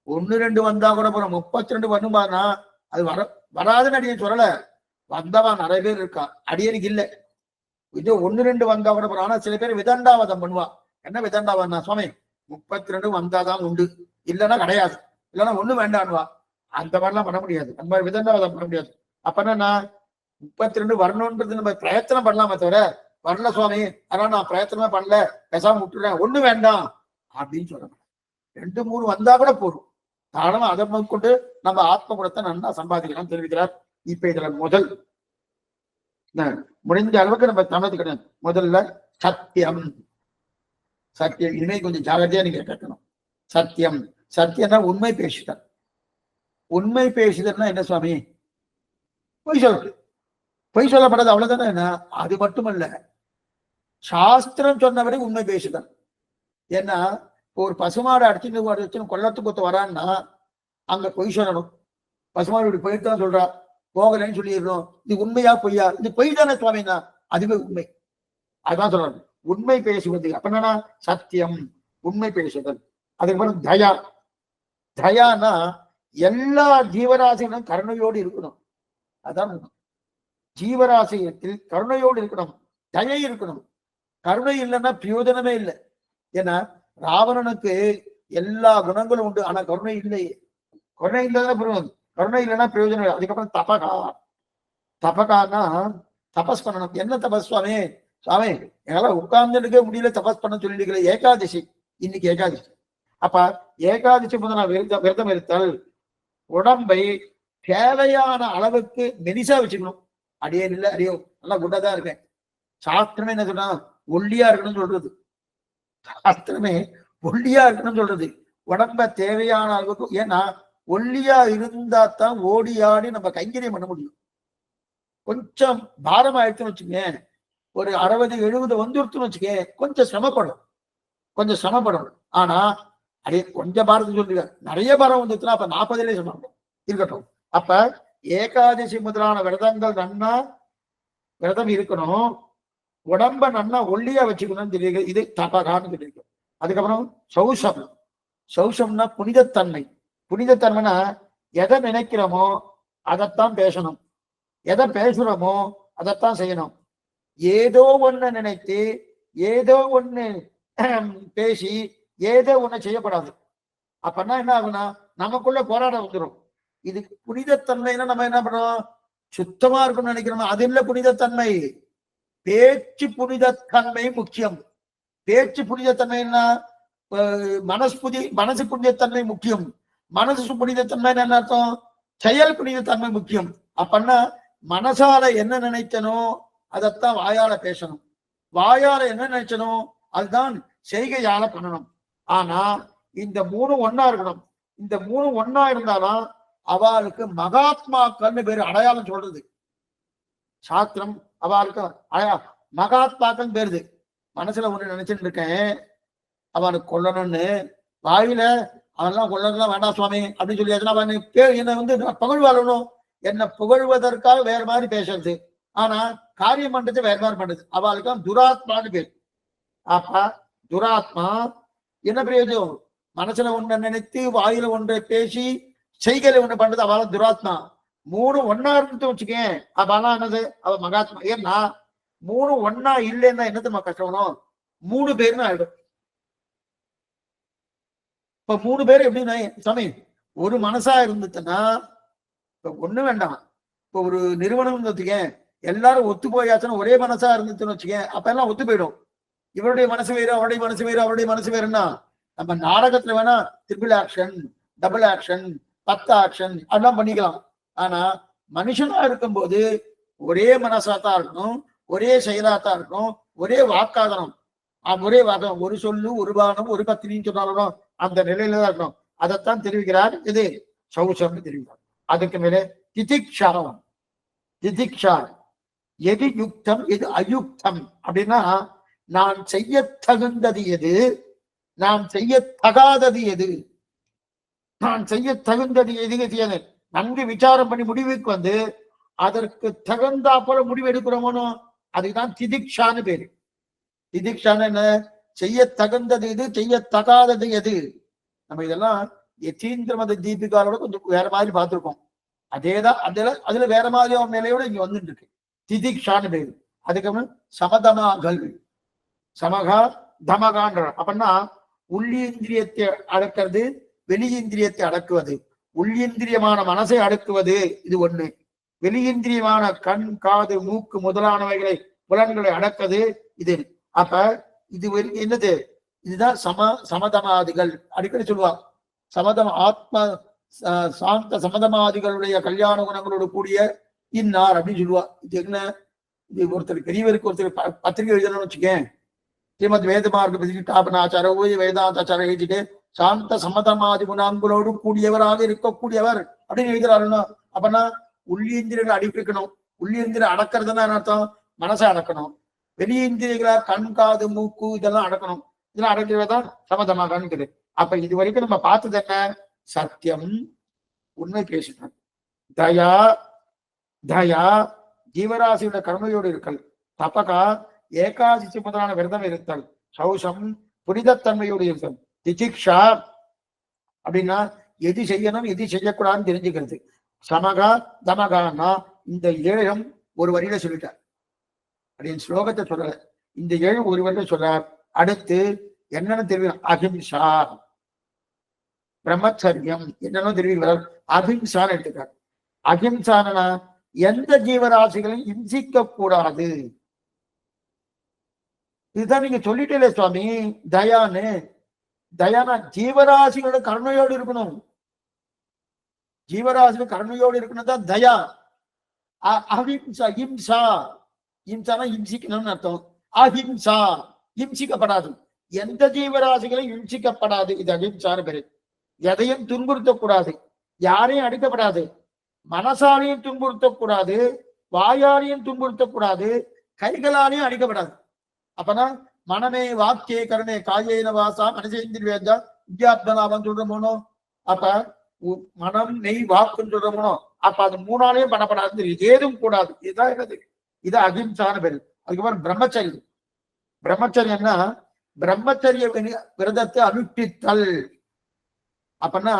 1-2 வந்தா கூட போறோம். 32 பண்ணுமானா அது வராதுன்னு அடியன் சொல்லல, வந்தவா நிறைய பேர் இருக்கா, அடியனுக்கு இல்லை. இது 1-2 வந்தா கூட போறோம். ஆனா சில பேர் விதண்டாவாதம் பண்ணுவா. என்ன விதண்டாவாதம்? சுவாமி 32 வந்தாதான் உண்டு, இல்லைன்னா கிடையாது, இல்லைன்னா ஒண்ணு வேண்டான்வா. அந்த மாதிரிலாம் பண்ண முடியாது, அந்த மாதிரி விதண்டாவாதம் பண்ண முடியாது. அப்பன்னா நான் 32 வரணும்ன்றது நம்ம பிரயத்தனம் பண்ணலாமே தவிர, வரல சுவாமி அதனால நான் பிரயத்தனமே பண்ணல பேசாம விட்டுறேன், ஒண்ணு வேண்டாம் அப்படின்னு சொல்லணும். 2-3 வந்தா கூட போதும். தாராளமா அதை கொண்டு நம்ம ஆத்ம குணத்தை நல்லா சம்பாதிக்கலாம் தெரிவிக்கிறார். இப்ப இதுல முதல் முடிஞ்ச அளவுக்கு நம்ம தமிழத்து கிடையாது. முதல்ல சத்தியம். சத்தியம் இனிமே கொஞ்சம் ஜாகிரதையா நீங்க கேட்கணும். சத்தியம், சத்தியம்னா உண்மை பேசுதல். உண்மை பேசுதல்னா என்ன சுவாமி? பொய் சொல்றது. பொய் சொல்லப்படாது அவ்வளவுதானே. என்ன அது மட்டுமல்ல, சாஸ்திரம் சொன்னவரை உண்மை பேசுதல். ஏன்னா ஒரு பசுமாடு அடிச்சு கொல்லத்துக்கு ஒத்து வரான்னா அங்க பொய் சொல்லணும். பசுமாடு இப்படி போயிட்டு தான் சொல்றா, போகலன்னு சொல்லிடணும். இது உண்மையா பொய்யா? இது பொய் தானே சுவாமினா, அதுவே உண்மை. அதுதான் சொல்லணும் உண்மை பேசுவது. அப்ப என்னன்னா சத்தியம், உண்மை பேசுதல். அதுக்கப்புறம் தயா. தயானா எல்லா ஜீவராசிகளும் கருணையோடு இருக்கணும். அதான் ஜீவராசியத்தில் கருணையோடு இருக்கணும், தயை இருக்கணும். கருணை இல்லைன்னா பிரயோஜனமே இல்லை. ஏன்னா ராவணனுக்கு எல்லா குணங்களும் உண்டு, ஆனா கருணை இல்லை. கருணை இல்லைன்னா கருணை இல்லைன்னா பிரயோஜனம் இல்லை. அதுக்கப்புறம் தபகா. தபகான்னா தபஸ் பண்ணணும். என்ன தபஸ் சுவாமி? சுவாமி என்னால உட்கார்ந்துருக்க முடியல, தபஸ் பண்ண சொல்லிட்டு ஏகாதசி, இன்னைக்கு ஏகாதசி. அப்ப ஏகாதசி முதல்ல விரதம் இருத்தல், உடம்பை தேவையான அளவுக்கு மெலிசா வச்சுக்கணும். அடியே இல்லை, அடியோ நல்லா குண்டதான் இருக்கேன். சாஸ்திரமே என்ன சொன்னா ஒல்லியா இருக்கணும்னு சொல்றது. சாஸ்திரமே ஒல்லியா இருக்கணும்னு சொல்றது. உடம்ப தேவையான அளவுக்கு. ஏன்னா ஒல்லியா இருந்தா தான் ஓடி ஆடி நம்ம கைங்கரியம் பண்ண முடியும். கொஞ்சம் பாரம் ஆயிடுச்சுன்னு வச்சுக்கே, ஒரு 60-70 வந்துருச்சுன்னு வச்சுக்கே, கொஞ்சம் சிரமப்படும். ஆனா அதே கொஞ்சம் பாரத்தை சொல்லுங்க, நிறைய பாரம் வந்துச்சுன்னா அப்ப 40 சொன்னாங்க இருக்கட்டும். அப்ப ஏகாதசி முதலான விரதங்கள் நன்னா விரதம் இருக்கணும், உடம்ப நன்னா ஒல்லியா வச்சுக்கணும்னு தெரியுது. இது தபகான்னு தெரியும். அதுக்கப்புறம் சௌசம். சௌசம்னா புனிதத்தன்மை. புனிதத்தன்மைனா எதை நினைக்கிறோமோ அதைத்தான் பேசணும், எதை பேசுறோமோ அதைத்தான் செய்யணும். ஏதோ ஒண்ணு நினைத்து ஏதோ ஒண்ணு பேசி ஏதோ ஒண்ணு செய்யப்படாது. அப்பன்னா என்ன ஆகுனா நமக்குள்ள போராட்டம் வந்துடும். இது புனிதத்தன்மைன்னா நம்ம என்ன பண்றோம், சுத்தமா இருக்கும்னு நினைக்கிறோம். அது இல்ல புனிதத்தன்மை. பேச்சு புனிதத்தன்மை முக்கியம். பேச்சு புனிதத்தன்மைன்னா மனசு புனிதத்தன்மை முக்கியம். மனசு புனிதத்தன்மை என்ன அர்த்தம்? செயல் புனிதத்தன்மை முக்கியம். அப்பன்னா மனசால என்ன நினைச்சனோ அதைத்தான் வாயால பேசணும், வாயால என்ன நினைச்சனும் அதுதான் செய்கையால பண்ணணும். ஆனா இந்த 3 ஒன்னா இருக்கணும். இந்த 3 ஒன்னா இருந்தாலும் அவளுக்கு மகாத்மாக்கள்னு பேரு அடையாளம் சொல்றது சாஸ்திரம். அவளுக்கு மகாத்மாக்கள் பேருது. மனசுல ஒண்ணு நினைச்சுட்டு இருக்கேன், அவனுக்கு கொல்லணும்னு, வாயில அவன்லாம் கொல்லணும்லாம் வேண்டாம் சுவாமி அப்படின்னு சொல்லியாச்சுன்னா அவன் என்னை வந்து புகழ் வாழணும், என்னை புகழ்வதற்காக வேற மாதிரி பேசுறது. ஆனா காரியம் பண்றது வேற மாதிரி பண்றது. அவளுக்கு துராத்மான்னு பேர். அப்ப துராத்மா என்ன பிரயோஜனம்? மனசுல ஒன்றை நினைத்து வாயில ஒன்றை பேசி செய்கையில ஒண்ணு பண்றது அவள துராத்மா. 3 ஒன்னா இருந்து வச்சுக்கேன், அவெல்லாம் என்னது? அவ மகாத்மா. ஏன்னா 3 ஒன்னா இல்லைன்னா என்னது கஷ்டம்? 3 பேர்னு ஆயிடும். இப்ப 3 பேர் எப்படின்னா சாமி ஒரு மனசா இருந்துச்சுன்னா இப்ப ஒண்ணு வேண்டாம். இப்ப ஒரு நிறுவனம் வச்சுக்கேன், எல்லாரும் ஒத்து போயாச்சுன்னா ஒரே மனசா இருந்துச்சுன்னு வச்சுக்கேன், அப்ப எல்லாம் ஒத்து போயிடும். இவருடைய மனசு வேறு, அவருடைய மனசு வேறு, அவருடைய மனசு வேறுன்னா நம்ம நாடகத்துல வேணா triple action, double action, 10 action அதெல்லாம் பண்ணிக்கலாம். ஆனா மனுஷனா இருக்கும்போது ஒரே மனசாத்தான் இருக்கணும், ஒரே செயலாத்தான் இருக்கணும், ஒரே வாக்காதனம், ஒரே வாக்கம், ஒரு சொல்லு ஒரு பானம் ஒரு பத்தினின்னு சொன்னாலும் அந்த நிலையில தான் இருக்கணும். அதைத்தான் தெரிவிக்கிறார். இது சௌசம் தெரிவிக்கிறார். அதுக்கு மேலே திதிக்ஷா. திதிக்ஷா எது யுக்தம் எது அயுக்தம் அப்படின்னா, நான் செய்ய தகுந்தது எது, நான் செய்ய தகாதது எது, நான் செய்ய தகுந்தது எது நன்கு விசாரம் பண்ணி முடிவுக்கு வந்து அதற்கு தகுந்தா போல முடிவு எடுக்கிறோமோ அதுதான் திதிக்ஷான்னு பேரு. திதிக்ஷான்னு என்ன? செய்ய தகுந்தது எது, செய்ய தகாதது எது. நம்ம இதெல்லாம் யதீந்திர மத தீபிகாரோட கொஞ்சம் வேற மாதிரி பார்த்திருக்கோம். அதேதான் அதுல வேற மாதிரி ஒரு நிலையோட இங்க வந்துட்டு இருக்கு. திதிக்ஷான்னு பேரு. அதுக்கப்புறம் சமதமாகல். சமகா தமகான்ற அப்படின்னா உள்ளிந்திரியத்தை அடக்கிறது, வெளியிந்திரியத்தை அடக்குவது. உள்ளிந்திரியமான மனசை அடக்குவது இது ஒண்ணு, வெளியிந்திரியமான கண் காது மூக்கு முதலானவைகளை புலன்களை அடக்குது இது. அப்ப இது என்னது? இதுதான் சமதமாதிகள். அடிக்கடி சொல்லுவாங்க சமதம் ஆத்ம சாந்த சமதமாதிகளுடைய கல்யாண குணங்களோடு கூடிய இன்னார் அப்படின்னு சொல்லுவா. இது என்ன? இது ஒருத்தர் பெரியவருக்கு ஒருத்தர் பத்திரிகை எழுதணும்னு வச்சுக்கேன், ஸ்ரீமத் வேதமார்க்க பிரதிஷ்டாபனாச்சார வேதாந்தாச்சார எழுதிட்டு சாந்த சமதமாதி குணங்களோடு கூடியவராக இருக்கக்கூடியவர் அப்படின்னு எழுதுறாருன்னா, அப்பனா உள்ளிந்திரியர்கள் அடிப்பிக்கணும். உள்ளிந்திரியர் அடக்கிறதுனா என்ன அர்த்தம்? மனசை அடக்கணும். வெளியிந்திரியர்களா கண் காது மூக்கு இதெல்லாம் அடக்கணும். இதெல்லாம் அடக்கிறதான் சமதமாகான்னு. அப்ப இது வரைக்கும் நம்ம பார்த்தது என்ன? சத்தியம், உண்மை பேசினோம். தயா, தயா ஜீவராசியோட கர்மையோடு இருக்கல். தபகா ஏகாதசி முதலான விரதம் இருத்தல். சௌசம் புனிதத்தன்மையோடு இருத்தல். திதிக்ஷா அப்படின்னா எது செய்யணும் எது செய்யக்கூடாதுன்னு தெரிஞ்சுக்கிறது. சமகா தமகான்னா இந்த 7 ஒரு வரியில சொல்லிட்டார். அப்படின்னு ஸ்லோகத்தை சொல்லல, இந்த 7 ஒரு வரியில சொல்றார். அடுத்து என்னன்னு தெரியும், அஹிம்சா, பிரம்மச்சரியம் என்னன்னு தெரிவிக்கிறார். அஹிம்சான்னு எடுத்துக்காரு. அஹிம்சானா எந்த ஜீவராசிகளையும் இம்சிக்க கூடாது. இதுதான் நீங்க சொல்லிட்டே சுவாமி. தயான்னு, தயானா ஜீவராசிகளோட கருணையோடு இருக்கணும். ஜீவராசிகள் கருணையோடு இருக்கணும் தான் தயா. அஹிம்சா, இம்சா, இம்சானா இம்சிக்கணும்னு அர்த்தம். அஹிம்சா இம்சிக்கப்படாது, எந்த ஜீவராசிகளும் இம்சிக்கப்படாது. இது அஹிம்சான்னு பேரு. எதையும் துன்புறுத்தக்கூடாது, யாரையும் அடிக்கப்படாது, மனசாலையும் துன்புறுத்தக்கூடாது, வாயாலையும் துன்புறுத்தக்கூடாது, கைகளாலையும் அடிக்கப்படாது. அப்பனா மனமே வாக்கே கருணே காயேன வாசா மனசேந்திரியா வித்யாத்மனாவன் சொல்றோமோ. அப்ப மனம் நெய் வாக்குன்னு சொல்றோமோ. அப்ப அது மூணாலையும் பண்ணப்படாது, ஏதும் கூடாது. இதுதான் என்னது, இது அஹிம்சான பேரு. அதுக்கப்புறம் பிரம்மச்சரியம். பிரம்மச்சரியம்னா பிரம்மச்சரிய விரதத்தை அனுஷ்டித்தல். அப்பனா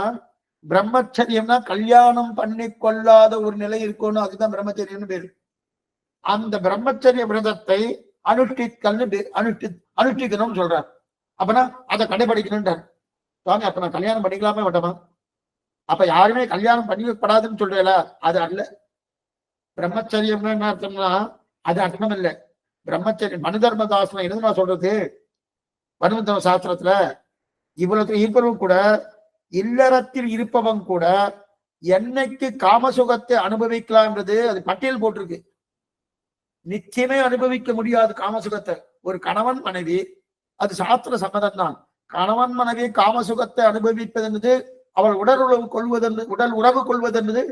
பிரம்மச்சரியம்னா கல்யாணம் பண்ணி கொள்ளாத ஒரு நிலை இருக்கணும், அதுதான் பிரம்மச்சரியம்னு பேரு. அந்த பிரம்மச்சரிய விரதத்தை அனுஷ்டிக்கணும்னு சொல்றார். அப்பனா அதை கடைபிடிக்கணும்ன்றார் சுவாமி. அப்ப நான் கல்யாணம் பண்ணிக்கலாமே வேண்டாமா? அப்ப யாருமே கல்யாணம் பண்ணிக்கப்படாதுன்னு சொல்றீங்களா? அது அல்ல. பிரம்மச்சரியம்னு என்ன அர்த்தம்னா அது அர்த்தம் இல்லை. பிரம்மச்சரியம் மனு தர்மதாசனம் என்ன சொல்றது, மனு தர்ம சாஸ்திரத்துல இவ்வளவு இருப்பவங்க கூட, இல்லறத்தில் இருப்பவங்க கூட என்னைக்கு காமசுகத்தை அனுபவிக்கலாம்ன்றது அது பட்டியல் போட்டிருக்கு. நிச்சயமே அனுபவிக்க முடியாது காமசுகத்தை. ஒரு கணவன் மனைவி, அது சாஸ்திர சம்மதம் தான். கணவன் மனைவி காமசுகத்தை அனுபவிப்பது என்பது, அவள் உடல் உறவு கொள்வதென்பது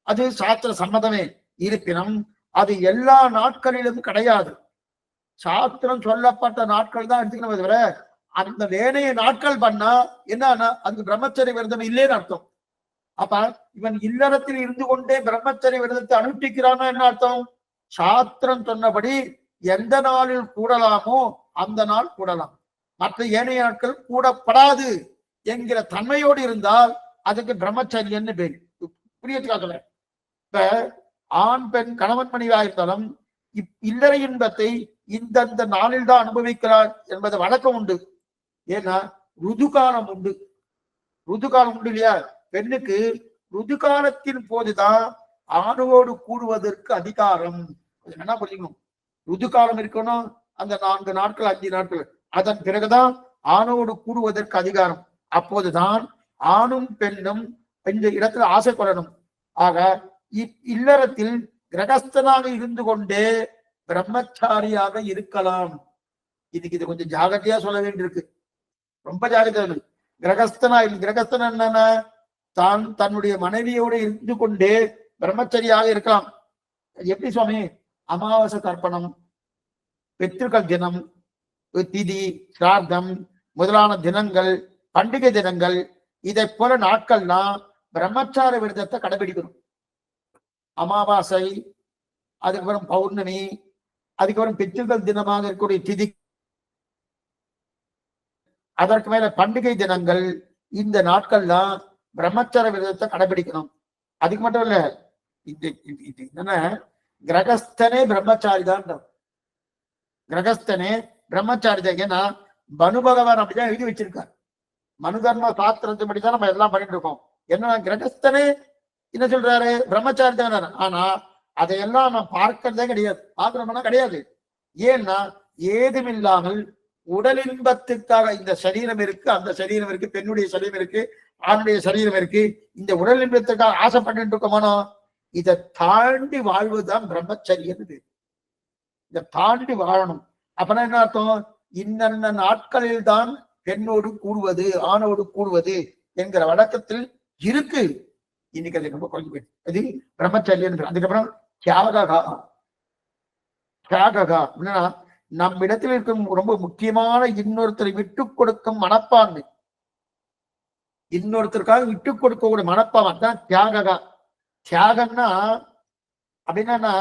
அது சாஸ்திர சம்மதமே. இருப்பினும் அது எல்லா நாட்களிலும் கிடையாது. சாஸ்திரம் சொல்லப்பட்ட நாட்கள் தான் எடுத்துக்கணும். தவிர அந்த வேணைய நாட்கள் பண்ணா என்னன்னா அதுக்கு பிரம்மச்சரிய விரதம் இல்லைன்னு அர்த்தம். அப்ப இவன் இல்லறத்தில் இருந்து கொண்டே பிரம்மச்சரிய விரதத்தை அனுஷ்டிக்கிறான்னா என்ன அர்த்தம்? சாஸ்திரம் சொன்னபடி எந்த நாளில் கூடலாமோ அந்த நாள் கூடலாம், மற்ற ஏனைய நாட்கள் கூடப்படாது என்கிற தன்மையோடு இருந்தால் அதுக்கு பிரம்மச்சரியன்னு பேரு. புரியத்துக்காக இப்ப ஆண் பெண் கணவன் மனைவியா இருந்தாலும் இல்லற இன்பத்தை இந்தந்த நாளில் தான் அனுபவிக்கிறார் என்பது வழக்கம் உண்டு. ஏன்னா ருதுகாலம் உண்டு. ருதுகாலம் உண்டு இல்லையா? பெண்ணுக்கு ருதுகாலத்தின் போதுதான் ஆணோடு கூடுவதற்கு அதிகாரம். என்ன புரிஞ்சுக்கணும், ருதுகாலம் இருக்கணும் அந்த 4 நாட்கள் 5 நாட்கள், அதன் பிறகுதான் ஆணோடு கூடுவதற்கு அதிகாரம். அப்போதுதான் ஆணும் பெண்ணும் இந்த இடத்துல ஆசைப்படணும். ஆக இல்லறத்தில் கிரகஸ்தனாக இருந்து கொண்டே பிரம்மச்சாரியாக இருக்கலாம். இதுக்கு இது கொஞ்சம் ஜாகிரதையா சொல்ல வேண்டியிருக்கு, ரொம்ப ஜாகிரதை. கிரகஸ்தன் என்னன்னா தான் தன்னுடைய மனைவியோடு இருந்து கொண்டே பிரம்மச்சரியாக இருக்கலாம். எப்படி சுவாமி? அமாவாசை தர்ப்பணம், பித்ருக்கள் தினம், திதி சிரார்த்தம் முதலான தினங்கள், பண்டிகை தினங்கள், இதை போல நாட்கள்லாம் பிரம்மச்சார விரதத்தை கடைபிடிக்கணும். அமாவாசை, அதுக்கப்புறம் பௌர்ணமி, அதுக்கப்புறம் பித்ருக்கள் தினமாக இருக்கக்கூடிய திதி, அதற்கு மேல பண்டிகை தினங்கள், இந்த நாட்கள்லாம் பிரம்மச்சார விரதத்தை கடைபிடிக்கணும். அதுக்கு மட்டும் இல்ல, இது என்னன்னா கிரகஸ்தனே பிரம்மச்சாரி தான். கிரகஸ்தனே பிரம்மச்சாரி தான். ஏன்னா மனு பகவான் அப்படிதான் எழுதி வச்சிருக்கார். மனு தர்ம சாஸ்திரத்தின் படிதான் நம்ம எல்லாம் பண்ணிட்டு இருக்கோம். என்ன கிரகஸ்தனே என்ன சொல்றாரு? பிரம்மச்சாரி தான். ஆனா அதையெல்லாம் நான் பார்க்கறதே கிடையாது, பார்க்கணும்னா கிடையாது. ஏன்னா ஏதுமில்லாமல் உடல் இன்பத்துக்காக இந்த சரீரம் இருக்கு, அந்த சரீரம் இருக்கு, பெண்ணுடைய சரீரம் இருக்கு, ஆணுடைய சரீரம் இருக்கு, இந்த உடல் இன்பத்துக்காக ஆசைப்பட்டு இருக்கோமானோ, இதை தாண்டி வாழ்வதுதான் பிரம்மச்சரியம். இதை தாண்டி வாழணும். அப்பனா என்ன அர்த்தம்? இன்னென்ன நாட்களில் தான் பெண்ணோடு கூடுவது ஆணோடு கூடுவது என்கிற வழக்கத்தில் இருக்கு. இன்னைக்கு அது ரொம்ப குறைஞ்சு போயிடுது. அது பிரம்மச்சரியம். அதுக்கப்புறம் தியாககா. தியாககா அப்படின்னா நம் இடத்தில் இருக்கும் ரொம்ப முக்கியமான இன்னொருத்தரை விட்டு கொடுக்கும் மனப்பான்மை, இன்னொருத்தருக்காக விட்டு கொடுக்கக்கூடிய மனப்பான்மை தான் தியாககா. தியாகம்னா அப்படின்னா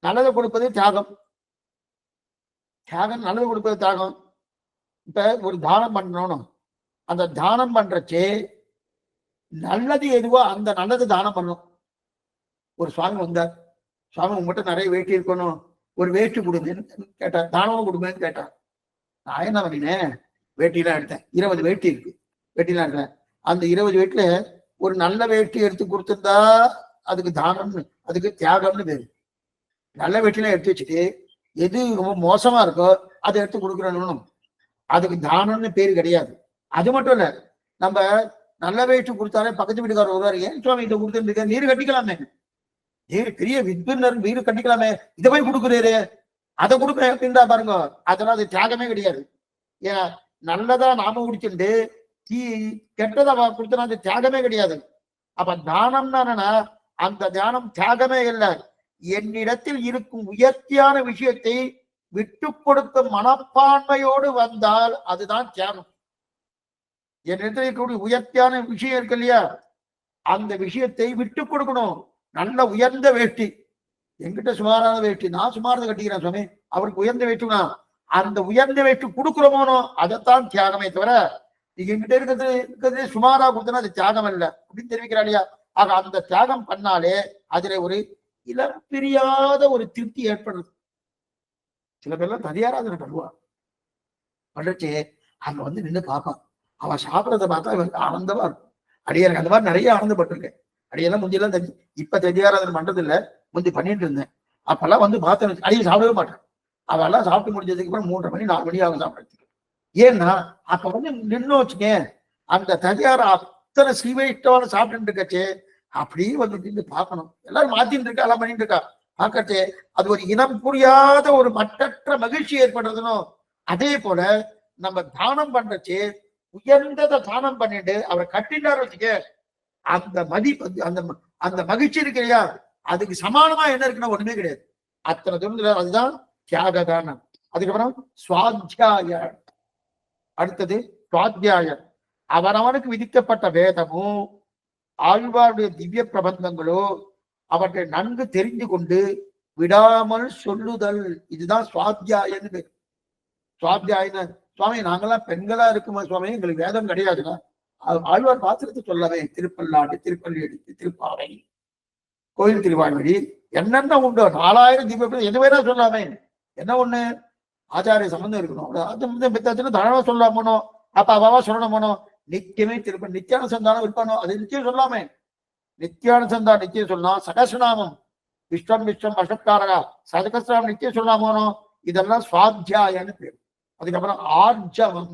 நல்லதை கொடுப்பது தியாகம். தியாகம் நல்லது கொடுப்பது தியாகம். இப்ப ஒரு தானம் பண்ணணும், அந்த தானம் பண்றச்சே நல்லது எதுவோ அந்த நல்லது தானம் பண்ணணும். ஒரு சுவாமி வந்தார், சுவாமி உங்ககிட்ட நிறைய வேட்டி இருக்கணும், ஒரு வேஷ்டி கொடுங்கன்னு கேட்டார், தானமும் கொடுங்கன்னு கேட்டார். நான் என்ன பண்ணினேன், வேட்டிலாம் எடுத்தேன். 20 வேட்டி இருக்கு. வேட்டிலாம் எடுத்தேன். அந்த 20 வேட்டில ஒரு நல்ல வேட்டி எடுத்து கொடுத்திருந்தா அதுக்கு தானம்னு, அதுக்கு தியாகம்னு பேரு. நல்ல வேட்டிலாம் எடுத்து வச்சுட்டு எது ரொம்ப மோசமா இருக்கோ அதை எடுத்து கொடுக்குறோம், அதுக்கு தானம்னு பேரு கிடையாது. அது மட்டும் இல்ல, நம்ம நல்ல வேட்டி கொடுத்தாலே பக்கத்து வீட்டுக்காரர் வருவாரு, ஏன் சுவாமி இதை கொடுத்துருக்க, நீர் கட்டிக்கலாமே, நீர் பெரிய வித்வன்னர், நீர் கட்டிக்கலாமே, இதை போய் கொடுக்குறாரு, அதை கொடுக்க அப்படின்றா பாருங்க. அதெல்லாம் அது தியாகமே கிடையாது. ஏன் நல்லதா நாம குடிச்சுட்டு கெட்டதா கொடுத்தா அது தியாகமே கிடையாது. அப்ப தானம்னா என்னன்னா, அந்த தியானம் தியாகமே இல்லை. என்னிடத்தில் இருக்கும் உயர்த்தியான விஷயத்தை விட்டு கொடுக்கும் மனப்பான்மையோடு வந்தால் அதுதான் தியாகம். என்னிடத்தில் இருக்கக்கூடிய உயர்த்தியான விஷயம் இருக்கு இல்லையா, அந்த விஷயத்தை விட்டு கொடுக்கணும். நல்ல உயர்ந்த வேஷ்டி, என்கிட்ட சுமாரான வேஷ்டி, நான் சுமாரதை கட்டிக்கிறேன் சுவாமி, அவருக்கு உயர்ந்த வேஷ்டினா அந்த உயர்ந்த வேஷ்டி கொடுக்குறோமோனோ அதைத்தான் தியாகமே தவிர என்கிட்ட இருக்கிறது சுமாரா கொடுத்தனா அது தியாகம் இல்லை அப்படின்னு தெரிவிக்கிறா இல்லையா. ஆக அந்த தியாகம் பண்ணாலே அதுல ஒரு இளப்பிரியாத ஒரு திருப்தி ஏற்படுறது. சில பேர்லாம் தனியாராதனை பண்ணுவா, பண்ணுச்சு அங்க வந்து நின்று பார்ப்பான், அவன் சாப்பிடறத பார்த்தா ஆனந்தமா இருக்கும். அடியாருக்கு அந்த மாதிரி நிறைய ஆனந்தப்பட்டிருக்கேன். அடியெல்லாம் முந்தியெல்லாம் தெரிஞ்சு, இப்ப தனியாராதனை பண்றது இல்லை, முந்தி பண்ணிட்டு இருந்தேன். அப்பெல்லாம் வந்து பார்த்தேன், அடியை சாப்பிடவே மாட்டேன். அவெல்லாம் சாப்பிட்டு முடிஞ்சதுக்கு அப்புறம் 3:30 மணி 4 மணி ஆகும் சாப்பிட்றதுக்கு. ஏன்னா அப்ப வந்து நின்று வச்சுக்கேன், அந்த தனியார அத்தனை ஸ்ரீவைஷ்டவான சாப்பிட்டு இருக்கச்சே அப்படியே வந்து நின்று பார்க்கணும். எல்லாரும் மாத்தின்னு இருக்கா, எல்லாம் பண்ணிட்டு இருக்கா, பார்க்கச்சே அது ஒரு இனம் புரியாத ஒரு மட்டற்ற மகிழ்ச்சி ஏற்படுறதுனோ. அதே போல நம்ம தானம் பண்றச்சு உயர்ந்ததை தானம் பண்ணிட்டு அவரை கட்டினார் வச்சுக்க, அந்த மதிப்பு, அந்த மகிழ்ச்சி இருக்கு இல்லையா, அதுக்கு சமானமா என்ன இருக்குன்னா ஒண்ணுமே கிடையாது. அத்தனை தூரத்துல அதுதான் தியாக தானம். அதுக்கப்புறம் சுவாத்தியாய, அடுத்தது சுவாத்தியாய, அவனவனுக்கு விதிக்கப்பட்ட வேதமும் ஆழ்வாருடைய திவ்ய பிரபந்தங்களோ அவற்றை நன்கு தெரிந்து கொண்டு விடாமல் சொல்லுதல், இதுதான் சுவாத்தியாயன்னு பேர். சுவாத்தியாயன சுவாமி நாங்கெல்லாம் பெண்களா இருக்குமா சுவாமி, எங்களுக்கு வேதம் கிடையாதுன்னா ஆழ்வார் பாத்திரத்தை சொல்லவே, திருப்பல்லாண்டு, திருப்பள்ளி, திருப்பாவை, கோயில் திருவாய்மொழி, என்னென்ன உண்டோ 4000 தீபம் எது வேணா சொல்லாமே. என்ன ஒண்ணு, ஆச்சாரிய சம்பந்தம் இருக்கணும், தனவா சொல்லாமனோ, அப்ப அவாவா சொல்லணுமோனோ, நித்தியமே திருப்ப நித்தியானுசந்தானம் இருப்பானோ, அது நிச்சயம் சொல்லாமே. நித்தியானுசந்தான் நிச்சயம் சொல்லலாம். சகசநாமம் விஸ்வம் விஸ்வம் அசப்காரகா சகசநாமம் நிச்சயம் சொல்லாமோனோ, இதெல்லாம் சுவாத்தியாயன்னு பேர். அதுக்கப்புறம் ஆர்ஜவம்,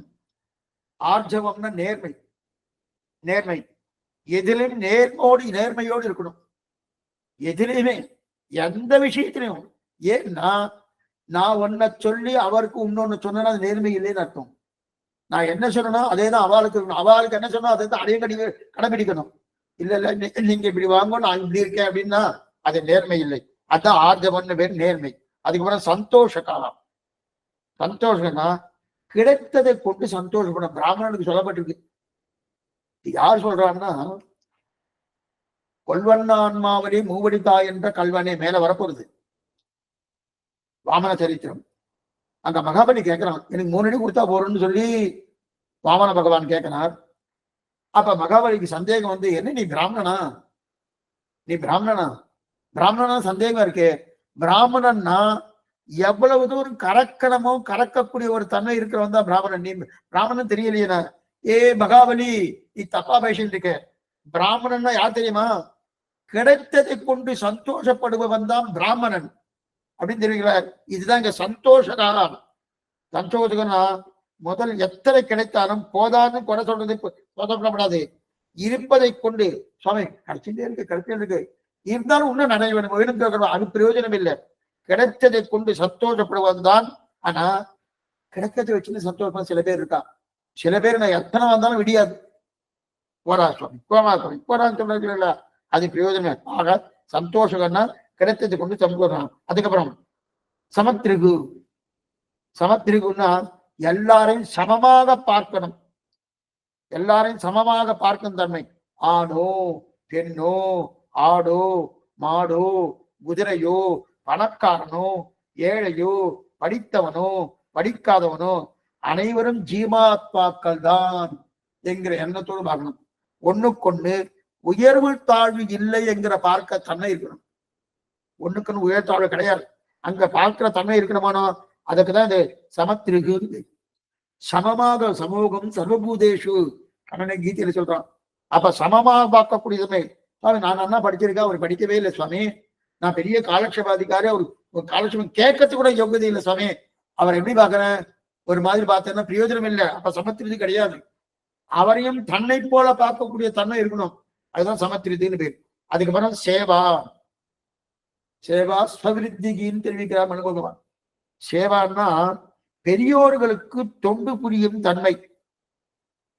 ஆர்ஜவம்னா நேர்மை. நேர்மை எதிலும் நேர்மையோடு இருக்கணும், எதிலையுமே எந்த விஷயத்திலையும். ஏன்னா நான் ஒன்ன சொல்லி அவருக்கு இன்னொன்னு சொன்னா அது நேர்மை இல்லைன்னு அர்த்தம். நான் என்ன சொல்லணும் அதேதான் அவளுக்கு இருக்கணும், அவளுக்கு என்ன சொன்னா அதை தான் அதையும் கடைபிடிக்கணும். இல்ல இல்ல நீங்க இப்படி வாங்க நான் இப்படி இருக்கேன் அப்படின்னா அது நேர்மை இல்லை. அதான் ஆர்ஜவம்னு பேர், நேர்மை. அதுக்கப்புறம் சந்தோஷ காலம். சந்தோஷம்னா கிடைத்ததை கொண்டு சந்தோஷப்படும். பிராமணனுக்கு சொல்லப்பட்டிருக்கு. யார் சொல்றான்னா, கொல்வண்ணான்மாவடி மூவடி தாய் என்ற கல்வனே மேல வரப்போகுது வாமன சரித்திரம். அங்க மகாபலி கேட்கிறான், எனக்கு 3 அடி கொடுத்தா போறோம்னு சொல்லி வாமன பகவான் கேட்கிறார். அப்ப மகாபலிக்கு சந்தேகம் வந்து, என்ன நீ பிராமணனா, நீ பிராமணனா, பிராமணனா சந்தேகம் இருக்கு. பிராமணன்னா எவ்வளவு தூரம் கறக்கணமோ கறக்கக்கூடிய ஒரு தன்மை இருக்கிறவன் தான் பிராமணன். நீ பிராமணன் தெரியலையே. ஏ மகாபலி, நீ தப்பா பேசிட்டு இருக்க. பிராமணன்னா யார் தெரியுமா, கிடைத்ததை கொண்டு சந்தோஷப்படுபவன் தான் பிராமணன் அப்படின்னு தெரிவிக்கிறார். இதுதான் இங்க சந்தோஷகாரம். சந்தோஷகனா முதல் எத்தனை கிடைத்தாலும் போதான்னு குறை சொல்றது சொல்லப்படாது. இருப்பதை கொண்டு சுவாமி கிடைச்சிட்டே இருக்கு இருந்தாலும் இன்னும் நிறைய வேணும் கேட்கணும், அது பிரயோஜனம் இல்லை. கிடைத்ததை கொண்டு சந்தோஷப்படுவதுதான். ஆனா கிடைக்கத்தை வச்சுன்னு சந்தோஷம் சில பேர் இருக்கா. சில பேர் நான் எத்தனை வந்தாலும் விடியாது, போரா சுவாமி போமா சுவாமி போறான்னு சொல்ல, அது பிரயோஜனம். ஆக சந்தோஷம்னா கிடைத்ததை கொண்டு சந்தோஷம். அதுக்கப்புறம் சமத்திரிகு. சமத்திரிகுன்னா எல்லாரையும் சமமாக பார்க்கணும், எல்லாரையும் சமமாக பார்க்கும் தன்மை. ஆணோ பெண்ணோ, ஆடோ மாடோ, குதிரையோ, பணக்காரனோ ஏழையோ, படித்தவனோ படிக்காதவனோ, அனைவரும் ஜீவாத்மாக்கள் தான் என்கிற எண்ணத்தோடு பார்க்கணும். ஒண்ணுக்கொண்ணு உயர்வு தாழ்வு இல்லை என்கிற பார்க்க தன்மை இருக்கணும். ஒண்ணுக்குன்னு உயர்த்தாழ்வு கிடையாது, அங்க பார்க்கிற தன்மை இருக்கணுமானோ, அதுக்குதான் இந்த சமத்திரிகு. சமமாக சமூகம் சர்வபூதேஷு கண்ணனை கீதையில சொல்றான். அப்ப சமமாக பார்க்கக்கூடியதுமே நான் அண்ணா படிச்சிருக்கேன், அவர் படிக்கவே இல்லை சுவாமி. நான் பெரிய காலக்ஷேபாதிகாரி, அவர் காலக்ஷேபம் கேட்கறது கூட யோகியதை இல்லை சுவாமி. அவர் எப்படி பார்க்கிறேன், ஒரு மாதிரி பார்த்தேன்னா பிரயோஜனம் இல்லை. அப்ப சமத்திருதி கிடையாது. அவரையும் தன்னை போல பார்க்கக்கூடிய தன்மை இருக்கணும். அதுதான் சமத்திருதின்னு பேர். அதுக்கப்புறம் சேவா சேவா ஸ்வவிருத்திகின்னு தெரிவிக்கிறார் மனு பகவான். சேவான்னா பெரியோர்களுக்கு தொண்டு புரியும் தன்மை.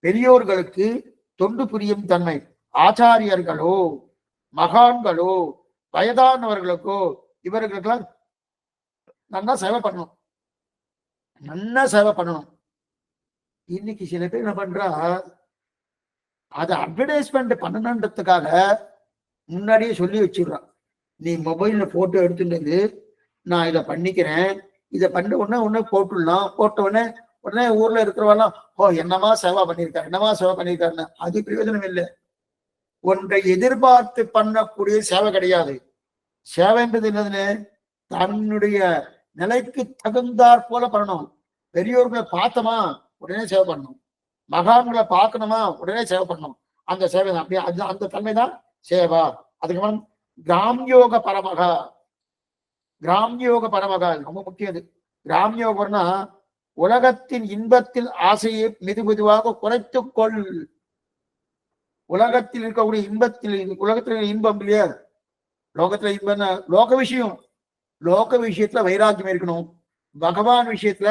பெரியோர்களுக்கு தொண்டு புரியும் தன்மை. ஆச்சாரியர்களோ மகான்களோ வயதானவர்களுக்கோ இவர்களுக்கெல்லாம் நல்லா சேவை பண்ணணும், நல்லா சேவை பண்ணணும். இன்னைக்கு சில பேர் என்ன பண்றா, அதை அட்வர்டைஸ்மெண்ட் பண்ணணுன்றதுக்காக முன்னாடியே சொல்லி வச்சிடுறான். நீ மொபைல்ல போட்டோ எடுத்துட்டு நான் இதை பண்ணிக்கிறேன், இதை பண்ண உடனே போட்டுடலாம். போட்ட உடனே ஊர்ல இருக்கிறவெல்லாம் என்னமா சேவா பண்ணியிருக்காரு, என்னமா சேவை பண்ணியிருக்காருன்னு. அது பிரயோஜனம் இல்லை. ஒன்றை எதிர்பார்த்து பண்ணக்கூடிய சேவை கிடையாது. சேவைன்றது என்னதுன்னு தன்னுடைய நிலைக்கு தகுந்தாற் போல பண்ணணும். பெரியோர்களை பார்த்தோமா உடனே சேவை பண்ணணும், மகான்களை பார்க்கணுமா உடனே சேவை பண்ணணும். அந்த சேவை தான் அப்படியே அந்த தன்மை தான் சேவா. அதுக்கப்புறம் கிராம்யோக பரமகா. கிராம்யோக பரமகா ரொம்ப முக்கியது. கிராம்யோகம்னா உலகத்தின் இன்பத்தில் ஆசையை மெதுவாக குறைத்துக்கொள். உலகத்தில் இருக்கக்கூடிய இன்பத்தில், உலகத்தில் இன்பம் இல்லையா, லோகத்துல இன்பம்னா லோக விஷயம். லோக விஷயத்துல வைராக்கியம் இருக்கணும், பகவான் விஷயத்துல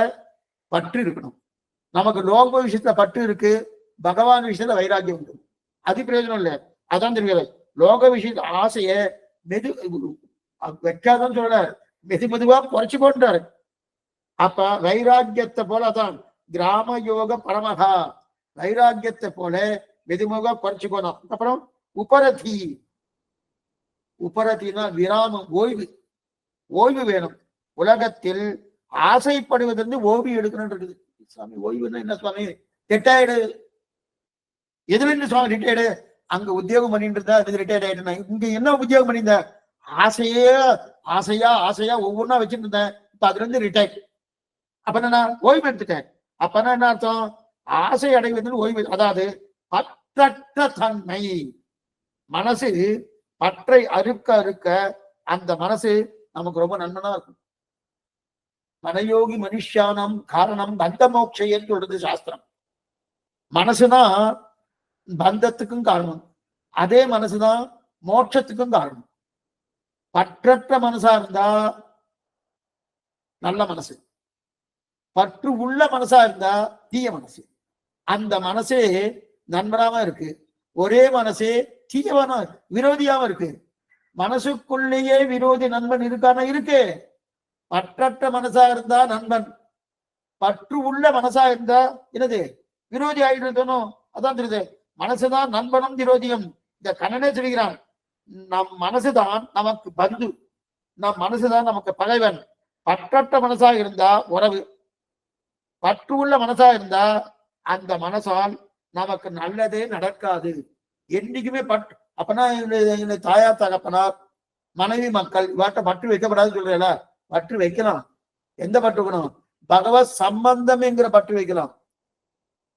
பற்று இருக்கணும். நமக்கு லோக விஷயத்துல பற்று இருக்கு, பகவான் விஷயத்துல வைராக்கியம் உண்டு. அது பிரயோஜனம் இல்லை. அதான் தெரியல. லோக விஷயத்த ஆசைய வைக்காதன்னு சொல்ல, மெதுவா குறைச்சு கொண்டாரு. அப்ப வைராக்கியத்தை போல அதான் கிராம யோக பரமகா. வைராக்கியத்தை போல மெதுவாக குறைச்சுக்கணும். அப்புறம் உபரதி. உபரத்தினா விராமம், ஓய்வு. ஓய்வு வேணும். உலகத்தில் ஆசைப்படுவதிலிருந்து ஓய்வு எடுக்கணும் இருக்குது. சுவாமி ஓய்வுன்னா என்ன சுவாமி, ரிட்டையர்டு. எதுல இருந்து சுவாமி ரிட்டையர்டு? அங்க உத்தியோகம் பண்ணிட்டு இருந்தா அது ரிட்டையர்ட் ஆயிட்டேன். இங்க என்ன உத்தியோகம் பண்ணியிருந்தேன், ஆசையா ஒவ்வொன்றா வச்சுட்டு இருந்தேன். இப்ப அதுல இருந்து ரிட்டையர்ட். அப்ப நான் ஓய்வு எடுத்துட்டேன். அப்பனா என்ன அர்த்தம், ஆசை அடைவதில் ஓய்வு. அதாவது பற்றற்ற தன்மை. மனசு பற்றை அறுக்க அந்த மனசு நமக்கு ரொம்ப நன்மனா இருக்கும். மனயோகி மனுஷானம் காரணம் பந்த மோட்சைன்னு சொல்றது சாஸ்திரம். மனசுதான் பந்தத்துக்கும் காரணம், அதே மனசுதான் மோட்சத்துக்கும் காரணம். பற்றற்ற மனசா இருந்தா நல்ல மனசு, பற்று உள்ள மனசா இருந்தா தீய மனசு. அந்த மனசே நண்பனாம இருக்கு, ஒரே மனசே தீயவனா விரோதியாம இருக்கு. மனசுக்குள்ளேயே விரோதி நண்பன் இருக்கானா? இருக்கு. பற்றற்ற மனசா இருந்தா நண்பன், பற்று உள்ள மனசா இருந்தா என்னது விரோதி ஆயிட்டு. அதான் தெரியுது. மனசுதான் நண்பனும் விரோதியும். இந்த கண்ணனே சொல்கிறான், நம் மனசுதான் நமக்கு பந்து, நம் மனசுதான் நமக்கு பகைவன். பற்றற்ற மனசா இருந்தா உறவு, பற்று உள்ள மனசா இருந்தா அந்த மனசால் நமக்கு நல்லதே நடக்காது. என்னைக்குமே பற்று. அப்பனா தாயார் தகப்பனார் மனைவி மக்கள் இவாட்ட பற்று வைக்கப்படாது சொல்றேல, பற்று வைக்கலாம். எந்த பற்று வைக்கணும்? பகவத் சம்பந்தம் என்கிற பற்று வைக்கலாம்.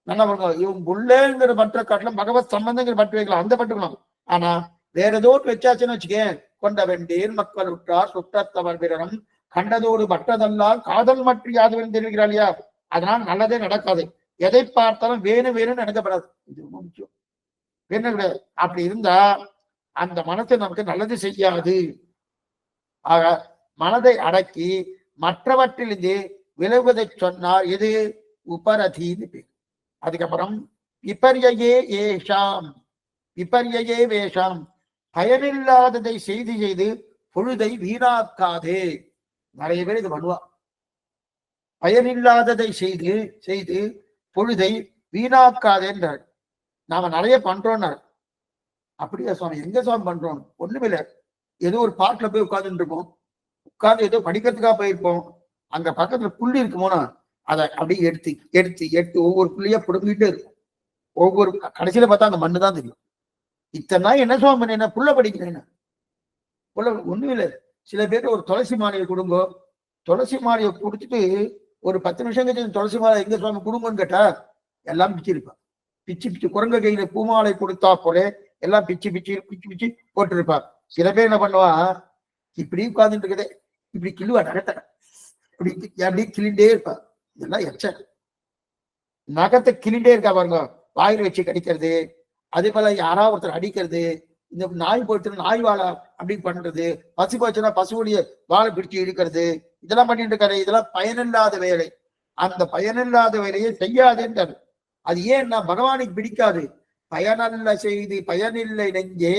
நல்லா பண்ணுங்க. இவங்க புள்ளேங்கிற பற்றை காட்டலாம், பகவத் சம்பந்தங்கிற பற்று வைக்கலாம், அந்த பற்றுக்கணும். ஆனா வேற ஏதோ வச்சாச்சுன்னு வச்சுக்கேன், கொண்ட வெண்டேன் மக்கள் உற்றார் சுற்றத்தவர் பிறரும் கண்டதோடு பட்டதெல்லாம் காதல் மற்ற யாதவன் தெரிவிக்கிறாள் இல்லையா? அதனால நல்லதே நடக்காது. எதை பார்த்தாலும் வேணும்னு நினைக்கப்படாது. இது ரொம்ப முக்கியம். வேணும் கிடையாது. அப்படி இருந்தா அந்த மனத்தை நமக்கு நல்லது செய்யாது. ஆக மனதை அடக்கி மற்றவற்றிலிருந்து விலகுவதை சொன்னார். எது? உபரதின்னு பேர். அதுக்கப்புறம் விபர்யே ஏஷாம், விபர்யே வேஷாம், பயனில்லாததை செய்து பொழுதை வீணாக்காதே. நிறைய பேர் இது பண்ணுவா. பயனில்லாததை செய்து பொழுதை வீணாக்காதேன்றார். நாம நிறைய பண்றோம்னார். அப்படியா சுவாமி? எங்க சுவாமி பண்றோம்? ஒண்ணுமில்ல, ஏதோ ஒரு பார்க்ல போய் உட்கார்ந்துட்டு இருப்போம், உட்கார்ந்து ஏதோ படிக்கிறதுக்காக போயிருப்போம். அங்க பக்கத்துல புள்ளி இருக்குமோனா அதை அப்படியே எடுத்து ஒவ்வொரு புள்ளியா புடுங்கிட்டே இருக்கும். ஒவ்வொரு கடைசியில பார்த்தா அந்த மண்ணு தான் தெரியும். இத்தனை நாள் என்ன சுவாமி பண்ண, புள்ள படிக்கிறேன்னு புள்ள ஒண்ணும் இல்லை. சில பேர் ஒரு துளசி மாலையை கொடுங்கோ, துளசி மாலையை குடிச்சிட்டு ஒரு 10 நிமிஷம் கழிச்சு துளசி மாலை எங்க சுவாமி குடும்பம்னு கேட்டா எல்லாம் பிச்சு இருப்பான். பிச்சு பிச்சு குரங்க கையில பூமாலை கொடுத்தா போல எல்லாம் பிச்சு பிச்சு பிச்சு பிச்சு போட்டிருப்பான். சில பேர் என்ன பண்ணுவான், இப்படி உட்கார்ந்துட்டு இருக்கதே இப்படி கிள்ளுவா நகத்தை, இப்படி அப்படி கிள்ளிண்டே இருப்பான். இதெல்லாம் எச்ச நகத்தை கிள்ளிண்டே இருக்கா பாருங்க, வாயில் வச்சு கடிக்கிறது, அதே போல யாராவது ஒருத்தர் அடிக்கிறது, இந்த நாய் போட்டு நாய் வாழை அப்படி பண்றது, பசு போச்சுன்னா பசுவுடைய வாழை பிடிச்சு இழுக்கிறது, இதெல்லாம் பண்ணிட்டு இருக்காரு. இதெல்லாம் பயனில்லாத வேலை. அந்த பயனில்லாத வேலையை செய்யாதுன்றாரு. அது ஏன்னா பகவானுக்கு பிடிக்காது. பயனல்ல செய்தி பயனில்லை நெஞ்சே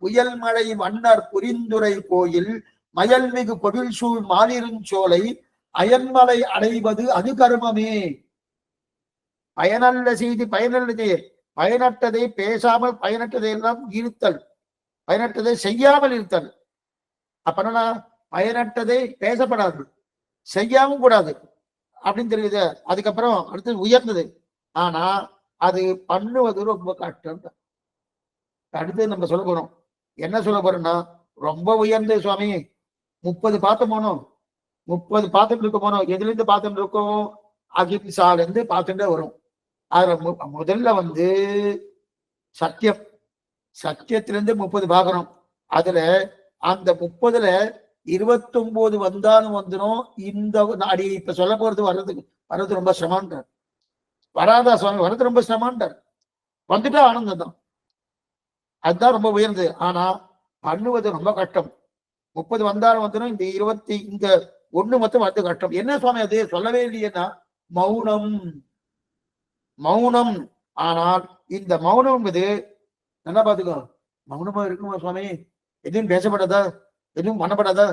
புயல் மழை மன்னர் புரிந்துரை கோயில் மயல்மிகு பொருள் சூழ் மாலிருஞ்சோலை அயன்மலை அடைவது அது கர்மமே. பயனல்ல செய்தி பயனல்லதே, பயனற்றதை பேசாமல் பயனற்றதை எல்லாம் இருத்தல், பயனற்றதை செய்யாமல் இருத்தல். அப்பனா பயனற்றதை பேசப்படாது, செய்யாம கூடாது அப்படின்னு தெரியுது. அதுக்கப்புறம் அடுத்தது உயர்ந்தது, ஆனா அது பண்ணுவது ரொம்ப கஷ்டம். அடுத்து நம்ம சொல்ல போறோம், என்ன சொல்ல போறோம்னா ரொம்ப உயர்ந்த சுவாமி 30 பாத்திரம் போனோம், 30 பாத்திரம் இருக்க போனோம். எதுல இருந்து பாத்திரம் இருக்கும், அகிம்சால இருந்து பார்த்துட்டே வரும். அதுல முதல்ல வந்து சத்தியம், சத்தியத்திலிருந்து 30 பார்க்கணும். அதுல அந்த 30ல 29 வந்தாலும் வந்துடும். இந்த அடி இப்ப சொல்ல போறது வர்றது ரொம்ப சிரமம்ன்றார். வராதா சுவாமி, வர்றது ரொம்ப சிரமம்ன்றார். வந்துட்டா ஆனந்தம் தான், அதுதான் ரொம்ப உயர்ந்தது. ஆனா பண்ணுவது ரொம்ப கஷ்டம். 30 வந்தாலும் வந்துடும், இந்த 21 மொத்தம் வந்து கஷ்டம். என்ன சுவாமி அது சொல்லவே இல்லையேன்னா மௌனம், மௌனம். ஆனால் இந்த மௌனம் என்பது நல்லா பாத்துக்கோ, மௌனமா இருக்குமா சுவாமி, எதுவும் பேசப்படாதா, எதுவும் பண்ணப்படாதா,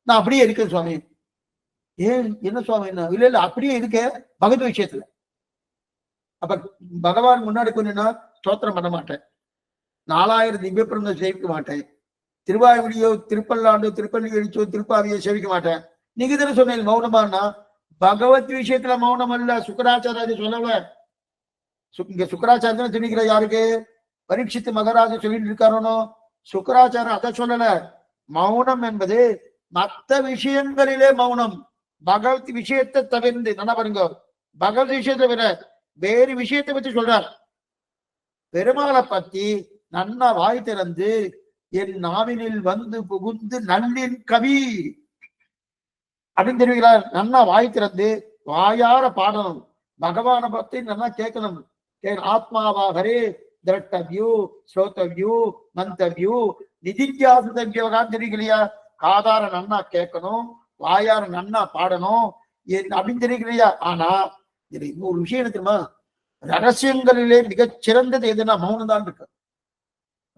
நான் அப்படியே இருக்கேன் சுவாமி. ஏன் என்ன சுவாமி, என்ன இல்ல இல்ல அப்படியே இருக்க பகவத் விஷயத்துல. அப்ப பகவான் முன்னாடி கொஞ்சம்னா ஸ்தோத்திரம் பண்ண மாட்டேன், 4000 திவ்ய பிரபந்தம் சேவிக்க மாட்டேன், திருவாயுடியோ திருப்பல்லாண்டோ திருப்பள்ளி எழுச்சோ திருப்பாவியோ சேவிக்க மாட்டேன். நீங்க தானே சொன்னீங்க மௌனமானா, பகவத் விஷயத்துல மௌனம் அல்ல. சுக்கராச்சாரிய சொல்லல, இங்க சுக்கராச்சாரியன் திணிக்கிற யாருக்கு, பரீட்சித்து மகராஜ சொல்லிட்டு இருக்காரோ, சுக்கராச்சாரம் அதை சொல்லல. மௌனம் என்பது மற்ற விஷயங்களிலே மௌனம், பகவத் விஷயத்தை தவிர்த்து. நல்லா பாருங்க, பகவத் விஷயத்தை விட வேறு விஷயத்தை பற்றி சொல்றார். பெருமாளை பத்தி நன்னா வாய் திறந்து என் நாவினில் வந்து புகுந்து நல்லின் கவி அப்படின்னு தெரிவிக்கிறார். நன்னா வாய் திறந்து வாயார பாடணும், பகவானை பத்தி நல்லா கேட்கணும். ஆத்மாவாகரே திரட்டவியூ ஸ்ரோத்தவியூ மந்தவியூ நிதித்தியாசதவியோகான்னு தெரிவிக்கலையா, காதார நன்னா கேட்கணும், வாயார நன்னா பாடணும் அப்படின்னு தெரிவிக்கலையா. ஆனா இது இன்னொரு விஷயம் என்ன தெரியுமா, ரகசியங்களிலே மிகச் சிறந்தது எதுனா மௌனம் தான் இருக்கு.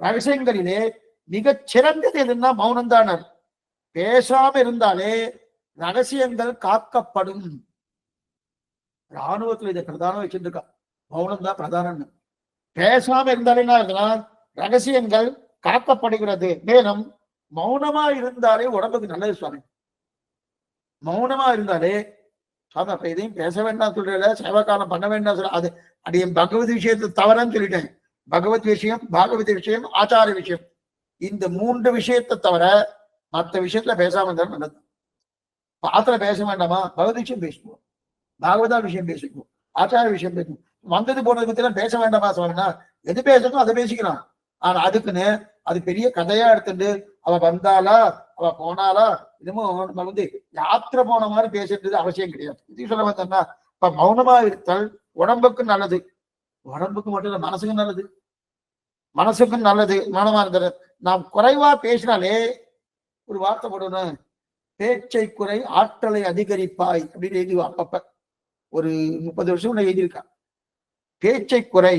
ரகசியங்களிலே மிகச் சிறந்தது எதுன்னா மௌனம் தான். பேசாம இருந்தாலே ரகசியங்கள் காக்கப்படும். ராணுவத்துல இதை பிரதானம் வச்சிருக்கா, மௌனம் தான் பிரதானம். பேசாம இருந்தாலே ரகசியங்கள் காக்கப்படுகிறது. மேலும் மௌனமா இருந்தாலே உடம்புக்கு நல்லது சுவாமி. மௌனமா இருந்தாலே சுவாமி, அப்ப எதையும் பேச வேண்டாம் சொல்றல, சேவகாலம் பண்ண வேண்டாம் சொல்ல, அது அடி பகவத் விஷயத்தை தவறான்னு சொல்லிட்டேன். பகவத் விஷயம், பாகவத விஷயம், ஆச்சார விஷயம், இந்த 3 விஷயத்தை தவிர மற்ற விஷயத்துல பேசாம இருந்தாலும் நல்லது. பாத்திர பேச வேண்டாமா, பகவத் விஷயம் பேசுவோம், பாகவதா விஷயம் பேசிக்குவோம், ஆச்சார விஷயம் பேசுவோம். வந்தது போனது பத்தி எல்லாம் பேச வேண்டாமா சுவாமினா, எது பேசணும் அதை பேசிக்கலாம். ஆனா அதுக்குன்னு அது பெரிய கதையா எடுத்துட்டு அவ வந்தாலா அவ போனாலா, இன்னமும் நம்ம வந்து யாத்திரை போன மாதிரி பேசுறது அவசியம் கிடையாது. இது சொல்ல வந்தோம்னா, இப்ப மௌனமா இருத்தல் உடம்புக்கு நல்லது, உடம்புக்கு மட்டும் இல்ல மனசுக்கும் நல்லது, மனசுக்கும் நல்லது. மௌனமா இருந்தது. நாம் குறைவா பேசினாலே ஒரு வார்த்தை போடணும், பேச்சை குறை ஆற்றலை அதிகரிப்பாய் அப்படின்னு எழுதி அப்பப்ப ஒரு 30 வருஷம் எழுதியிருக்கான். பேச்சை குறை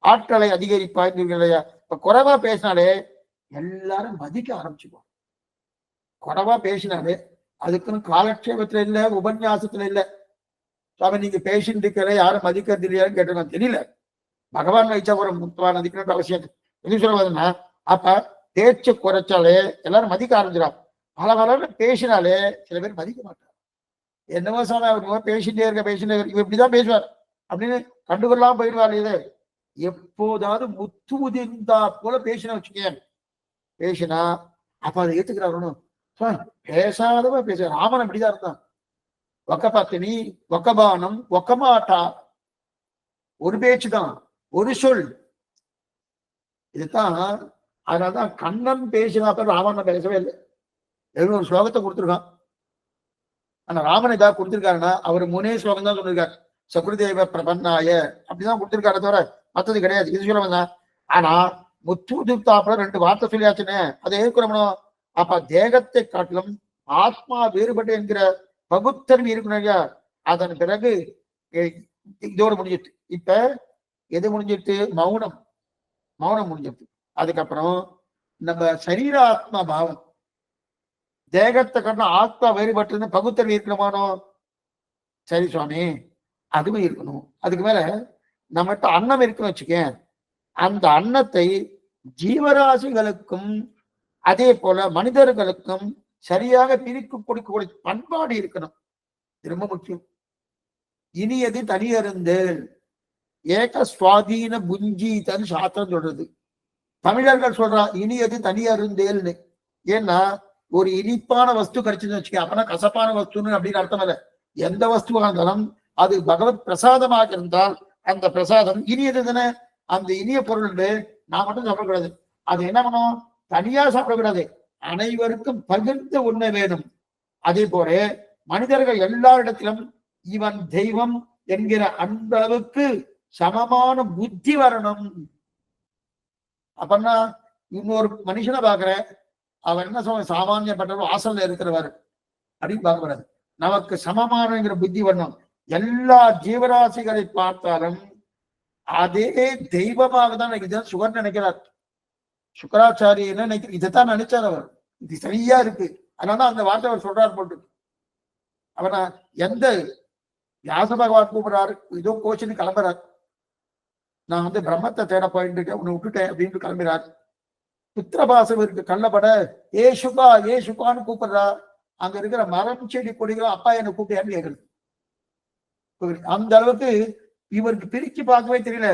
ஆற்றலை அதிகரிப்பாய் இல்லையா. இப்ப குறைவா பேசினாலே எல்லாரும் மதிக்க ஆரம்பிச்சுக்குவோம். குறைவா பேசினாலே, அதுக்குன்னு காலக்ஷேபத்துல இல்ல, உபன்யாசத்துல இல்ல, சுவாமி நீங்க பேசிட்டு இருக்கிற யாரும் மதிக்கிறது இல்லையான்னு கேட்டு தெரியல. பகவான் வைச்சா ஒரு முக்கியமான மதிக்கணும்னு அவசியம் எது சொல்லுவதுன்னா, அப்ப பேச்சு குறைச்சாலே எல்லாரும் மதிக்க ஆரம்பிச்சிடும். பல பல பேசினாலே சில பேர் மதிக்க மாட்டார். என்னவோ சாமி அவர் பேசிட்டே பேசிட்டே இருக்க, இப்படிதான் பேசுவார் அப்படின்னு கண்டுகொள்ளாம போயிடுவார். இது எப்போதாவது முத்து முதிர்ந்தா போல பேசினா வச்சுக்கேன், பேசினா அப்ப அதை ஏத்துக்கிறாரு. பேசாதவ பேச ராமன் அப்படிதான் இருந்தான். ஒக்க பத்தினி, ஒக்க பானம், ஒக்க மாட்டா. ஒரு பேச்சுதான், ஒரு சொல். இதுதான். அதனாலதான் கண்ணன் பேசினாப்ப ராவணன் பேசவே இல்லை. ஒரு ஸ்லோகத்தை கொடுத்துருக்கான். ஆனா ராமன் ஏதாவது கொடுத்திருக்காருன்னா அவர் 3 ஸ்லோகம் தான் சொல்லியிருக்காரு. சகுருதேவ பிரபன்னாய அப்படிதான் கொடுத்திருக்காரு, தவிர மத்தது கிடையாது. இது சொல்ல. ஆனா முத்துத்தாப்புல 2 வார்த்தை சொல்லியாச்சுன்னு அதை ஏற்கனணும். அப்ப தேகத்தை காட்டிலும் ஆத்மா வேறுபட்டு என்கிற பகுத்தறிவு இருக்கணும். அதன் பிறகு இதோடு முடிஞ்சிட்டு. இப்ப எது முடிஞ்சிட்டு? மௌனம். மௌனம் முடிஞ்சிட்டு. அதுக்கப்புறம் நம்ம சரீராத்மா பாவம். தேகத்தை காட்டிலும் ஆத்மா வேறுபட்டு பகுத்தறிவு இருக்கணுமானோ? சரி சுவாமி, அதுவும் இருக்கணும். அதுக்கு மேல நம்மகிட்ட அன்னம் இருக்குன்னு வச்சுக்கேன். அந்த அன்னத்தை ஜீவராசிகளுக்கும் அதே போல மனிதர்களுக்கும் சரியாக பிரித்து கொடுக்கக்கூடிய பண்பாடு இருக்கணும். ரொம்ப முக்கியம். இனியது தனியருந்து ஏக சுவாதீன புஞ்சீதன் சாத்திரம் சொல்றது. தமிழர்கள் சொல்றா இனியது தனியருந்தேல்னு. ஏன்னா ஒரு இனிப்பான வஸ்து கிடைச்சுன்னு வச்சுக்க, அப்பனா கசப்பான வஸ்துன்னு அப்படின்னு அர்த்தம் இல்லை. எந்த வஸ்துவாக இருந்தாலும் அது பகவத் பிரசாதமாக இருந்தால் அந்த பிரசாதம் இனியது தானே. அந்த இனிய பொருள் நான் மட்டும் சாப்பிடக்கூடாது. அது என்ன பண்ணும்? தனியா சாப்பிடக்கூடாது, அனைவருக்கும் பகிர்ந்து உண்ண வேணும். அதே போல மனிதர்கள் எல்லாரிடத்திலும் இவன் தெய்வம் என்கிற அந்த அளவுக்கு சமமான புத்தி வரணும். அப்பன்னா இன்னொரு மனுஷனை பாக்குறேன், அவன் என்ன சொல்ல, சாமானியப்பட்டவர் வாசல்ல இருக்கிறவர் அப்படின்னு பார்க்கக்கூடாது. நமக்கு சமமானங்கிற புத்தி வரணும். எல்லா ஜீவராசிகளை பார்த்தாலும் அதே தெய்வமாக தான் இதுதான் சுகர் நினைக்கிறார். சுக்கராச்சாரிய என்ன நினைக்கிறார்? இதைத்தான் நினைச்சார் அவர். இது சரியா இருக்கு. அதனால அந்த வார்த்தை அவர் சொல்றார் போட்டு. அவனை எந்த வியாச பகவான் கூப்பிடுறாரு, ஏதோ கோச்சின்னு கிளம்புறார். நான் பிரம்மத்தை தேட போயிட்டு உன்னை விட்டுட்டேன் அப்படின்ட்டு கிளம்புறார். புத்திரபாசம் இருக்கு கண்ணப்பட, ஏ சுகா ஏ சுகான்னு கூப்பிடுறா. அங்க இருக்கிற மரம் செடி கொடிகளும் அப்பா என்ன கூப்பிட்டு கேட்கறது. அந்த அளவுக்கு இவருக்கு பிரிச்சு பார்க்கவே தெரியல.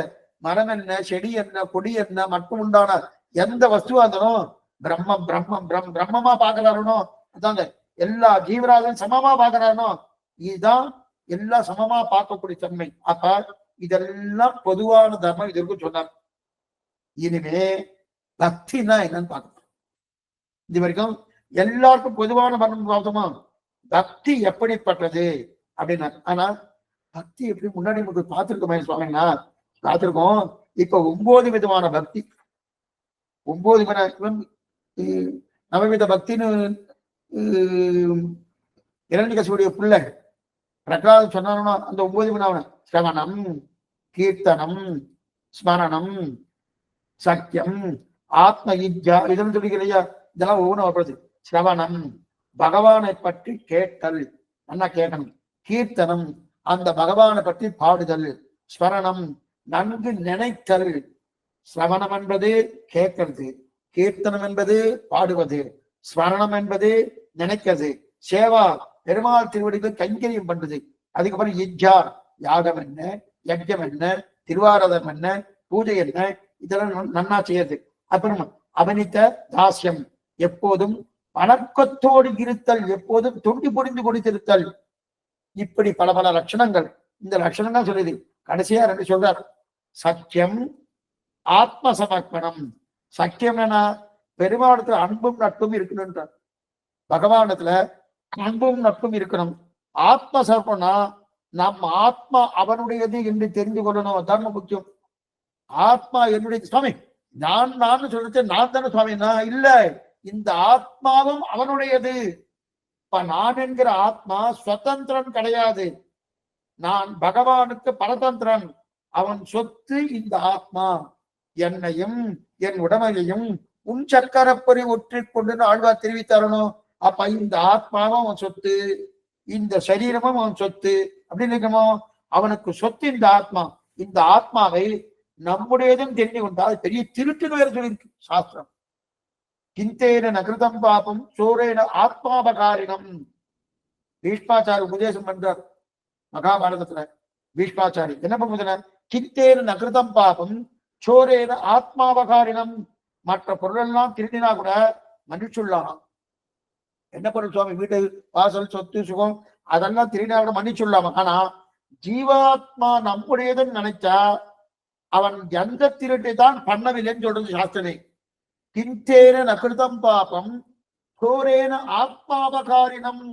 மரம் என்ன, செடி என்ன, கொடி என்ன, மட்டும் உண்டான எந்த வஸ்துவா இருந்தாலும் பிரம்மம் பிரம்மம் பிரம்மமா பாக்குறாருனோ. அதாங்க எல்லா ஜீவராஜன் சமமா பாக்குறாருனோ. இதுதான் எல்லாம் சமமா பார்க்கக்கூடிய தன்மை. அப்ப இதெல்லாம் பொதுவான தர்மம் இதற்கு சொன்னார். இனிமே பக்தினா என்னன்னு பார்க்கணும். இது வரைக்கும் எல்லாருக்கும் பொதுவான மரணம் பார்த்தோமா? பக்தி எப்படிப்பட்டது அப்படின்னா. ஆனா பக்தி எப்படி முன்னாடி நமக்கு பார்த்திருக்கோமே சுவாமிங்களா? பார்த்திருக்கோம். இப்ப 9 விதமான பக்தி. 9 நவவித பக்தின்னு இரண்டிகசுடைய பிள்ளை பிரகலாதன் சொன்னானோ அந்த 9 வினாவன சிரவணம், கீர்த்தனம், ஸ்மரணம், சக்கியம், ஆத்ம இஜ்ஜா இதெல்லாம் சொல்லிக்கலையா? இதெல்லாம் ஒவ்வொன்றும் வரப்படுது. சிரவணம் பகவானை பற்றி கேட்டல், நல்லா கேட்கணும். கீர்த்தனம் அந்த பகவானை பற்றி பாடுதல். ஸ்மரணம் நன்கு நினைத்தல். சிரவணம் என்பது கேட்கிறது, கீர்த்தனம் என்பது பாடுவது, ஸ்மரணம் என்பது நினைக்கிறது, சேவா பெருமாள் திருவடிகள் கைங்கரியம் பண்றது. அதுக்கப்புறம் இஜ்ஜா யாகம் என்ன, யஜ்யம் என்ன, திருவாரதம் என்ன, பூஜை என்ன, இதெல்லாம் நன்னா செய்யறது. அப்புறம் அவனித்த தாசியம் எப்போதும் வணக்கத்தோடு இருத்தல், எப்போதும் தொண்டி புரிந்து கொடுத்திருத்தல். இப்படி பல பல லட்சணங்கள். இந்த லட்சணங்கள் சொல்லுது. கடைசியா 2 சொல்றார். சத்தியம், ஆத்ம சமர்ப்பணம். சத்தியம் என பெருமானத்துல அன்பும் நட்பும் இருக்கணும்ன்றார். பகவானத்துல அன்பும் நட்பும் இருக்கணும். ஆத்ம சமர்ப்பணா நம் ஆத்மா அவனுடையது என்று தெரிந்து கொள்ளணும். தர்ம முக்கியம். ஆத்மா என்னுடைய சுவாமி, நான் சொல்றது நான் தானே சுவாமி, நான் இல்ல, இந்த ஆத்மாவும் அவனுடையது. இப்ப நான் என்கிற ஆத்மா சுதந்திரன் கிடையாது. நான் பகவானுக்கு பரதந்திரன். அவன் சொத்து இந்த ஆத்மா. என்னையும் என் உடமையையும் உன் சக்கரப்பொறி ஒற்றிக்கொண்டு ஆழ்வார் தெரிவித்தாரணும். அப்ப இந்த ஆத்மாவும் அவன் சொத்து, இந்த சரீரமும் அவன் சொத்து அப்படின்னு இருக்கமோ. அவனுக்கு சொத்து இந்த ஆத்மா. இந்த ஆத்மாவை நம்முடையதும் தெரிஞ்சு கொண்டால் பெரிய திருட்டு வேறு சொல்லியிருக்கு சாஸ்திரம். கிந்தேன நகிருதம் பாபம் சோரேன ஆத்மாபகாரினம். பீஷ்மாச்சாரி உபதேசம் பண்றார் மகாபாரதத்துல. பீஷ்மாச்சாரி என்ன பண்ணுதுன்னா, கிந்தேன நகிருதம் பாபம் சோரேன ஆத்மாபகாரினம். மற்ற பொருளெல்லாம் திருடினா கூட மன்னிச்சுள்ளாம். என்ன பொருள் சுவாமி? வீட்டு வாசல், சொத்து, சுகம், அதெல்லாம் திருநாவுக்கரசர் மன்னிச்சுள்ளாம. ஆனா ஜீவாத்மா நம்முடையதுன்னு நினைச்சா அவன் எந்த திருட்டை தான் பண்ணவில்லைன்னு சொல்றது சாஸ்திரமே. கிந்தேன நகிருதம் பாபம் கோரேன ஆத்மாபகாரினம்.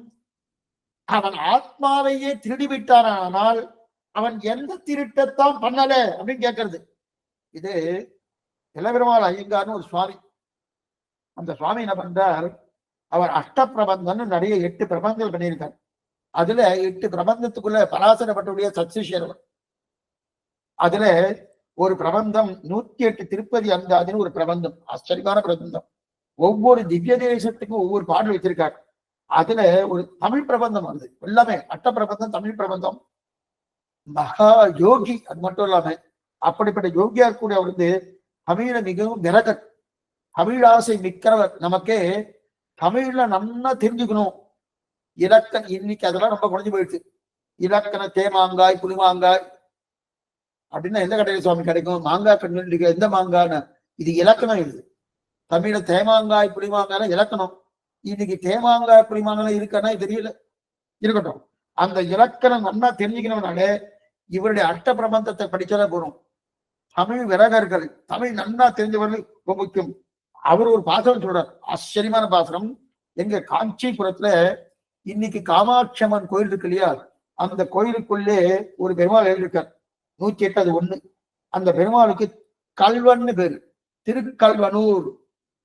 அவன் ஆத்மாவையே திருடி விட்டானால் அவன் எந்த திருட்டத்தான் பண்ணல அப்படின்னு கேட்கறது. இது இளவெருமாள் ஐயங்கார்னு ஒரு சுவாமி. அந்த சுவாமி என்ன பண்றார், அவர் அஷ்ட பிரபந்தம்னு நிறைய 8 பிரபந்தங்கள் பண்ணியிருக்கார். அதுல 8 பிரபந்தத்துக்குள்ள பராசரப்பட்டுடைய சத்சிஷியர். அதுல ஒரு பிரபந்தம் 108 திருப்பதி அந்தாதின்னு ஒரு பிரபந்தம், ஆச்சரியமான பிரபந்தம். ஒவ்வொரு திவ்ய தேசத்துக்கும் ஒவ்வொரு பாடல் வச்சிருக்காரு. அதுல ஒரு தமிழ் பிரபந்தம் வருது. எல்லாமே அட்ட பிரபந்தம், தமிழ் பிரபந்தம். மகா யோகி. அது மட்டும் இல்லாம அப்படிப்பட்ட யோகியா இருக்கக்கூடிய அவர் வந்து தமிழ மிகவும் விரகர், தமிழாசை மிக்கிறவர். நமக்கே தமிழ்ல நல்லா தெரிஞ்சுக்கணும். இலக்கணம் இன்னைக்கு அதெல்லாம் ரொம்ப குறைஞ்சு போயிடுச்சு. இலக்கண தேமாங்காய் புளிமாங்காய் அப்படின்னா எந்த கடையில் சுவாமி கிடைக்கும்? மாங்காய் கண்ணு எந்த மாங்கான்னு இது இலக்கணம். இது தமிழ தேமாங்காய் புளிமாங்காய் இலக்கணம். இன்னைக்கு தேமாங்காய் புளிமாங்காய் இருக்கானா தெரியல. இருக்கட்டும், அந்த இலக்கணம் நல்லா தெரிஞ்சுக்கணும்னாலே இவருடைய அஷ்ட பிரபந்தத்தை படிச்சாலே போறோம். தமிழ் விரகர்கள், தமிழ் நன்னா தெரிஞ்சவர்கள் ரொம்ப முக்கியம். அவர் ஒரு பாசனம் சொல்றார், ஆச்சரியமான பாசனம். எங்க காஞ்சிபுரத்துல இன்னைக்கு காமாட்சி அம்மன் கோயில் இருக்கு இல்லையா, அந்த கோயிலுக்குள்ளே ஒரு பெருமாள் எழுதியிருக்கார். 108 அது 1. அந்த பெருமாளுக்கு கல்வன்னு பேரு, திருக்கல்வனூர்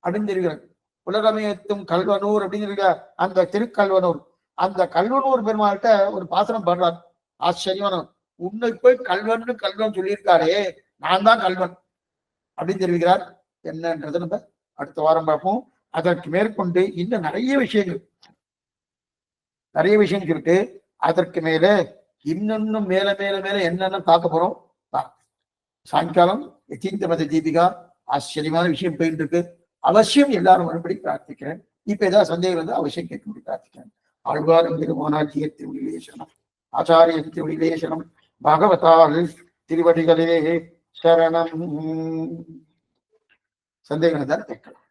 அப்படின்னு தெரிகிறார். உலகமேத்தும் கல்வனூர் அப்படின்னு இருக்க அந்த திருக்கல்வனூர். அந்த கல்வனூர் பெருமாள்கிட்ட ஒரு பாசனம் பண்றார், ஆச்சரியமான. உன்னை போய் கல்வன்னு கல்வன் சொல்லியிருக்காரே, நான் தான் கல்வன் அப்படின்னு தெரிவிக்கிறார். என்னன்றதை நம்ம அடுத்த வாரம் பார்ப்போம். அதற்கு மேற்கொண்டு இன்னும் நிறைய விஷயங்கள் இருக்கு. அதற்கு மேல இன்னொன்னும் மேல மேல மேல என்னென்ன பார்க்க போறோம். சாயங்காலம் யதீந்திரமத தீபிகா ஆச்சரியமான விஷயம் போயிட்டு இருக்கு. அவசியம் எல்லாரும் மறுபடி பிரார்த்திக்கிறேன். இப்ப ஏதாவது சந்தேகம் வந்து அவசியம் கேட்கும்படி பிரார்த்திக்கிறேன். ஆழ்வாரும் திருமோனாட்சிய திருவிலேசனம், ஆச்சாரிய திருவிலேசனம், பகவதால் திருவடிகளே சரணம். சந்தேகம் தான் கேட்கலாம்.